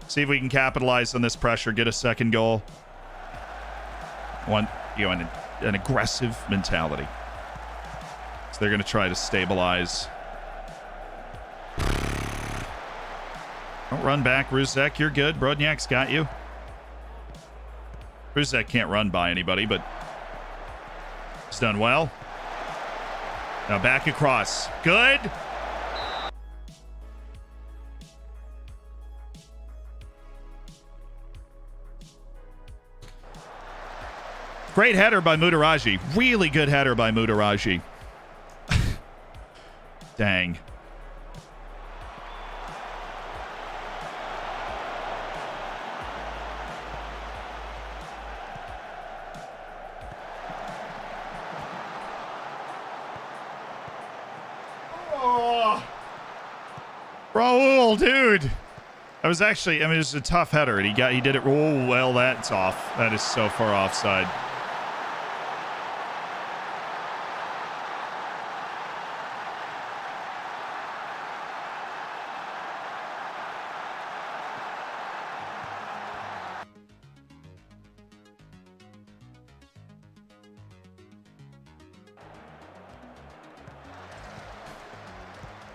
See if we can capitalize on this pressure, get a second goal. An aggressive mentality. So they're going to try to stabilize. Don't run back, Ruzek. You're good. Brodniak's got you. Ruzek can't run by anybody, but he's done well. Now back across. Good. Great header by Mutaraji. Really good header by Mutaraji. Dang. Raul, dude. That was actually, it was a tough header, and he did it. Oh, well, that's off. That is so far offside.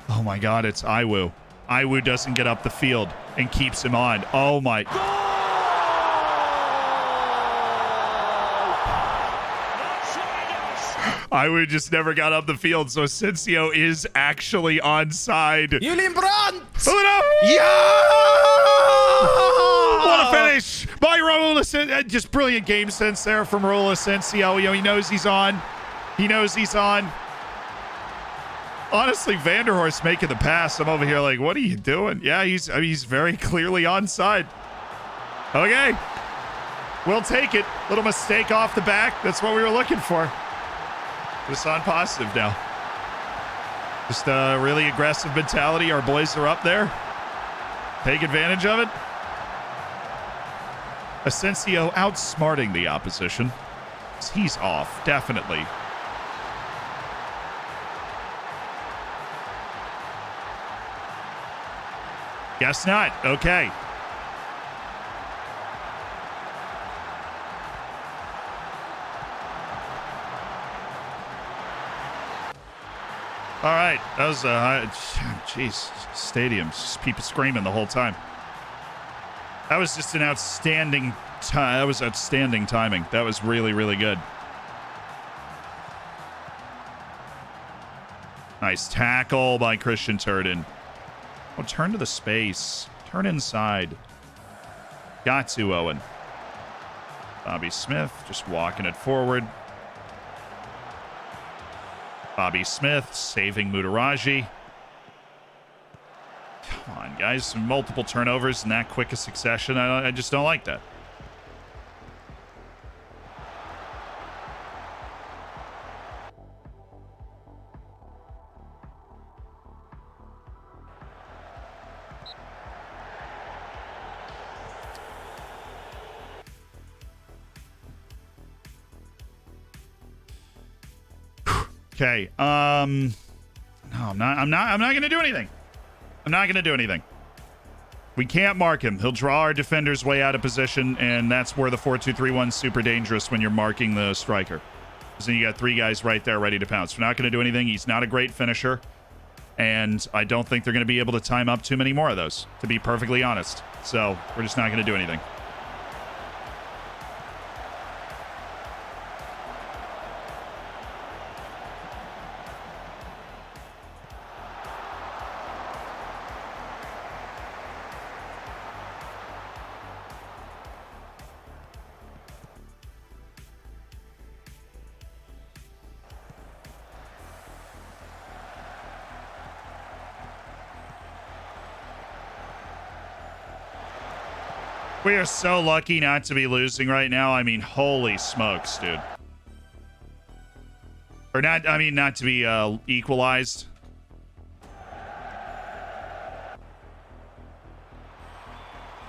Oh my God, it's Iwu. Iwu doesn't get up the field and keeps him on. Oh my. Iwu just never got up the field, so Asensio is actually onside. Julian Brandt! Yeah! What a finish by Raul Asensio. Just brilliant game sense there from Raul Asensio. He knows he's on. He knows he's on. Honestly, Vanderhorst making the pass. I'm over here like, what are you doing? Yeah, he's very clearly onside. Okay. We'll take it. Little mistake off the back. That's what we were looking for. Just on positive now. Just a really aggressive mentality. Our boys are up there. Take advantage of it. Asensio outsmarting the opposition. He's off, definitely. Guess not. Okay. All right, that was jeez, stadiums, just people screaming the whole time. That was just an outstanding time. That was outstanding timing. That was really, really good. Nice tackle by Christian Turden. Oh, turn to the space. Turn inside. Got to Owen. Bobby Smith just walking it forward. Bobby Smith saving Mutaraji. Come on, guys. Multiple turnovers in that quick a succession. I just don't like that. Okay. No, I'm not going to do anything. I'm not going to do anything. We can't mark him. He'll draw our defenders way out of position, and that's where the 4-2-3-1 is super dangerous when you're marking the striker. Because then you got three guys right there ready to pounce. We're not going to do anything. He's not a great finisher, and I don't think they're going to be able to time up too many more of those, to be perfectly honest. So we're just not going to do anything. We are so lucky not to be losing right now. I mean, holy smokes, dude. Or not, I mean, not to be equalized.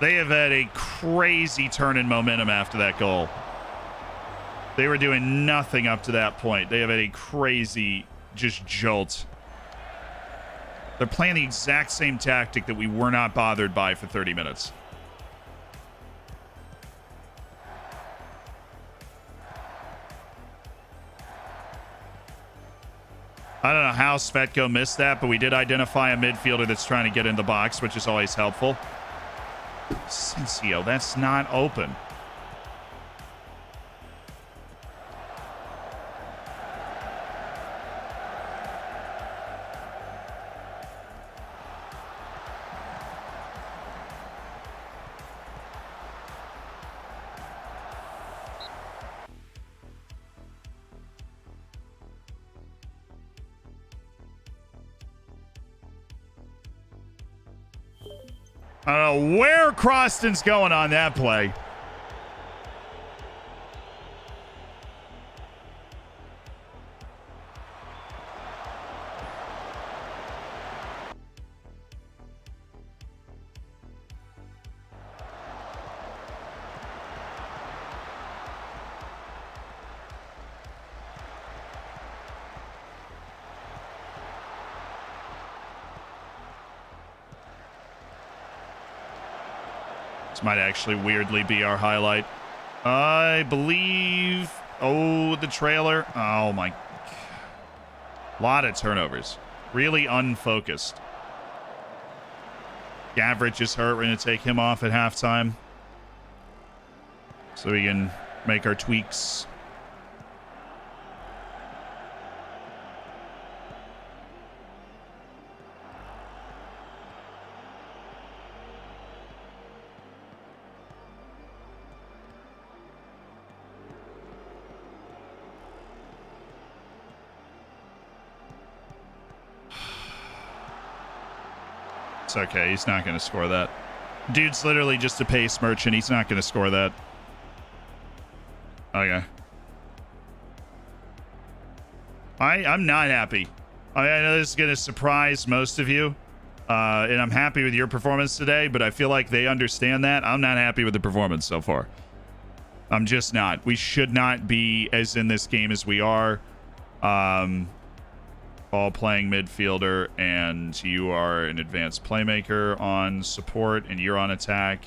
They have had a crazy turn in momentum after that goal. They were doing nothing up to that point. They have had a crazy just jolt. They're playing the exact same tactic that we were not bothered by for 30 minutes. I don't know how Svetko missed that, but we did identify a midfielder that's trying to get in the box, which is always helpful. Sensio, that's not open. I don't know where Croston's going on that play. Might actually weirdly be our highlight. I believe. Oh, the trailer. Oh my. A lot of turnovers. Really unfocused. Gavrich is hurt. We're going to take him off at halftime, so we can make our tweaks. It's okay. He's not going to score that. Dude's literally just a pace merchant. He's not going to score that. Okay. I'm not happy. I know this is going to surprise most of you. And I'm happy with your performance today, but I feel like they understand that. I'm not happy with the performance so far. I'm just not. We should not be as in this game as we are. Ball playing midfielder, and you are an advanced playmaker on support, and you're on attack.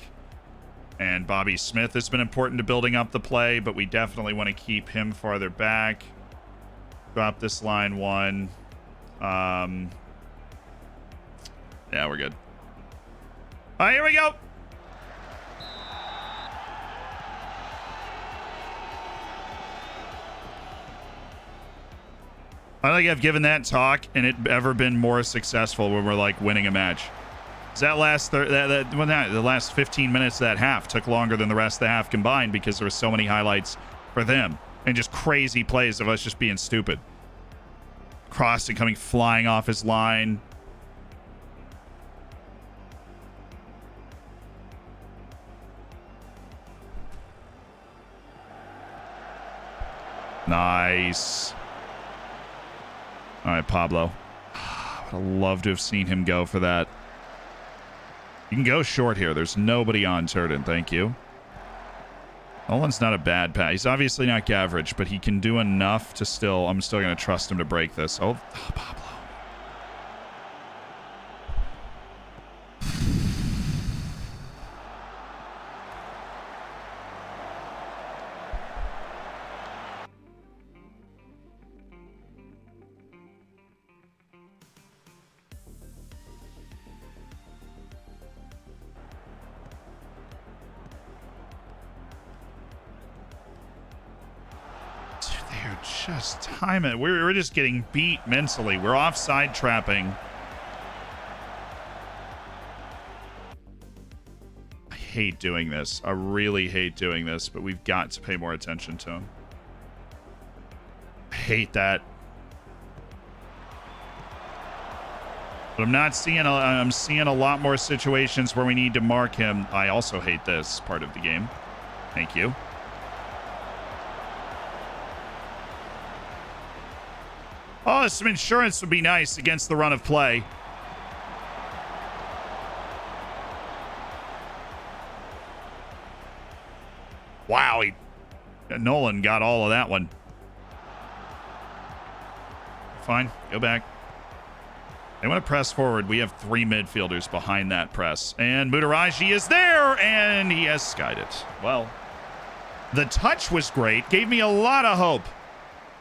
And Bobby Smith has been important to building up the play, but we definitely want to keep him farther back. Drop this line one. Yeah, we're good. All right, here we go. I don't think I've given that talk and it ever been more successful when we're like winning a match. That last the last 15 minutes of that half took longer than the rest of the half combined because there were so many highlights for them and just crazy plays of us just being stupid. Crossing coming flying off his line. Nice. All right, Pablo. I'd love to have seen him go for that. You can go short here. There's nobody on Turden. Thank you. Nolan's not a bad pass. He's obviously not Gavrich, but he can do enough to still... I'm still going to trust him to break this. Oh, Pablo. Just time it. We're just getting beat mentally. We're offside trapping. I hate doing this. I really hate doing this, but we've got to pay more attention to him. I hate that. But I'm not seeing I'm seeing a lot more situations where we need to mark him. I also hate this part of the game. Thank you. Oh, some insurance would be nice against the run of play. Wow, Nolan got all of that one. Fine, go back. They want to press forward. We have 3 midfielders behind that press. And Mutaraji is there, and he has skied it. Well, the touch was great. Gave me a lot of hope.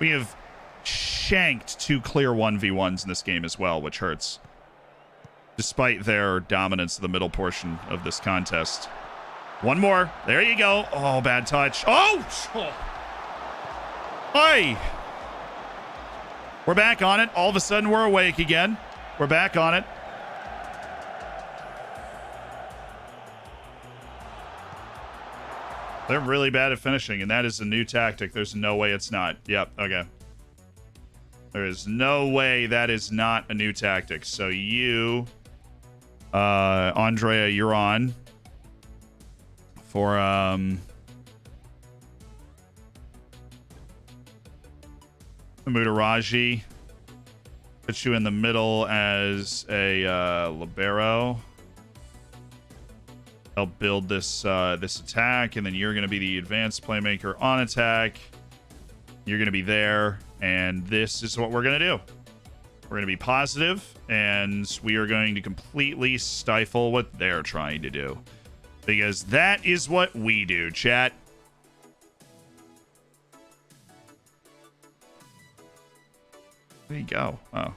We have shanked 2 clear 1v1s in this game as well, which hurts. Despite their dominance of the middle portion of this contest. One more. There you go. Oh, bad touch. Oh! Hey! We're back on it. All of a sudden, we're awake again. We're back on it. They're really bad at finishing, and that is a new tactic. There's no way it's not. Yep, okay. There is no way that is not a new tactic. So you, Andrea, you're on for Mutaraji. Put you in the middle as a libero. Help build this this attack, and then you're going to be the advanced playmaker on attack. You're going to be there. And this is what we're going to do. We're going to be positive, and we are going to completely stifle what they're trying to do. Because that is what we do, chat. There you go. Oh.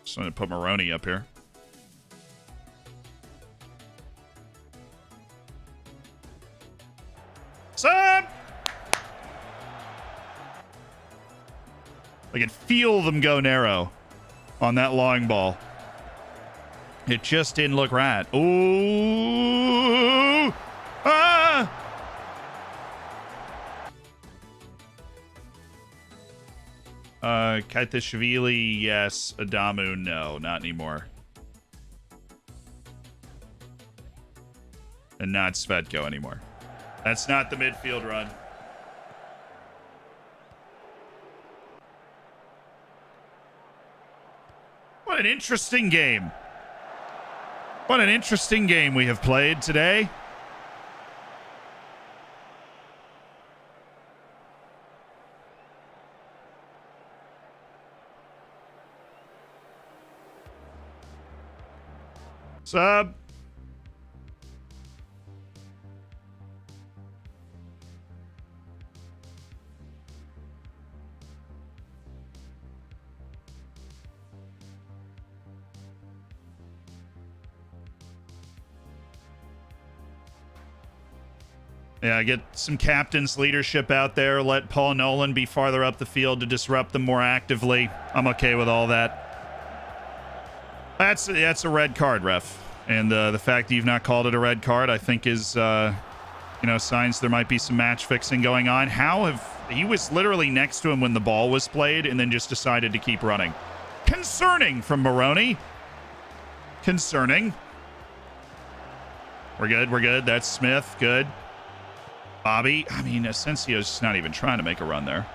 Just want to put Maroney up here. Sup? I could feel them go narrow on that long ball. It just didn't look right. Ooh! Ah! Kaitashvili, yes. Adamu, no. Not anymore. And not Svetko anymore. That's not the midfield run. What an interesting game. What an interesting game we have played today. Sub. Yeah, get some captain's leadership out there. Let Paul Nolan be farther up the field to disrupt them more actively. I'm okay with all that. That's a red card, ref. And the fact that you've not called it a red card, I think is, signs there might be some match fixing going on. He was literally next to him when the ball was played and then just decided to keep running. Concerning from Maroney. Concerning. We're good. That's Smith. Good. Bobby. I mean, Asensio's just not even trying to make a run there.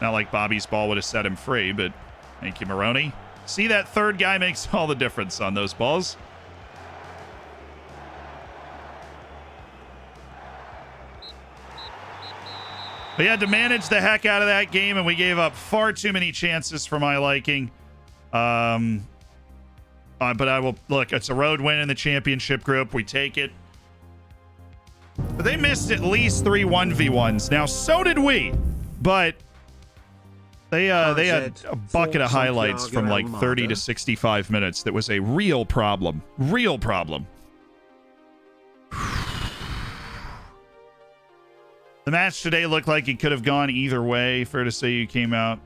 Not like Bobby's ball would have set him free, but thank you, Maroney. See, that third guy makes all the difference on those balls. We had to manage the heck out of that game, and we gave up far too many chances for my liking. But I will look. It's a road win in the championship group. We take it. But they missed at least 3 1v1s. Now, so did we. But they had a bucket of highlights from like 30 to 65 minutes. That was a real problem. Real problem. The match today looked like it could have gone either way. Fair to say you came out.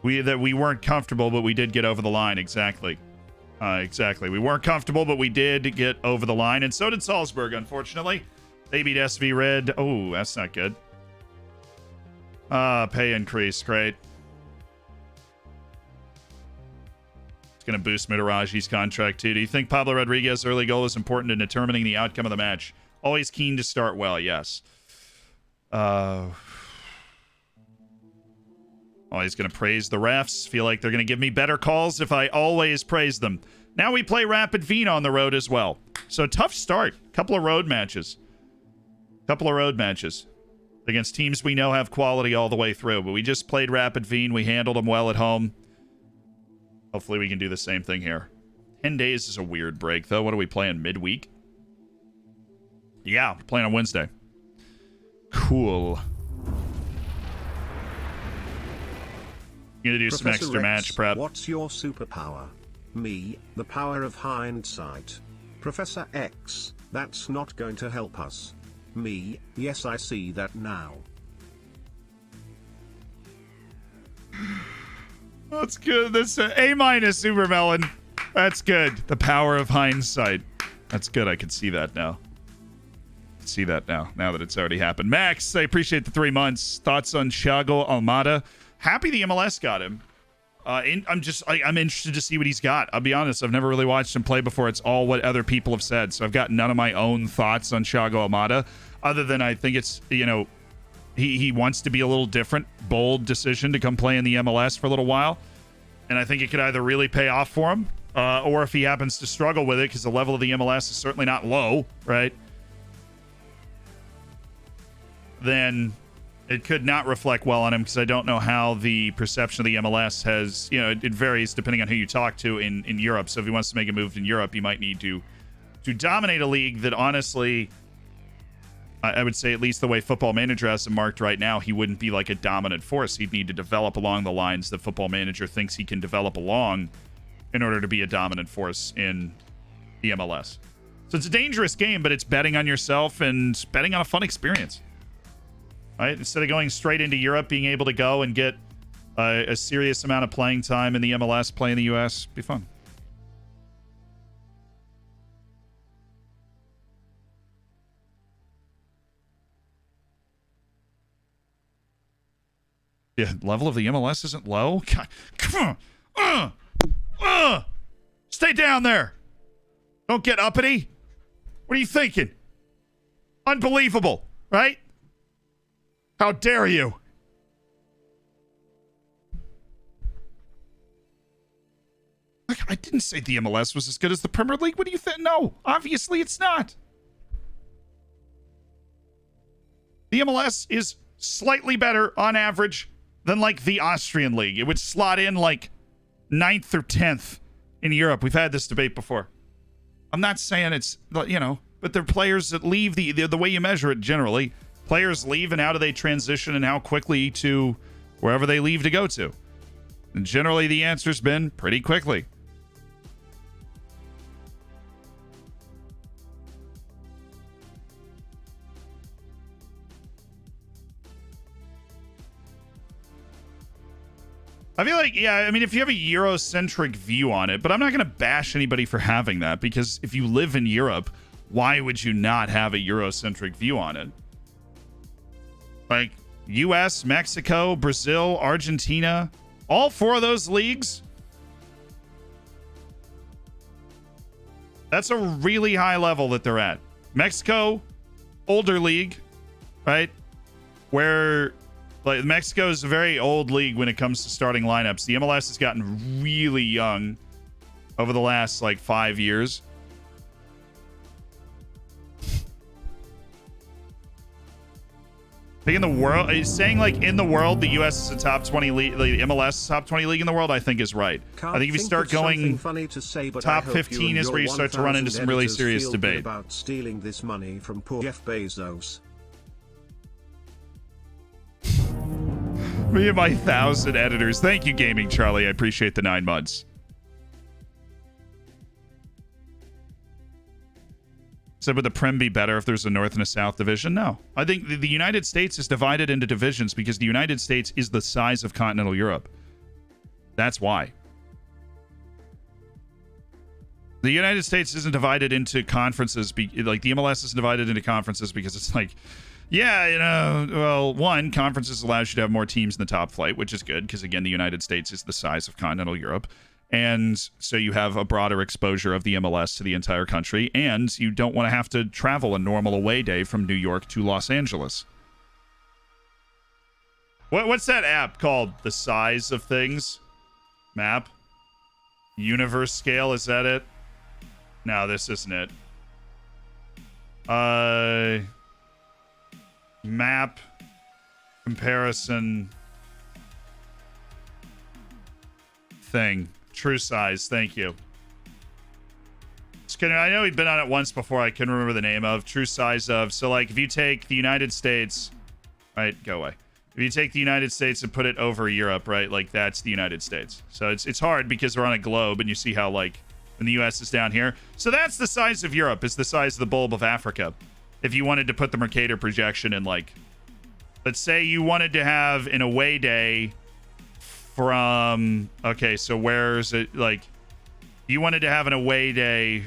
We weren't comfortable, but we did get over the line. Exactly. Exactly. We weren't comfortable, but we did get over the line, and so did Salzburg, unfortunately. They beat SV Red. Oh, that's not good. Pay increase. Great. It's going to boost Mitaraji's contract, too. Do you think Pablo Rodriguez's early goal is important in determining the outcome of the match? Always keen to start well, yes. Always going to praise the refs. Feel like they're going to give me better calls if I always praise them. Now we play Rapid Wien on the road as well. So tough start. Couple of road matches. Against teams we know have quality all the way through. But we just played Rapid Wien. We handled them well at home. Hopefully we can do the same thing here. 10 days is a weird break, though. What are we playing, midweek? Yeah, we're playing on Wednesday. Cool. You're gonna do Professor some extra Rex, match prep. What's your superpower? Me, the power of hindsight. Professor X, that's not going to help us. Me, yes, I see that now. That's good. That's A minus, Supermelon. That's good. The power of hindsight. That's good. I can see that now. Now that it's already happened. Max, I appreciate the 3 months. Thoughts on Thiago Almada? Happy the MLS got him. I'm interested to see what he's got. I'll be honest, I've never really watched him play before. It's all what other people have said, so I've got none of my own thoughts on Thiago Almada, other than I think it's, he wants to be a little different, bold decision to come play in the MLS for a little while, and I think it could either really pay off for him, or if he happens to struggle with it, because the level of the MLS is certainly not low, right? Then it could not reflect well on him, because I don't know how the perception of the MLS has, it varies depending on who you talk to in Europe. So if he wants to make a move in Europe, he might need to dominate a league that, honestly, I would say, at least the way Football Manager has him marked right now, he wouldn't be like a dominant force. He'd need to develop along the lines that Football Manager thinks he can develop along in order to be a dominant force in the MLS. So it's a dangerous game, but it's betting on yourself and betting on a fun experience. Right? Instead of going straight into Europe, being able to go and get a serious amount of playing time in the MLS, play in the US, be fun. Yeah, level of the MLS isn't low. God, come on. Stay down there. Don't get uppity. What are you thinking? Unbelievable, right? How dare you? I didn't say the MLS was as good as the Premier League. What do you think? No, obviously it's not. The MLS is slightly better on average than like the Austrian league. It would slot in like 9th or 10th in Europe. We've had this debate before. I'm not saying it's, but they're players that leave the way you measure it generally. Players leave, and how do they transition, and how quickly to wherever they leave to go to? And generally, the answer's been pretty quickly. I feel like, yeah, I mean, if you have a Eurocentric view on it, but I'm not going to bash anybody for having that, because if you live in Europe, why would you not have a Eurocentric view on it? Like, US, Mexico, Brazil, Argentina, all 4 of those leagues, that's a really high level that they're at. Mexico, older league, right? Where, like, Mexico is a very old league when it comes to starting lineups. The MLS has gotten really young over the last, like, 5 years. I think in the world, saying like in the world, the US is a top 20 league, the MLS is top 20 league in the world, I think is right. I think if you start going funny to say, but top 15 is where you start to run into some really serious debate about stealing this money from poor Jeff Bezos. Me and my 1,000 editors. Thank you, Gaming Charlie. I appreciate the 9 months. So would the Prem be better if there's a North and a South division? No. I think the United States is divided into divisions because the United States is the size of continental Europe. That's why. The United States isn't divided into conferences, like the MLS isn't divided into conferences because it's like, yeah, you know, well, one, conferences allows you to have more teams in the top flight, which is good because, again, the United States is the size of continental Europe. And so you have a broader exposure of the MLS to the entire country, and you don't want to have to travel a normal away day from New York to Los Angeles. What's that app called? The Size of Things? Map? Universe Scale, is that it? No, this isn't it. Map comparison thing. True Size, thank you. I know we've been on it once before. I couldn't remember the name of. True Size of. So, like, if you take the United States, right, go away. If you take the United States and put it over Europe, right, like, that's the United States. So it's hard because we're on a globe, and you see how, like, when the U.S. is down here. So that's the size of Europe. It's the size of the bulb of Africa. If you wanted to put the Mercator projection in, like, let's say you wanted to have an away day from, okay, so where's it, like, you wanted to have an away day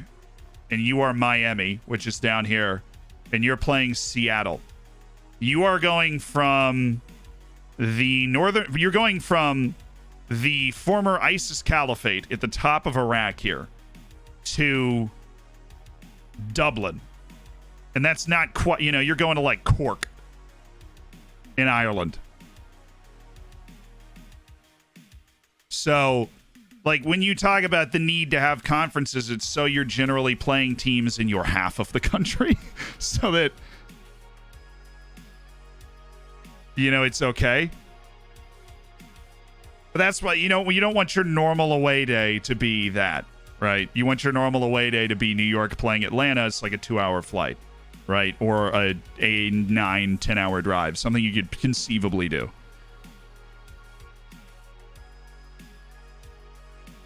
and you are Miami, which is down here, and you're playing Seattle. You are going from you're going from the former ISIS caliphate at the top of Iraq here to Dublin. And that's not quite, you know, you're going to like Cork in Ireland. So, like, when you talk about the need to have conferences, it's so you're generally playing teams in your half of the country so that, you know, it's okay. But that's why, you know, you don't want your normal away day to be that, right? You want your normal away day to be New York playing Atlanta. It's like a 2-hour flight, right? Or a 9-10 hour drive, something you could conceivably do.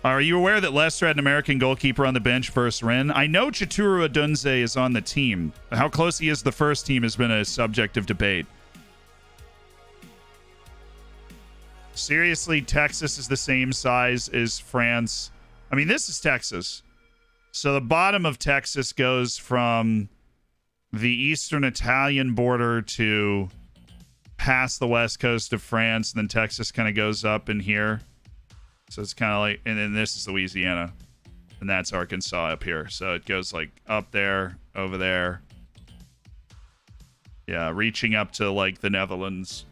Are you aware that Leicester had an American goalkeeper on the bench versus Rennes? I know Chituru Adunze is on the team. How close he is to the first team has been a subject of debate. Seriously, Texas is the same size as France. I mean, this is Texas. So the bottom of Texas goes from the eastern Italian border to past the west coast of France, and then Texas kind of goes up in here. So it's kind of like, and then this is Louisiana, and that's Arkansas up here. So it goes like up there, over there. Yeah, reaching up to like the Netherlands.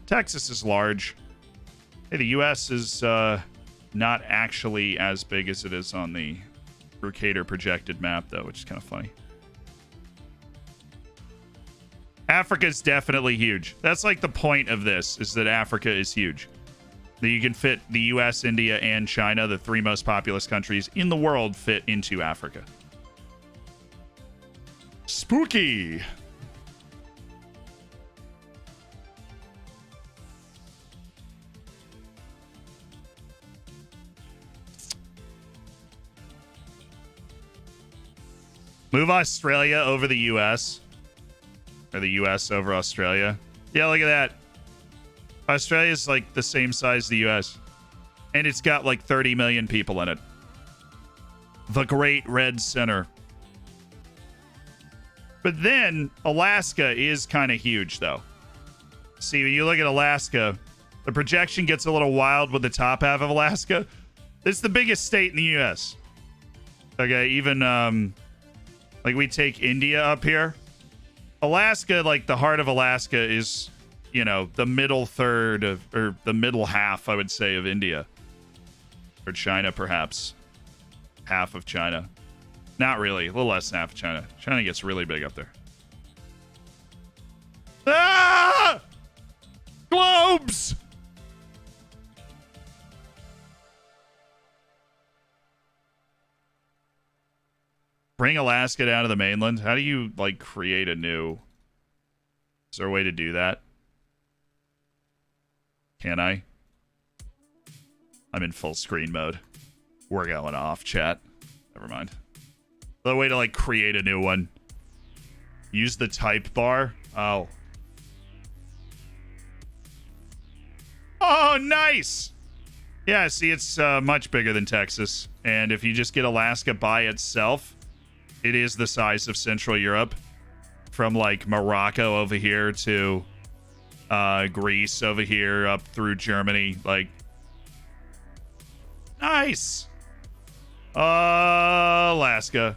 Texas is large. Hey, the U.S. is not actually as big as it is on the Mercator projected map, though, which is kind of funny. Africa is definitely huge. That's like the point of this, is that Africa is huge. That you can fit the U.S., India, and China, the 3 most populous countries in the world, fit into Africa. Spooky. Move Australia over the U.S. Or the U.S. over Australia. Yeah, look at that. Australia is like the same size as the US. And it's got like 30 million people in it. The Great Red Center. But then Alaska is kind of huge, though. See, when you look at Alaska, the projection gets a little wild with the top half of Alaska. It's the biggest state in the U.S. Okay, even, like, we take India up here. Alaska, like, the heart of Alaska is, you know, the middle third of, or the middle half, I would say, of India. Or China, perhaps. Half of China. Not really. A little less than half of China. China gets really big up there. Ah! Globes! Bring Alaska down to the mainland. How do you, like, create a new... Is there a way to do that? Can I? I'm in full screen mode. We're going off, chat. Never mind. The way to, like, create a new one. Use the type bar. Oh. Oh, nice! Yeah, see, it's much bigger than Texas. And if you just get Alaska by itself, it is the size of Central Europe. From, like, Morocco over here to Greece over here, up through Germany. Like, nice! Alaska.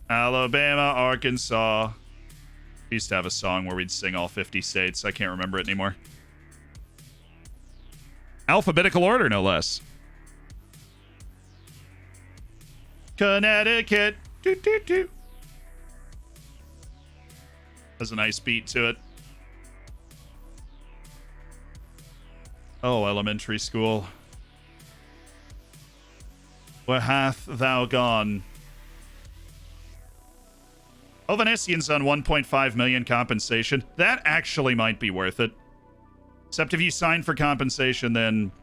Alabama, Arkansas. We used to have a song where we'd sing all 50 states. I can't remember it anymore. Alphabetical order, no less. Connecticut. Doo, doo, doo. Has a nice beat to it. Oh, elementary school. Where hath thou gone? Oh, Venetian's on 1.5 million compensation. That actually might be worth it. Except if you sign for compensation, then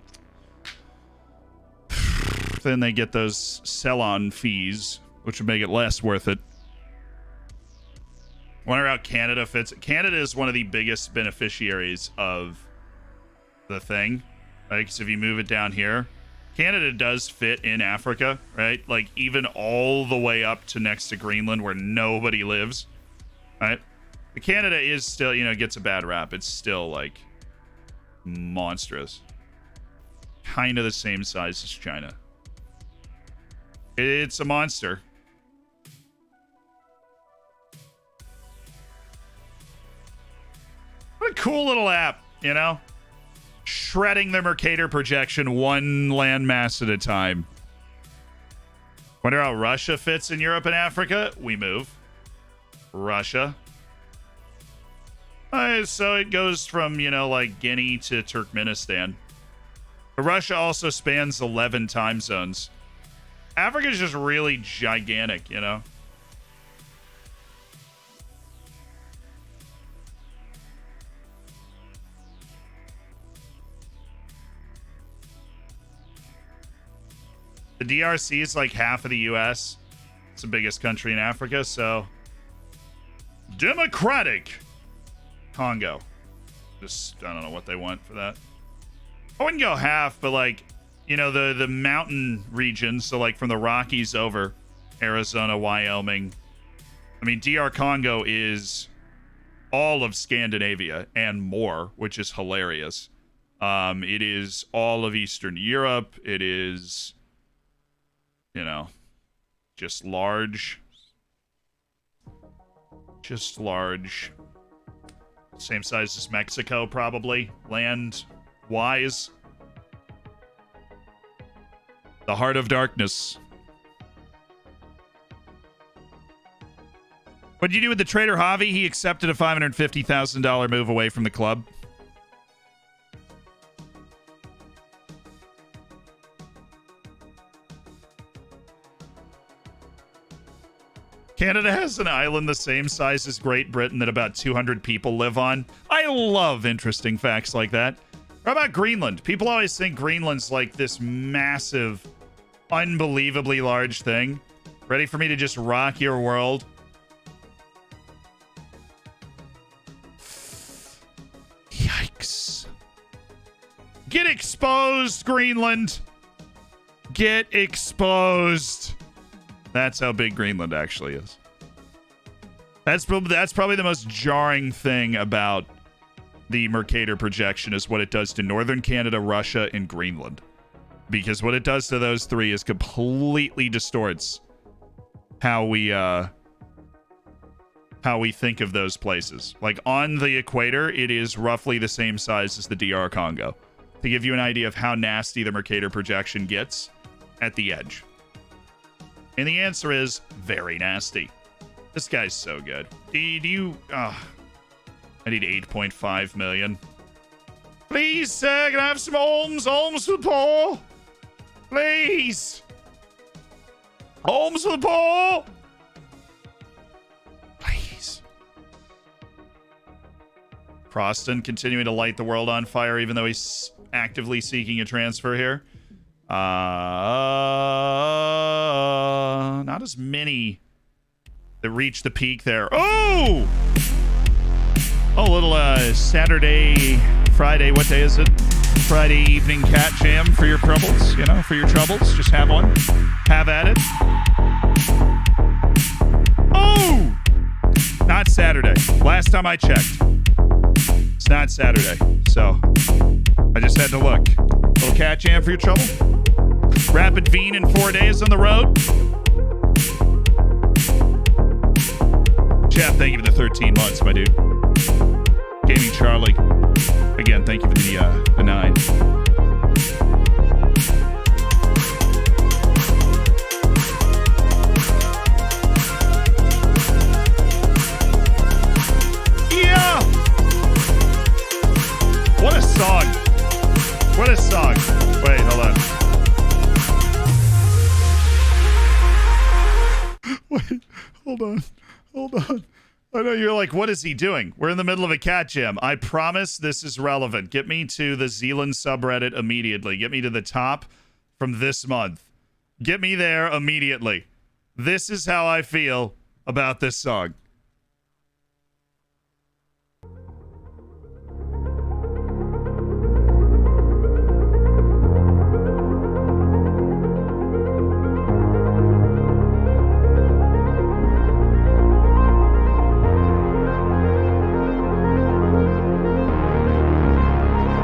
they get those sell-on fees, which would make it less worth it. Wonder how Canada fits. Canada is one of the biggest beneficiaries of the thing, right? Because if you move it down here, Canada does fit in Africa, right? Like, even all the way up to next to Greenland where nobody lives, right? But Canada is still, you know, gets a bad rap. It's still, like, monstrous. Kind of the same size as China. It's a monster. What a cool little app, you know? Shredding the Mercator projection one landmass at a time. Wonder how Russia fits in Europe and Africa? We move. Russia. So it goes from, you know, like Guinea to Turkmenistan. But Russia also spans 11 time zones. Africa is just really gigantic, you know? The DRC is like half of the US. It's the biggest country in Africa, so... Democratic Congo. Just, I don't know what they want for that. I wouldn't go half, but like, you know, the mountain regions, so like from the Rockies over, Arizona, Wyoming. I mean, DR Congo is all of Scandinavia and more, which is hilarious. It is all of Eastern Europe. It is... You know, just large. Just large. Same size as Mexico, probably. Land-wise. The Heart of Darkness. What did you do with the trader Javi? He accepted a $550,000 move away from the club. Canada has an island the same size as Great Britain that about 200 people live on. I love interesting facts like that. How about Greenland? People always think Greenland's like this massive, unbelievably large thing. Ready for me to just rock your world? Yikes. exposed, Greenland. Get exposed. That's how big Greenland actually is. That's probably the most jarring thing about the Mercator projection is what it does to Northern Canada, Russia, and Greenland. Because what it does to those three is completely distorts how we think of those places. Like on the equator, it is roughly the same size as the DR Congo. To give you an idea of how nasty the Mercator projection gets at the edge. And the answer is very nasty. This guy's so good. Do you... I need 8.5 million. Please, sir, can I have some alms? Alms for the poor? Please. Alms for the poor? Please. Croston continuing to light the world on fire, even though he's actively seeking a transfer here. Not as many that reach the peak there. Oh! Oh, a little Saturday, Friday, what day is it? Friday evening cat jam for your troubles, you know, for your troubles. Just have one. Have at it. Oh! Not Saturday. Last time I checked. It's not Saturday. So, I just had to look. Little cat jam for your trouble. Rapid Veen in 4 days on the road. Jeff, thank you for the 13 months, my dude. Gaming Charlie. Again, thank you for the 9. Yeah! What a song. What a song. Wait, hold on. Wait, hold on. Hold on. I know you're like, what is he doing? We're in the middle of a cat jam. I promise this is relevant. Get me to the Zealand subreddit immediately. Get me to the top from this month. Get me there immediately. This is how I feel about this song.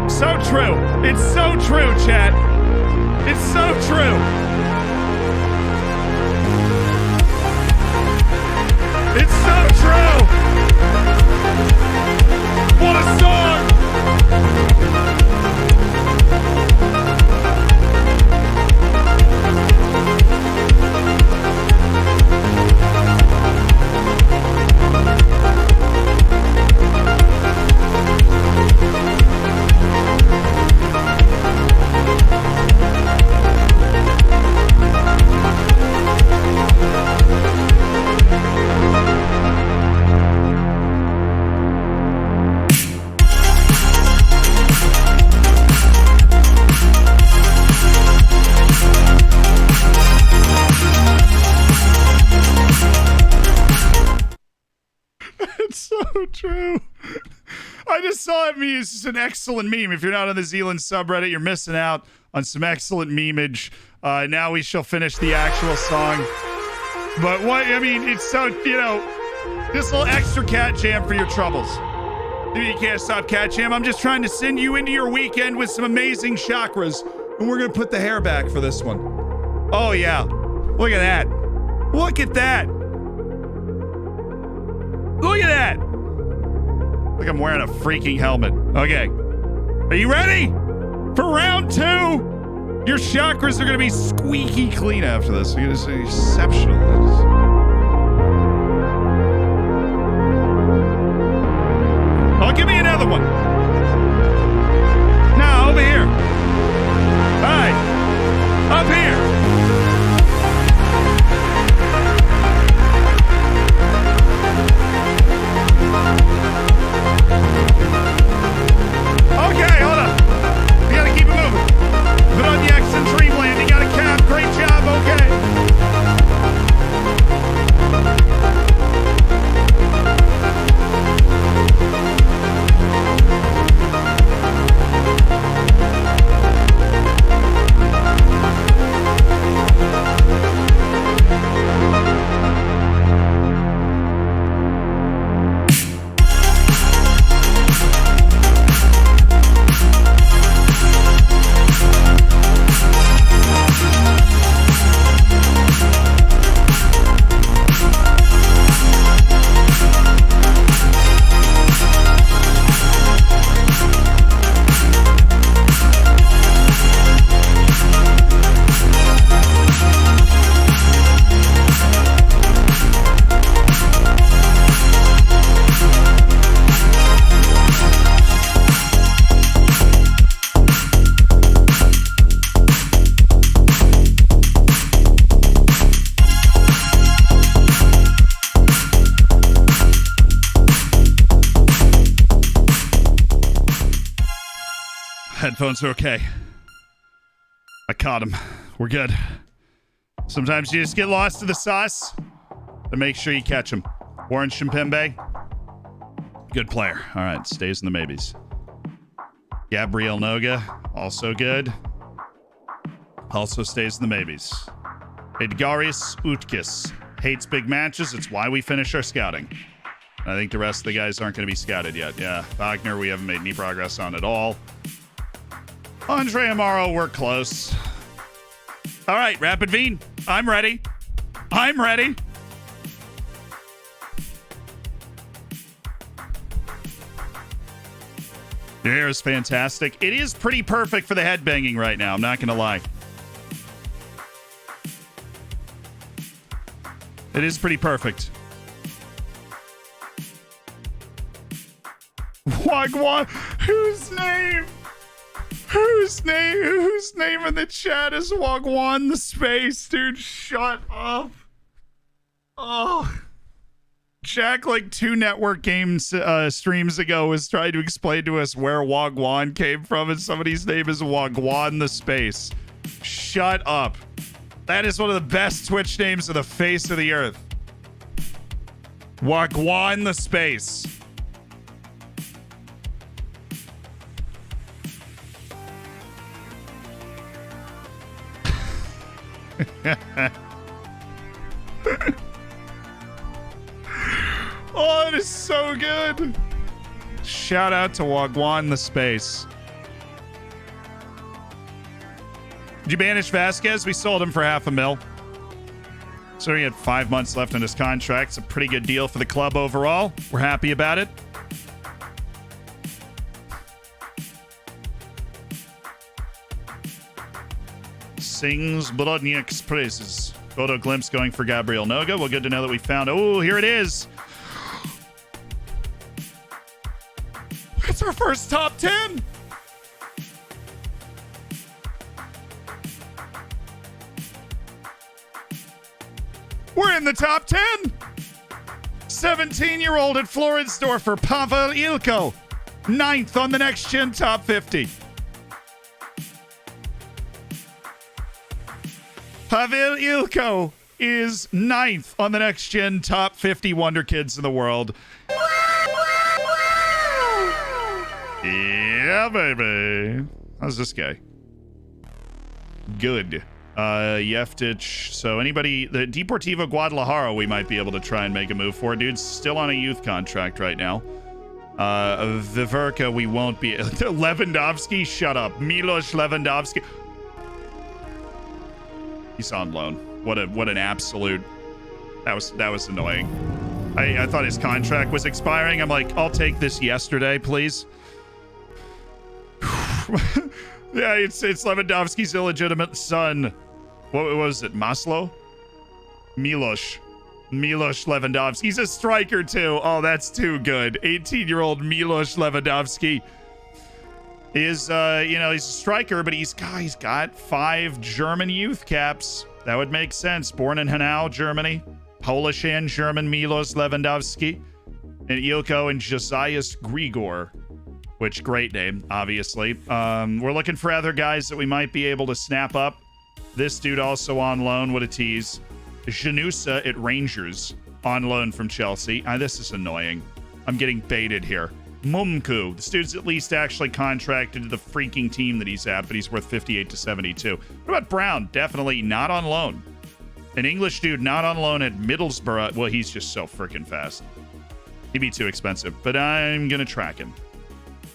So true. It's so true, chat. It's so true. It's so true. What a song. It's so true. I just saw it meme. It's just an excellent meme. If you're not on the Zealand subreddit, you're missing out on some excellent memeage. Now we shall finish the actual song. But what, I mean, it's so, you know, this little extra cat jam for your troubles. You can't stop cat jam. I'm just trying to send you into your weekend with some amazing chakras. And we're going to put the hair back for this one. Oh, yeah. Look at that. Look at that. Look at that. Like I'm wearing a freaking helmet. Okay. Are you ready? For round 2. Your chakras are going to be squeaky clean after this. It's exceptional. Oh, give me another one. No, over here. All right. Up here. Okay, hold on. You gotta keep it moving. Put on the X and Dreamland. You got a cap. Great job. Okay. headphones are okay. I caught him. We're good. Sometimes you just get lost in the sauce. But make sure you catch him. Warren Chimpembe. Good player. All right, stays in the maybes. Gabriel Noga, also good. Also stays in the maybes. Edgaris Utkis. Hates big matches. It's why we finish our scouting. I think the rest of the guys aren't going to be scouted yet. Yeah, Wagner, we haven't made any progress on at all. Andre Amaro, we're close. All right, Rapid Veen. I'm ready. I'm ready. Your hair is fantastic. It is pretty perfect for the headbanging right now. I'm not going to lie. It is pretty perfect. Wagwan, whose name in the chat is Wagwan the Space? Dude, shut up. Oh. Jack, like 2 network games streams ago, was trying to explain to us where Wagwan came from, and somebody's name is Wagwan the Space. Shut up. That is one of the best Twitch names of the face of the earth. Wagwan the Space. Oh, it is so good. Shout out to Wagwan the Space. Did you banish Vasquez? We sold him for $500,000. So he had 5 months left on his contract. It's a pretty good deal for the club overall. We're happy about it. Sings Brodniak's praises. Photo glimpse going for Gabriel Noga. Well, good to know that we found... Oh, here it is. It's our first top 10. We're in the top 10. 17-year-old at Floridsdorfer, Pavel Ilko. 9th on the Next Gen Top 50. Pavel Ilko is 9th on the Next Gen Top 50 Wonder Kids in the world. Yeah, baby. How's this guy? Good. Yeftich. So anybody, the Deportivo Guadalajara, we might be able to try and make a move for. Dude's still on a youth contract right now. Viverka, we won't be. Lewandowski, shut up. Milos Lewandowski. He's on loan. What an absolute. That was annoying. I thought his contract was expiring. I'm like, I'll take this yesterday, please. Yeah, it's Lewandowski's illegitimate son. What was it? Maslow? Milos Lewandowski. He's a striker too. Oh, that's too good. 18-year-old Milos Lewandowski is, he's a striker, but he's got 5 German youth caps. That would make sense. Born in Hanau, Germany. Polish and German Milos Lewandowski. And Ilko and Josias Grigor. Which, great name, obviously. We're looking for other guys that we might be able to snap up. This dude also on loan. What a tease. Janusa at Rangers on loan from Chelsea. This is annoying. I'm getting baited here. Mumku. This dude's at least actually contracted to the freaking team that he's at, but he's worth 58 to 72. What about Brown? Definitely not on loan. An English dude not on loan at Middlesbrough. Well, he's just so freaking fast. He'd be too expensive, but I'm going to track him.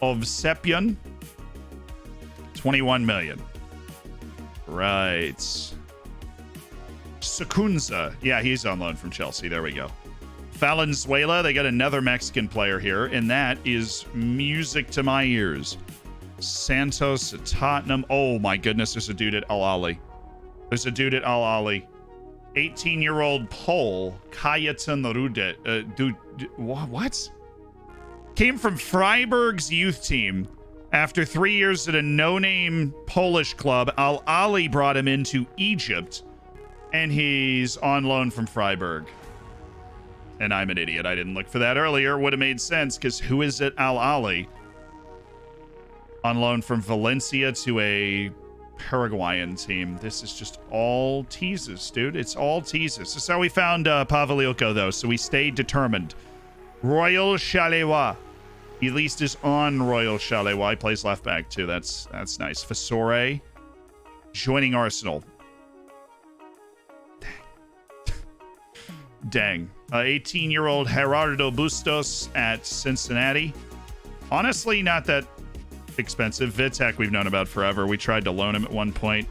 Ovsepian, 21 million. Right. Secunza. Yeah, he's on loan from Chelsea. There we go. Valenzuela. They got another Mexican player here, and that is music to my ears. Santos at Tottenham. Oh, my goodness. There's a dude at Al Ahly. 18-year-old Pole, Kajetan Rudet. Dude, what? Came from Freiburg's youth team. After 3 years at a no-name Polish club, Al Ahly brought him into Egypt, and he's on loan from Freiburg. And I'm an idiot. I didn't look for that earlier. Would have made sense, because who is at Al Ahly? On loan from Valencia to a Paraguayan team. This is just all teases, dude. It's all teases. This is how we found Pavel Ilko, though, so we stayed determined. Royal Charleroi. He at least is on Royal Charleroi. He plays left back, too. That's nice. Fasore joining Arsenal. Dang. 18-year-old Gerardo Bustos at Cincinnati. Honestly, not that expensive. Vitek we've known about forever. We tried to loan him at one point.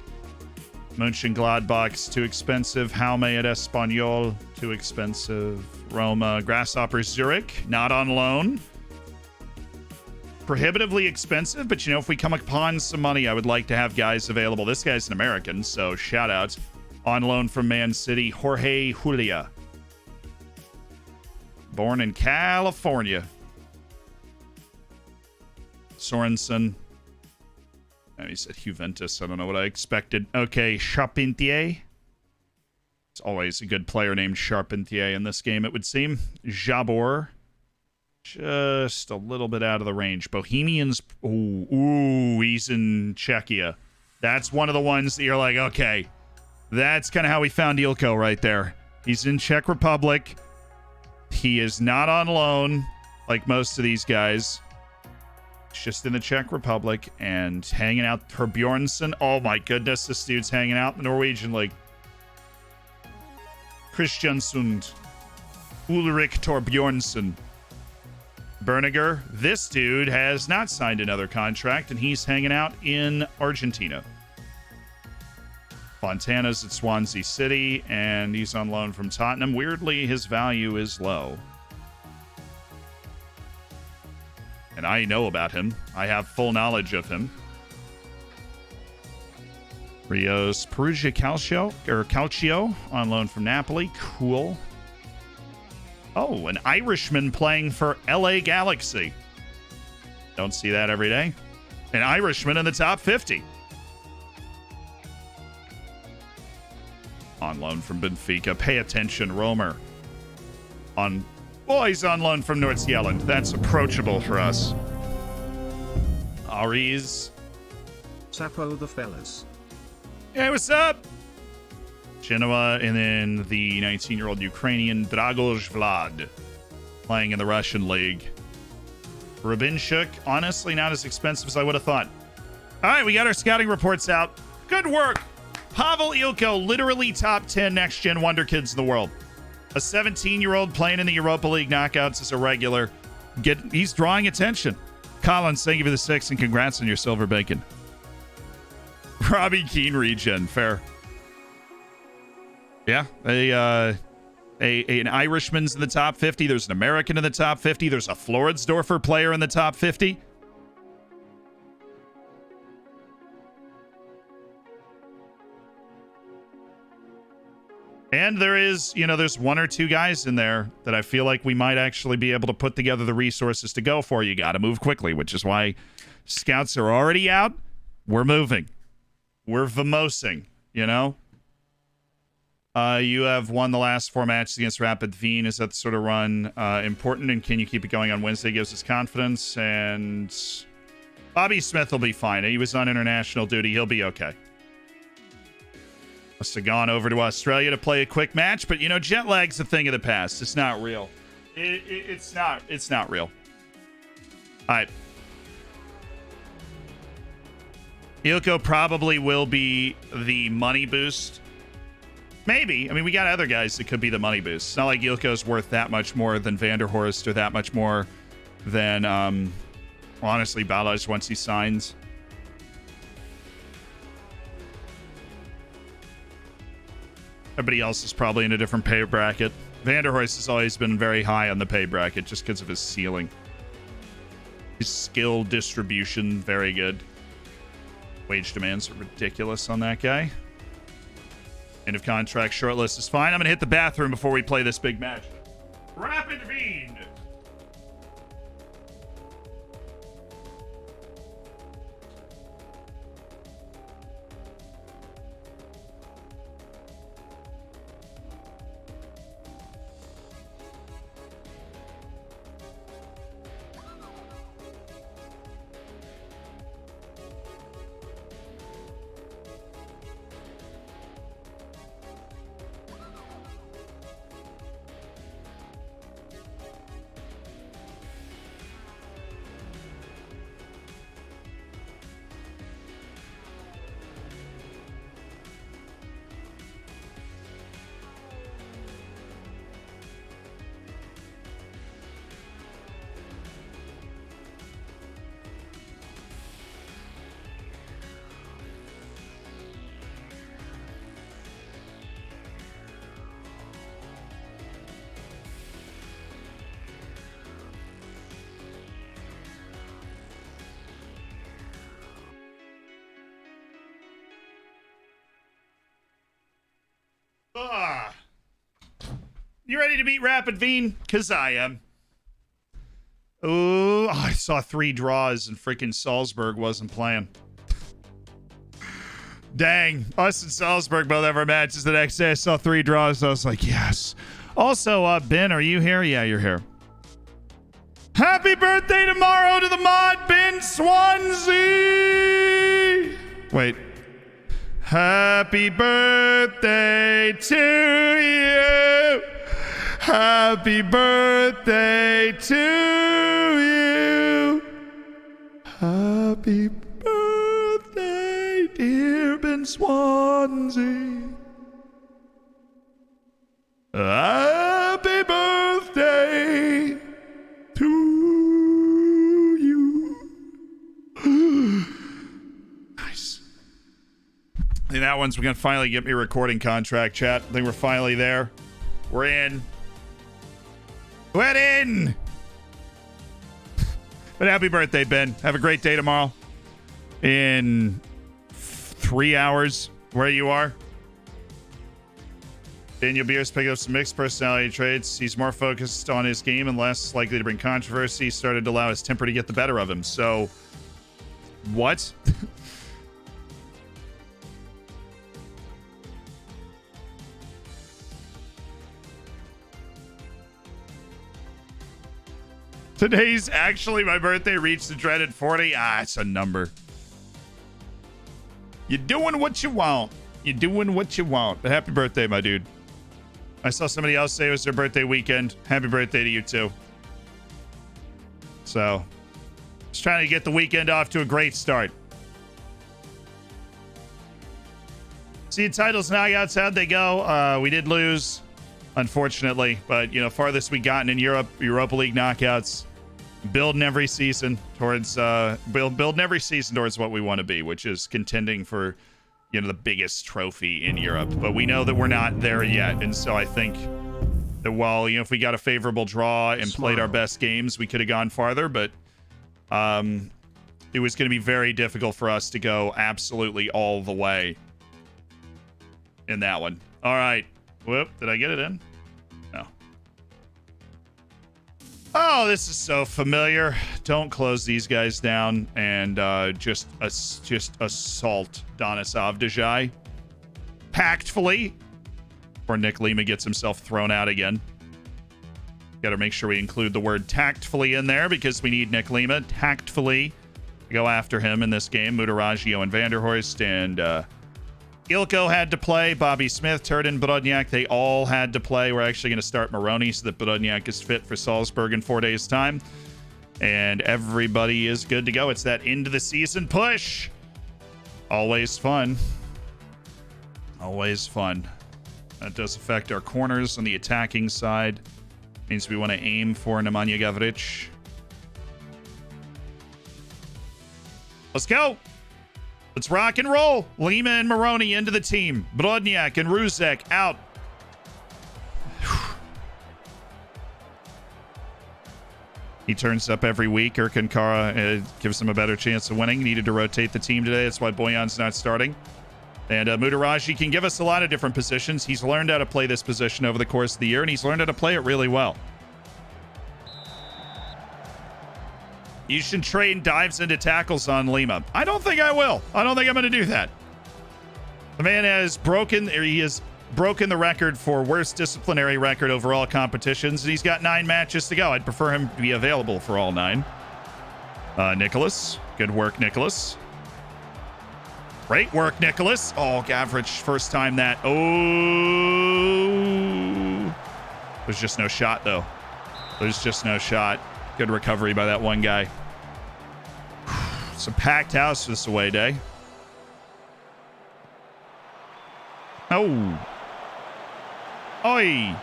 Mönchengladbach's too expensive. Jaume at Espanyol, too expensive. Roma. Grasshoppers Zurich, not on loan. Prohibitively expensive, but you know, if we come upon some money, I would like to have guys available. This guy's an American, so shout out. On loan from Man City, Jorge Julia. Born in California. Sorensen. Oh, he said Juventus. I don't know what I expected. Okay, Charpentier. It's always a good player named Charpentier in this game, it would seem. Jabor. Just a little bit out of the range. Bohemians. Ooh, he's in Czechia. That's one of the ones that you're like, okay, that's kind of how we found Ilko right there. He's in Czech Republic. He is not on loan like most of these guys. Just in the Czech Republic and hanging out for Bjornsson. Oh my goodness, this dude's hanging out in the Norwegian League. Kristiansund. Ulrik Torbjornsson. Berniger. This dude has not signed another contract and he's hanging out in Argentina. Fontana's at Swansea City and he's on loan from Tottenham. Weirdly, his value is low. And I know about him. I have full knowledge of him. Rios Perugia Calcio on loan from Napoli. Cool. Oh, an Irishman playing for LA Galaxy. Don't see that every day. An Irishman in the top 50. On loan from Benfica. Pay attention, Romer. He's on loan from North Zealand. That's approachable for us. Ariz. Sapo the fellas. Hey, what's up? Genoa, and then the 19-year-old Ukrainian Dragos Vlad playing in the Russian league. Rubinchuk, honestly, not as expensive as I would have thought. All right, we got our scouting reports out. Good work. Pavel Ilko, literally top 10 next-gen Wonderkids in the world. A 17-year-old playing in the Europa League knockouts as a regular. He's drawing attention. Collins, thank you for the 6, and congrats on your silver bacon. Robbie Keane regen, fair. Yeah, an Irishman's in the top 50. There's an American in the top 50. There's a Floridsdorfer player in the top 50. And there is, there's one or two guys in there that I feel like we might actually be able to put together the resources to go for. You got to move quickly, which is why scouts are already out. We're moving. We're vamosing, You have won the last 4 matches against Rapid Wien. Is that the sort of run important? And can you keep it going on Wednesday? Gives us confidence. And Bobby Smith will be fine. He was on international duty. He'll be okay. Must have gone over to Australia to play a quick match, but jet lag's a thing of the past. It's not real. It's not real. All right. Ilko probably will be the money boost. Maybe. I mean, we got other guys that could be the money boost. It's not like Ilko's worth that much more than Vanderhorst or that much more than, honestly, Balázs once he signs. Everybody else is probably in a different pay bracket. Vanderhorst has always been very high on the pay bracket just because of his ceiling. His skill distribution, very good. Wage demands are ridiculous on that guy. End of contract shortlist is fine. I'm going to hit the bathroom before we play this big match. Rapid Wien. You ready to beat Rapid Veen? Because I am. Oh, I saw 3 draws and freaking Salzburg wasn't playing. Dang. Us and Salzburg both have our matches the next day. I saw 3 draws. So I was like, yes. Also, Ben, are you here? Yeah, you're here. Happy birthday tomorrow to the mod, Ben Swansea. Wait. Happy birthday to you. Happy birthday to you. Happy birthday, dear Ben Swansea. Happy birthday to you. Nice. I think that one's going to finally get me a recording contract, chat. I think we're finally there. We're in. We're in. But happy birthday, Ben. Have a great day tomorrow. In 3 hours, where you are. Daniel Beers picking up some mixed personality traits. He's more focused on his game and less likely to bring controversy. He started to allow his temper to get the better of him. So, what? Today's actually my birthday. Reached the dreaded 40. Ah, it's a number. You're doing what you want. You're doing what you want. But happy birthday, my dude. I saw somebody else say it was their birthday weekend. Happy birthday to you, too. So, just trying to get the weekend off to a great start. See, titles, knockouts, how'd they go? We did lose, unfortunately. But, you know, farthest we gotten in Europe, Europa League knockouts. Building every season towards building every season towards what we want to be, which is contending for, you know, the biggest trophy in Europe. But we know that we're not there yet, and so I think that while, you know, if we got a favorable draw and played our best games, we could have gone farther. But it was going to be very difficult for us to go absolutely all the way in that one. All right. Whoop! Did I get it in? No. Oh, this is so familiar. Don't close these guys down and just assault Donisov Dejai tactfully, or Nick Lima gets himself thrown out again. Got to make sure we include the word tactfully in there because we need Nick Lima tactfully to go after him in this game. Mutaraggio and Vanderhorst and Ilko had to play. Bobby Smith, Turden, Brodniak, they all had to play. We're actually going to start Moroni so that Brodniak is fit for Salzburg in 4 days' time. And everybody is good to go. It's that end of the season push. Always fun. Always fun. That does affect our corners on the attacking side. Means we want to aim for Nemanja Gavric. Let's go. Let's rock and roll. Lima and Moroni into the team. Brodniak and Ruzek out. He turns up every week. Erkan Kara gives him a better chance of winning. Needed to rotate the team today. That's why Boyan's not starting. And Mutaraggio can give us a lot of different positions. He's learned how to play this position over the course of the year, and he's learned how to play it really well. You should train dives into tackles on Lima. I don't think I will. I don't think I'm going to do that. The man has broken the record for worst disciplinary record over all competitions, and he's got 9 matches to go. I'd prefer him to be available for all 9. Nicholas. Good work, Nicholas. Great work, Nicholas. Oh, Gavric, first time that. Oh. There's just no shot, though. There's just no shot. Good recovery by that one guy. It's a packed house this away day. Oh. Oi.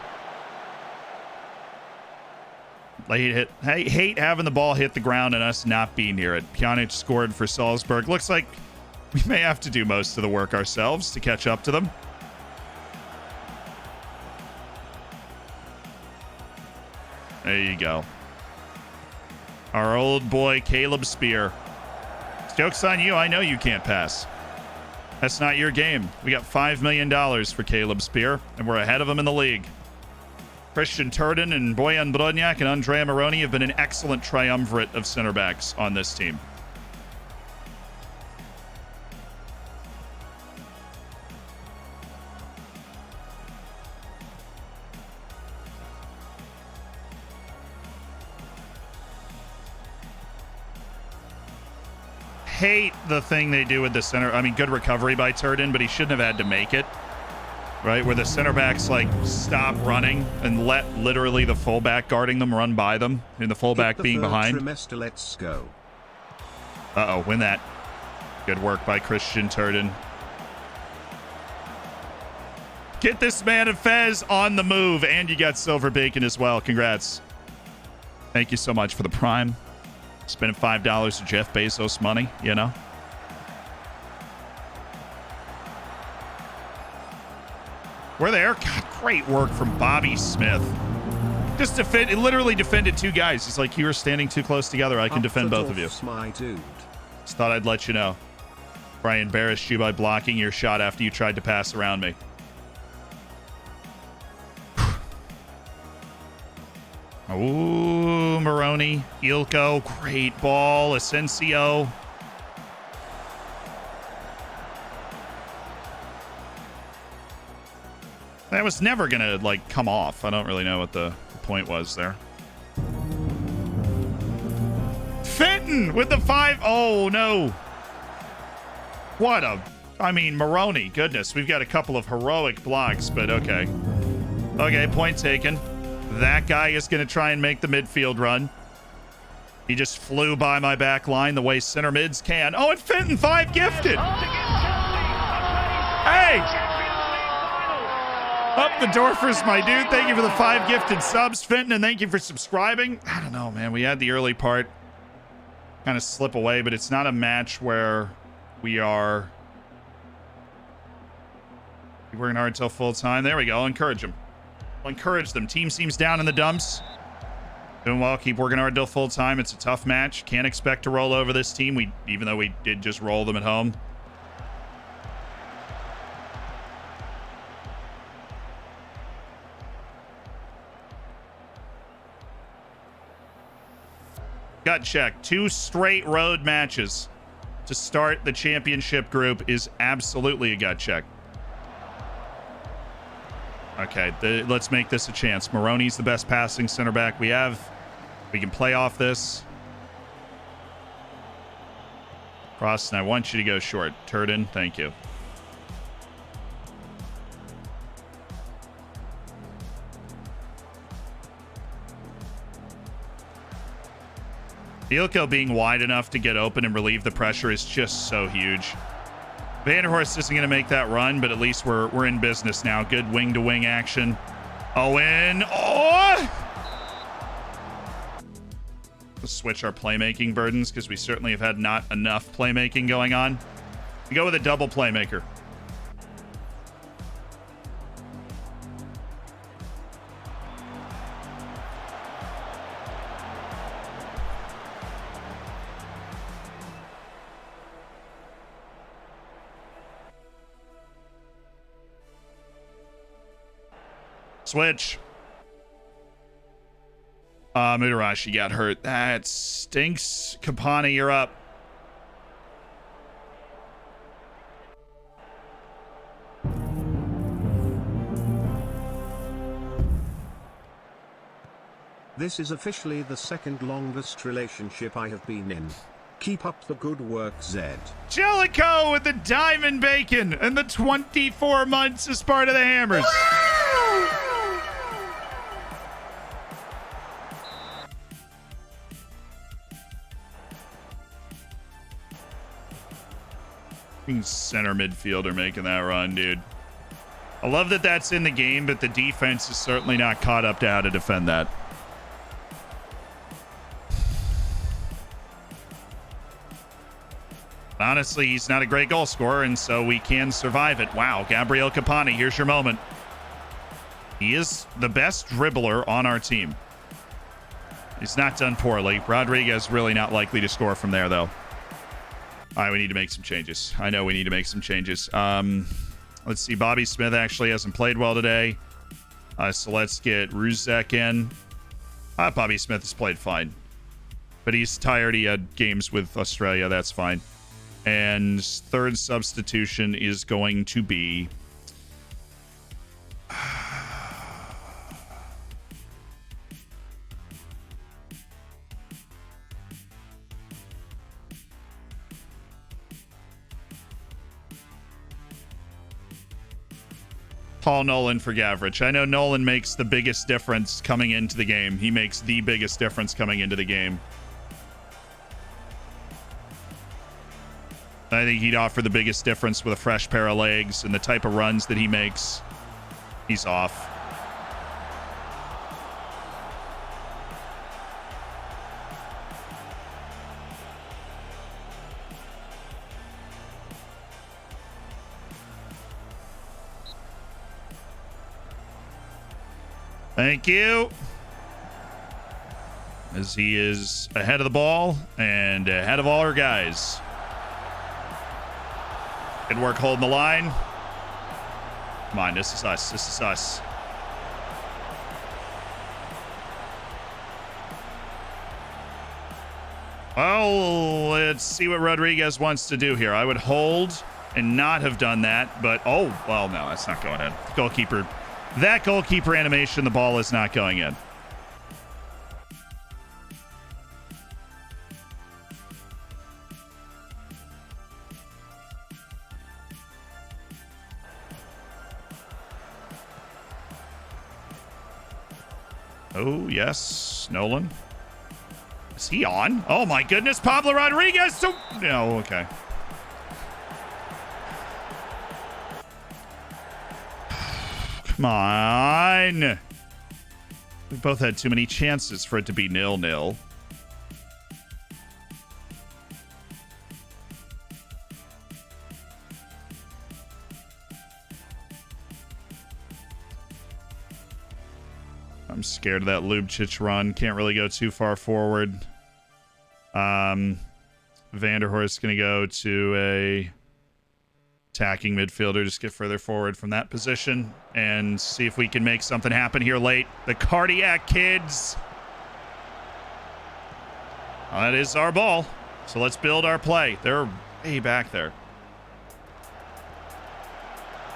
I hate having the ball hit the ground and us not being near it. Pjanic scored for Salzburg. Looks like we may have to do most of the work ourselves to catch up to them. There you go. Our old boy, Caleb Spear. Joke's on you. I know you can't pass. That's not your game. We got $5 million for Caleb Spear, and we're ahead of him in the league. Christian Turden and Bojan Brodnjak and Andrea Moroni have been an excellent triumvirate of center backs on this team. Hate the thing they do with the center. I mean, good recovery by Turden, but he shouldn't have had to make it. Right, where the center backs like stop running and let literally the fullback guarding them run by them, and the fullback being behind. Trimester, let's go. Uh-oh, win that. Good work by Christian Turden. Get this man of Fez on the move, and you got Silver Bacon as well. Congrats. Thank you so much for the Prime. Spending $5 of Jeff Bezos money, you know? We're there. God, great work from Bobby Smith. Just literally defended two guys. He's like, you were standing too close together. I can defend both of you. My dude. Just thought I'd let you know. I embarrassed you by blocking your shot after you tried to pass around me. Ooh, Moroni, Ilko, great ball, Asensio. That was never gonna like come off. I don't really know what the point was there. Fenton with the 5. Oh no. What a, I mean, Moroni, goodness. We've got a couple of heroic blocks, but okay. Okay, point taken. That guy is going to try and make the midfield run. He just flew by my back line the way center mids can. Oh, and Fenton 5 gifted. Hey! Up the Dorfers, my dude. Thank you for the 5 gifted subs, Fenton, and thank you for subscribing. I don't know, man. We had the early part kind of slip away, but it's not a match where we are working hard until full time. There we go. I'll encourage them. I'll encourage them. Team seems down in the dumps. Doing well. Keep working hard till full time. It's a tough match. Can't expect to roll over this team. Even though we did just roll them at home. Gut check. 2 straight road matches to start the championship group is absolutely a gut check. Okay, let's make this a chance. Moroni's the best passing center back we have. We can play off this. Cross, and I want you to go short. Turden, thank you. Ilko being wide enough to get open and relieve the pressure is just so huge. Vanderhorst isn't going to make that run, but at least we're in business now. Good wing-to-wing action. Owen. Oh! Let's switch our playmaking burdens because we certainly have had not enough playmaking going on. We go with a double playmaker. Switch. Mutarashi got hurt. That stinks. Kapani, you're up. This is officially the second longest relationship I have been in. Keep up the good work, Zed. Jellicoe with the diamond bacon and the 24 months as part of the Hammers. Center midfielder making that run, dude. I love that that's in the game, but the defense is certainly not caught up to how to defend that. Honestly, he's not a great goal scorer, and so we can survive it. Wow, Gabriel Capani, here's your moment. He is the best dribbler on our team. He's not done poorly. Rodriguez really not likely to score from there, though. All right, we need to make some changes. I know we need to make some changes. Let's see. Bobby Smith actually hasn't played well today. So let's get Ruzek in. Bobby Smith has played fine. But he's tired. He had games with Australia. That's fine. And third substitution is going to be... Paul Nolan for Gavrich. I know Nolan makes the biggest difference coming into the game. He makes the biggest difference coming into the game. I think he'd offer the biggest difference with a fresh pair of legs and the type of runs that he makes. He's off. Thank you. As he is ahead of the ball and ahead of all our guys. Good work holding the line. Come on, this is us. This is us. Well, let's see what Rodriguez wants to do here. I would hold and not have done that, but oh, well, no, that's not going in. Goalkeeper. That goalkeeper animation, the ball is not going in. Oh, yes. Nolan. Is he on? Oh, my goodness. Pablo Rodriguez. So, no, okay. Come on. We both had too many chances for it to be 0-0. I'm scared of that Ljubčić run. Can't really go too far forward. Vanderhorst going to go to a attacking midfielder. Just get further forward from that position and see if we can make something happen here late. The Cardiac Kids. That is our ball. So let's build our play. They're way back there.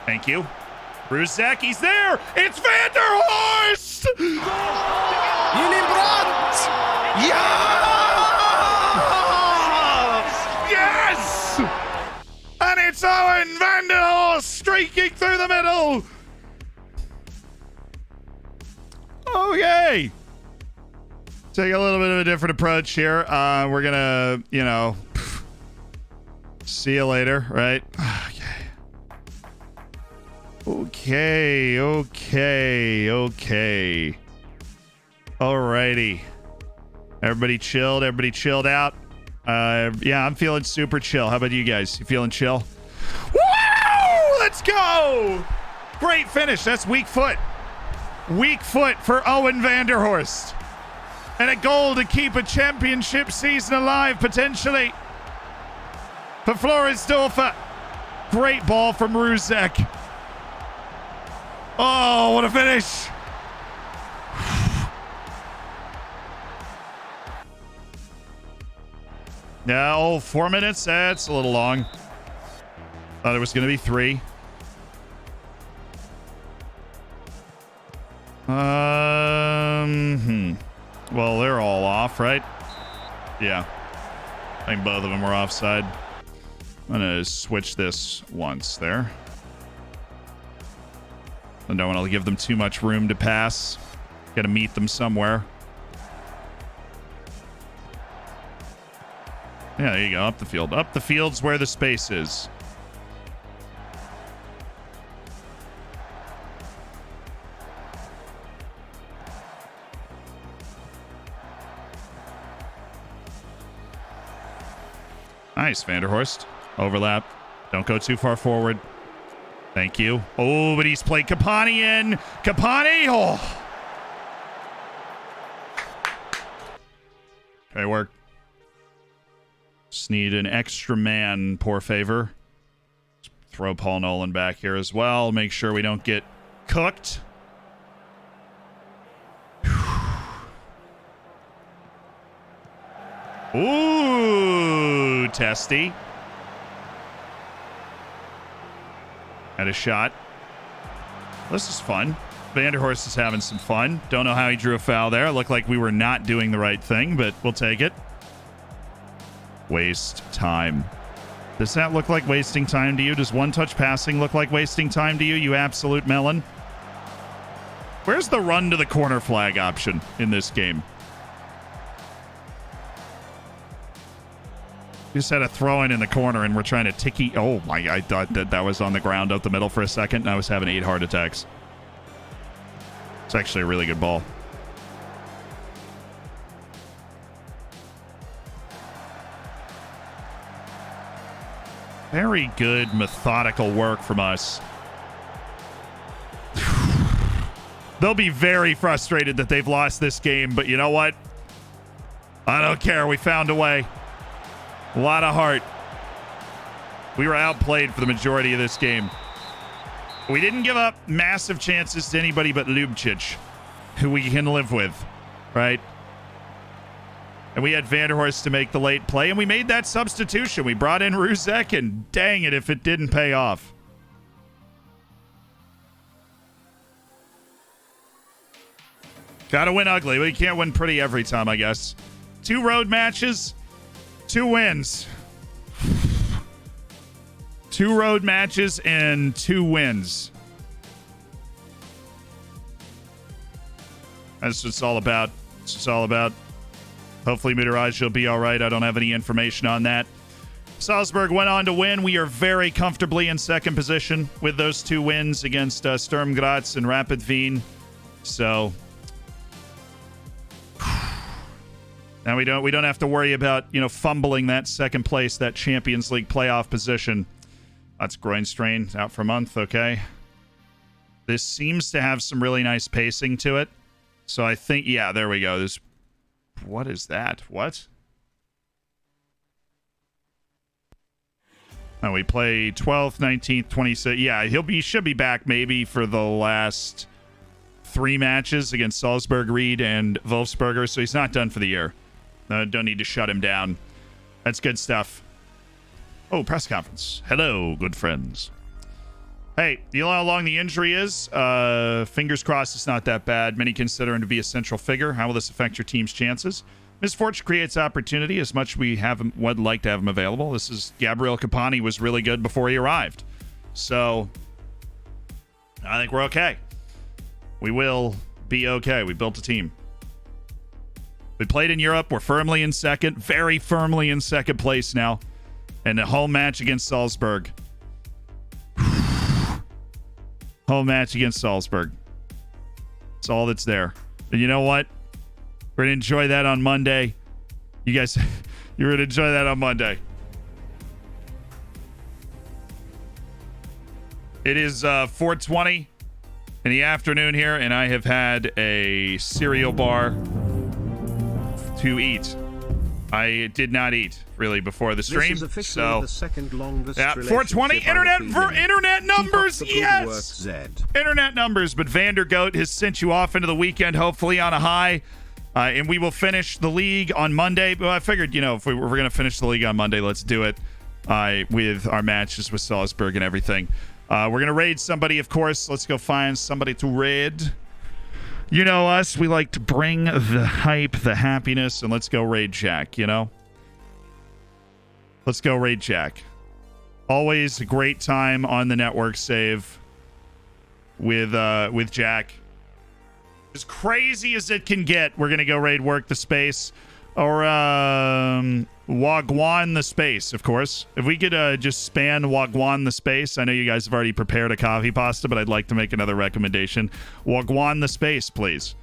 Thank you. Ruzek, he's there. It's Vanderhorst. Yes! And it's Owen Vanderhorst streaking through the middle. Okay. Take a little bit of a different approach here. We're going to, see you later, right? Okay. Alrighty. Everybody chilled out. Yeah, I'm feeling super chill. How about you guys? You feeling chill? Woo! Let's go! Great finish. That's weak foot. Weak foot for Owen Vanderhorst. And a goal to keep a championship season alive, potentially. For Floridsdorfer. Great ball from Ruzek. Oh, what a finish. Now, 4 minutes. That's a little long. Thought it was going to be 3. Well, they're all off, right? Yeah. I think both of them were offside. I'm going to switch this once there. I don't want to give them too much room to pass. Got to meet them somewhere. Yeah, there you go. Up the field. Up the field's where the space is. Nice, Vanderhorst. Overlap. Don't go too far forward. Thank you. Oh, but he's played Kapani in. Kapani! Oh. Okay, work. Just need an extra man, poor favor. Throw Paul Nolan back here as well. Make sure we don't get cooked. Ooh, testy. Had a shot. This is fun. Vanderhorst is having some fun. Don't know how he drew a foul there. It looked like we were not doing the right thing, but we'll take it. Waste time. Does that look like wasting time to you? Does one-touch passing look like wasting time to you, you absolute melon? Where's the run to the corner flag option in this game? Just had a throw-in in the corner, and we're trying to ticky. Oh, my, I thought that was on the ground out the middle for a second, and I was having 8 heart attacks. It's actually a really good ball. Very good methodical work from us. They'll be very frustrated that they've lost this game, but you know what? I don't care. We found a way. A lot of heart. We were outplayed for the majority of this game. We didn't give up massive chances to anybody but Ljubčić, who we can live with, right? And we had Vanderhorst to make the late play, and we made that substitution. We brought in Ruzek, and dang it if it didn't pay off. Gotta win ugly, but you can't win pretty every time, I guess. 2 road matches, 2 wins. 2 road matches and 2 wins. That's what it's all about. That's what it's all about. Hopefully Mutaraj will be all right. I don't have any information on that. Salzburg went on to win. We are very comfortably in second position with those 2 wins against Sturm Gratz and Rapid Wien. So now we don't have to worry about, fumbling that second place, that Champions League playoff position. That's groin strain, out for a month, okay. This seems to have some really nice pacing to it. So I think, yeah, there we go. What is that? What? Oh, we play 12th, 19th, 26th. Yeah, he should be back maybe for the last 3 matches against Salzburg, Ried, and Wolfsberger. So he's not done for the year. Don't need to shut him down. That's good stuff. Oh, press conference. Hello, good friends. Hey, you know how long the injury is? Fingers crossed it's not that bad. Many consider him to be a central figure. How will this affect your team's chances? Misfortune creates opportunity. As much we would like to have him available. This is Gabriel Capani was really good before he arrived. So I think we're okay. We will be okay. We built a team. We played in Europe. We're firmly in second. Very firmly in second place now. And a home match against Salzburg. Home match against Salzburg. That's all that's there. And you know what? We're going to enjoy that on Monday. You guys, you're going to enjoy that on Monday. It is 4:20 in the afternoon here, and I have had a cereal bar to eat. I did not eat really before the stream, so the second longest 420 internet numbers, yes, internet numbers. But Vandergoat has sent you off into the weekend, hopefully on a high, and we will finish the league on Monday. But I figured, if we were going to finish the league on Monday, let's do it with our matches with Salzburg and everything. We're going to raid somebody, of course. Let's go find somebody to raid. You know us, we like to bring the hype, the happiness, and let's go raid Jack, Let's go raid Jack. Always a great time on the network save with Jack. As crazy as it can get, we're going to go raid Work the Space. Or Wagwan the Space, of course. If we could just span Wagwan the Space. I know you guys have already prepared a coffee pasta, but I'd like to make another recommendation. Wagwan the Space, please.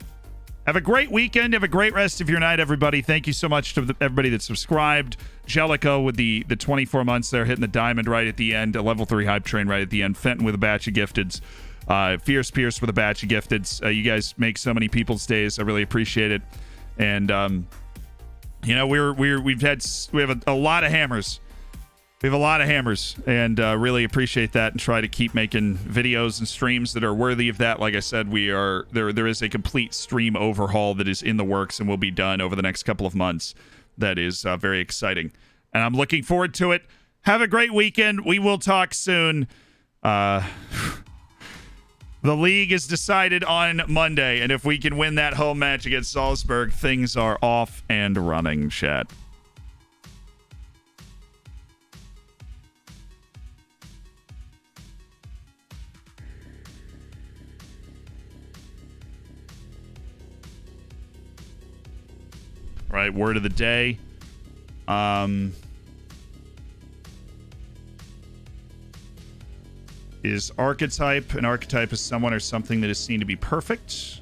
Have a great weekend. Have a great rest of your night, everybody. Thank you so much to everybody that subscribed. Jellico with the 24 months there, hitting the diamond right at the end. A level 3 hype train right at the end. Fenton with a batch of gifteds. Fierce Pierce with a batch of gifteds. You guys make so many people's days. I really appreciate it. And we have a lot of hammers. We have a lot of hammers, and really appreciate that, and try to keep making videos and streams that are worthy of that. Like I said, there is a complete stream overhaul that is in the works and will be done over the next couple of months. that is very exciting. And I'm looking forward to it. Have a great weekend. We will talk soon. The league is decided on Monday, and if we can win that home match against Salzburg, things are off and running, chat. All right, word of the day. Is archetype. An archetype is someone or something that is seen to be perfect.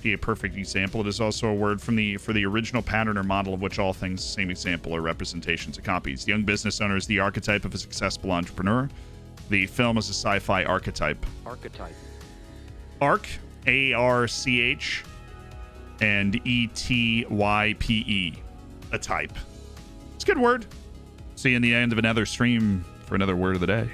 Be a perfect example. It is also a word for the original pattern or model of which all things, same example, are representations of copies. The young business owner is the archetype of a successful entrepreneur. The film is a sci-fi archetype. Archetype. Arc, A-R-C-H, and E-T-Y-P-E. A type. It's a good word. See you in the end of another stream for another word of the day.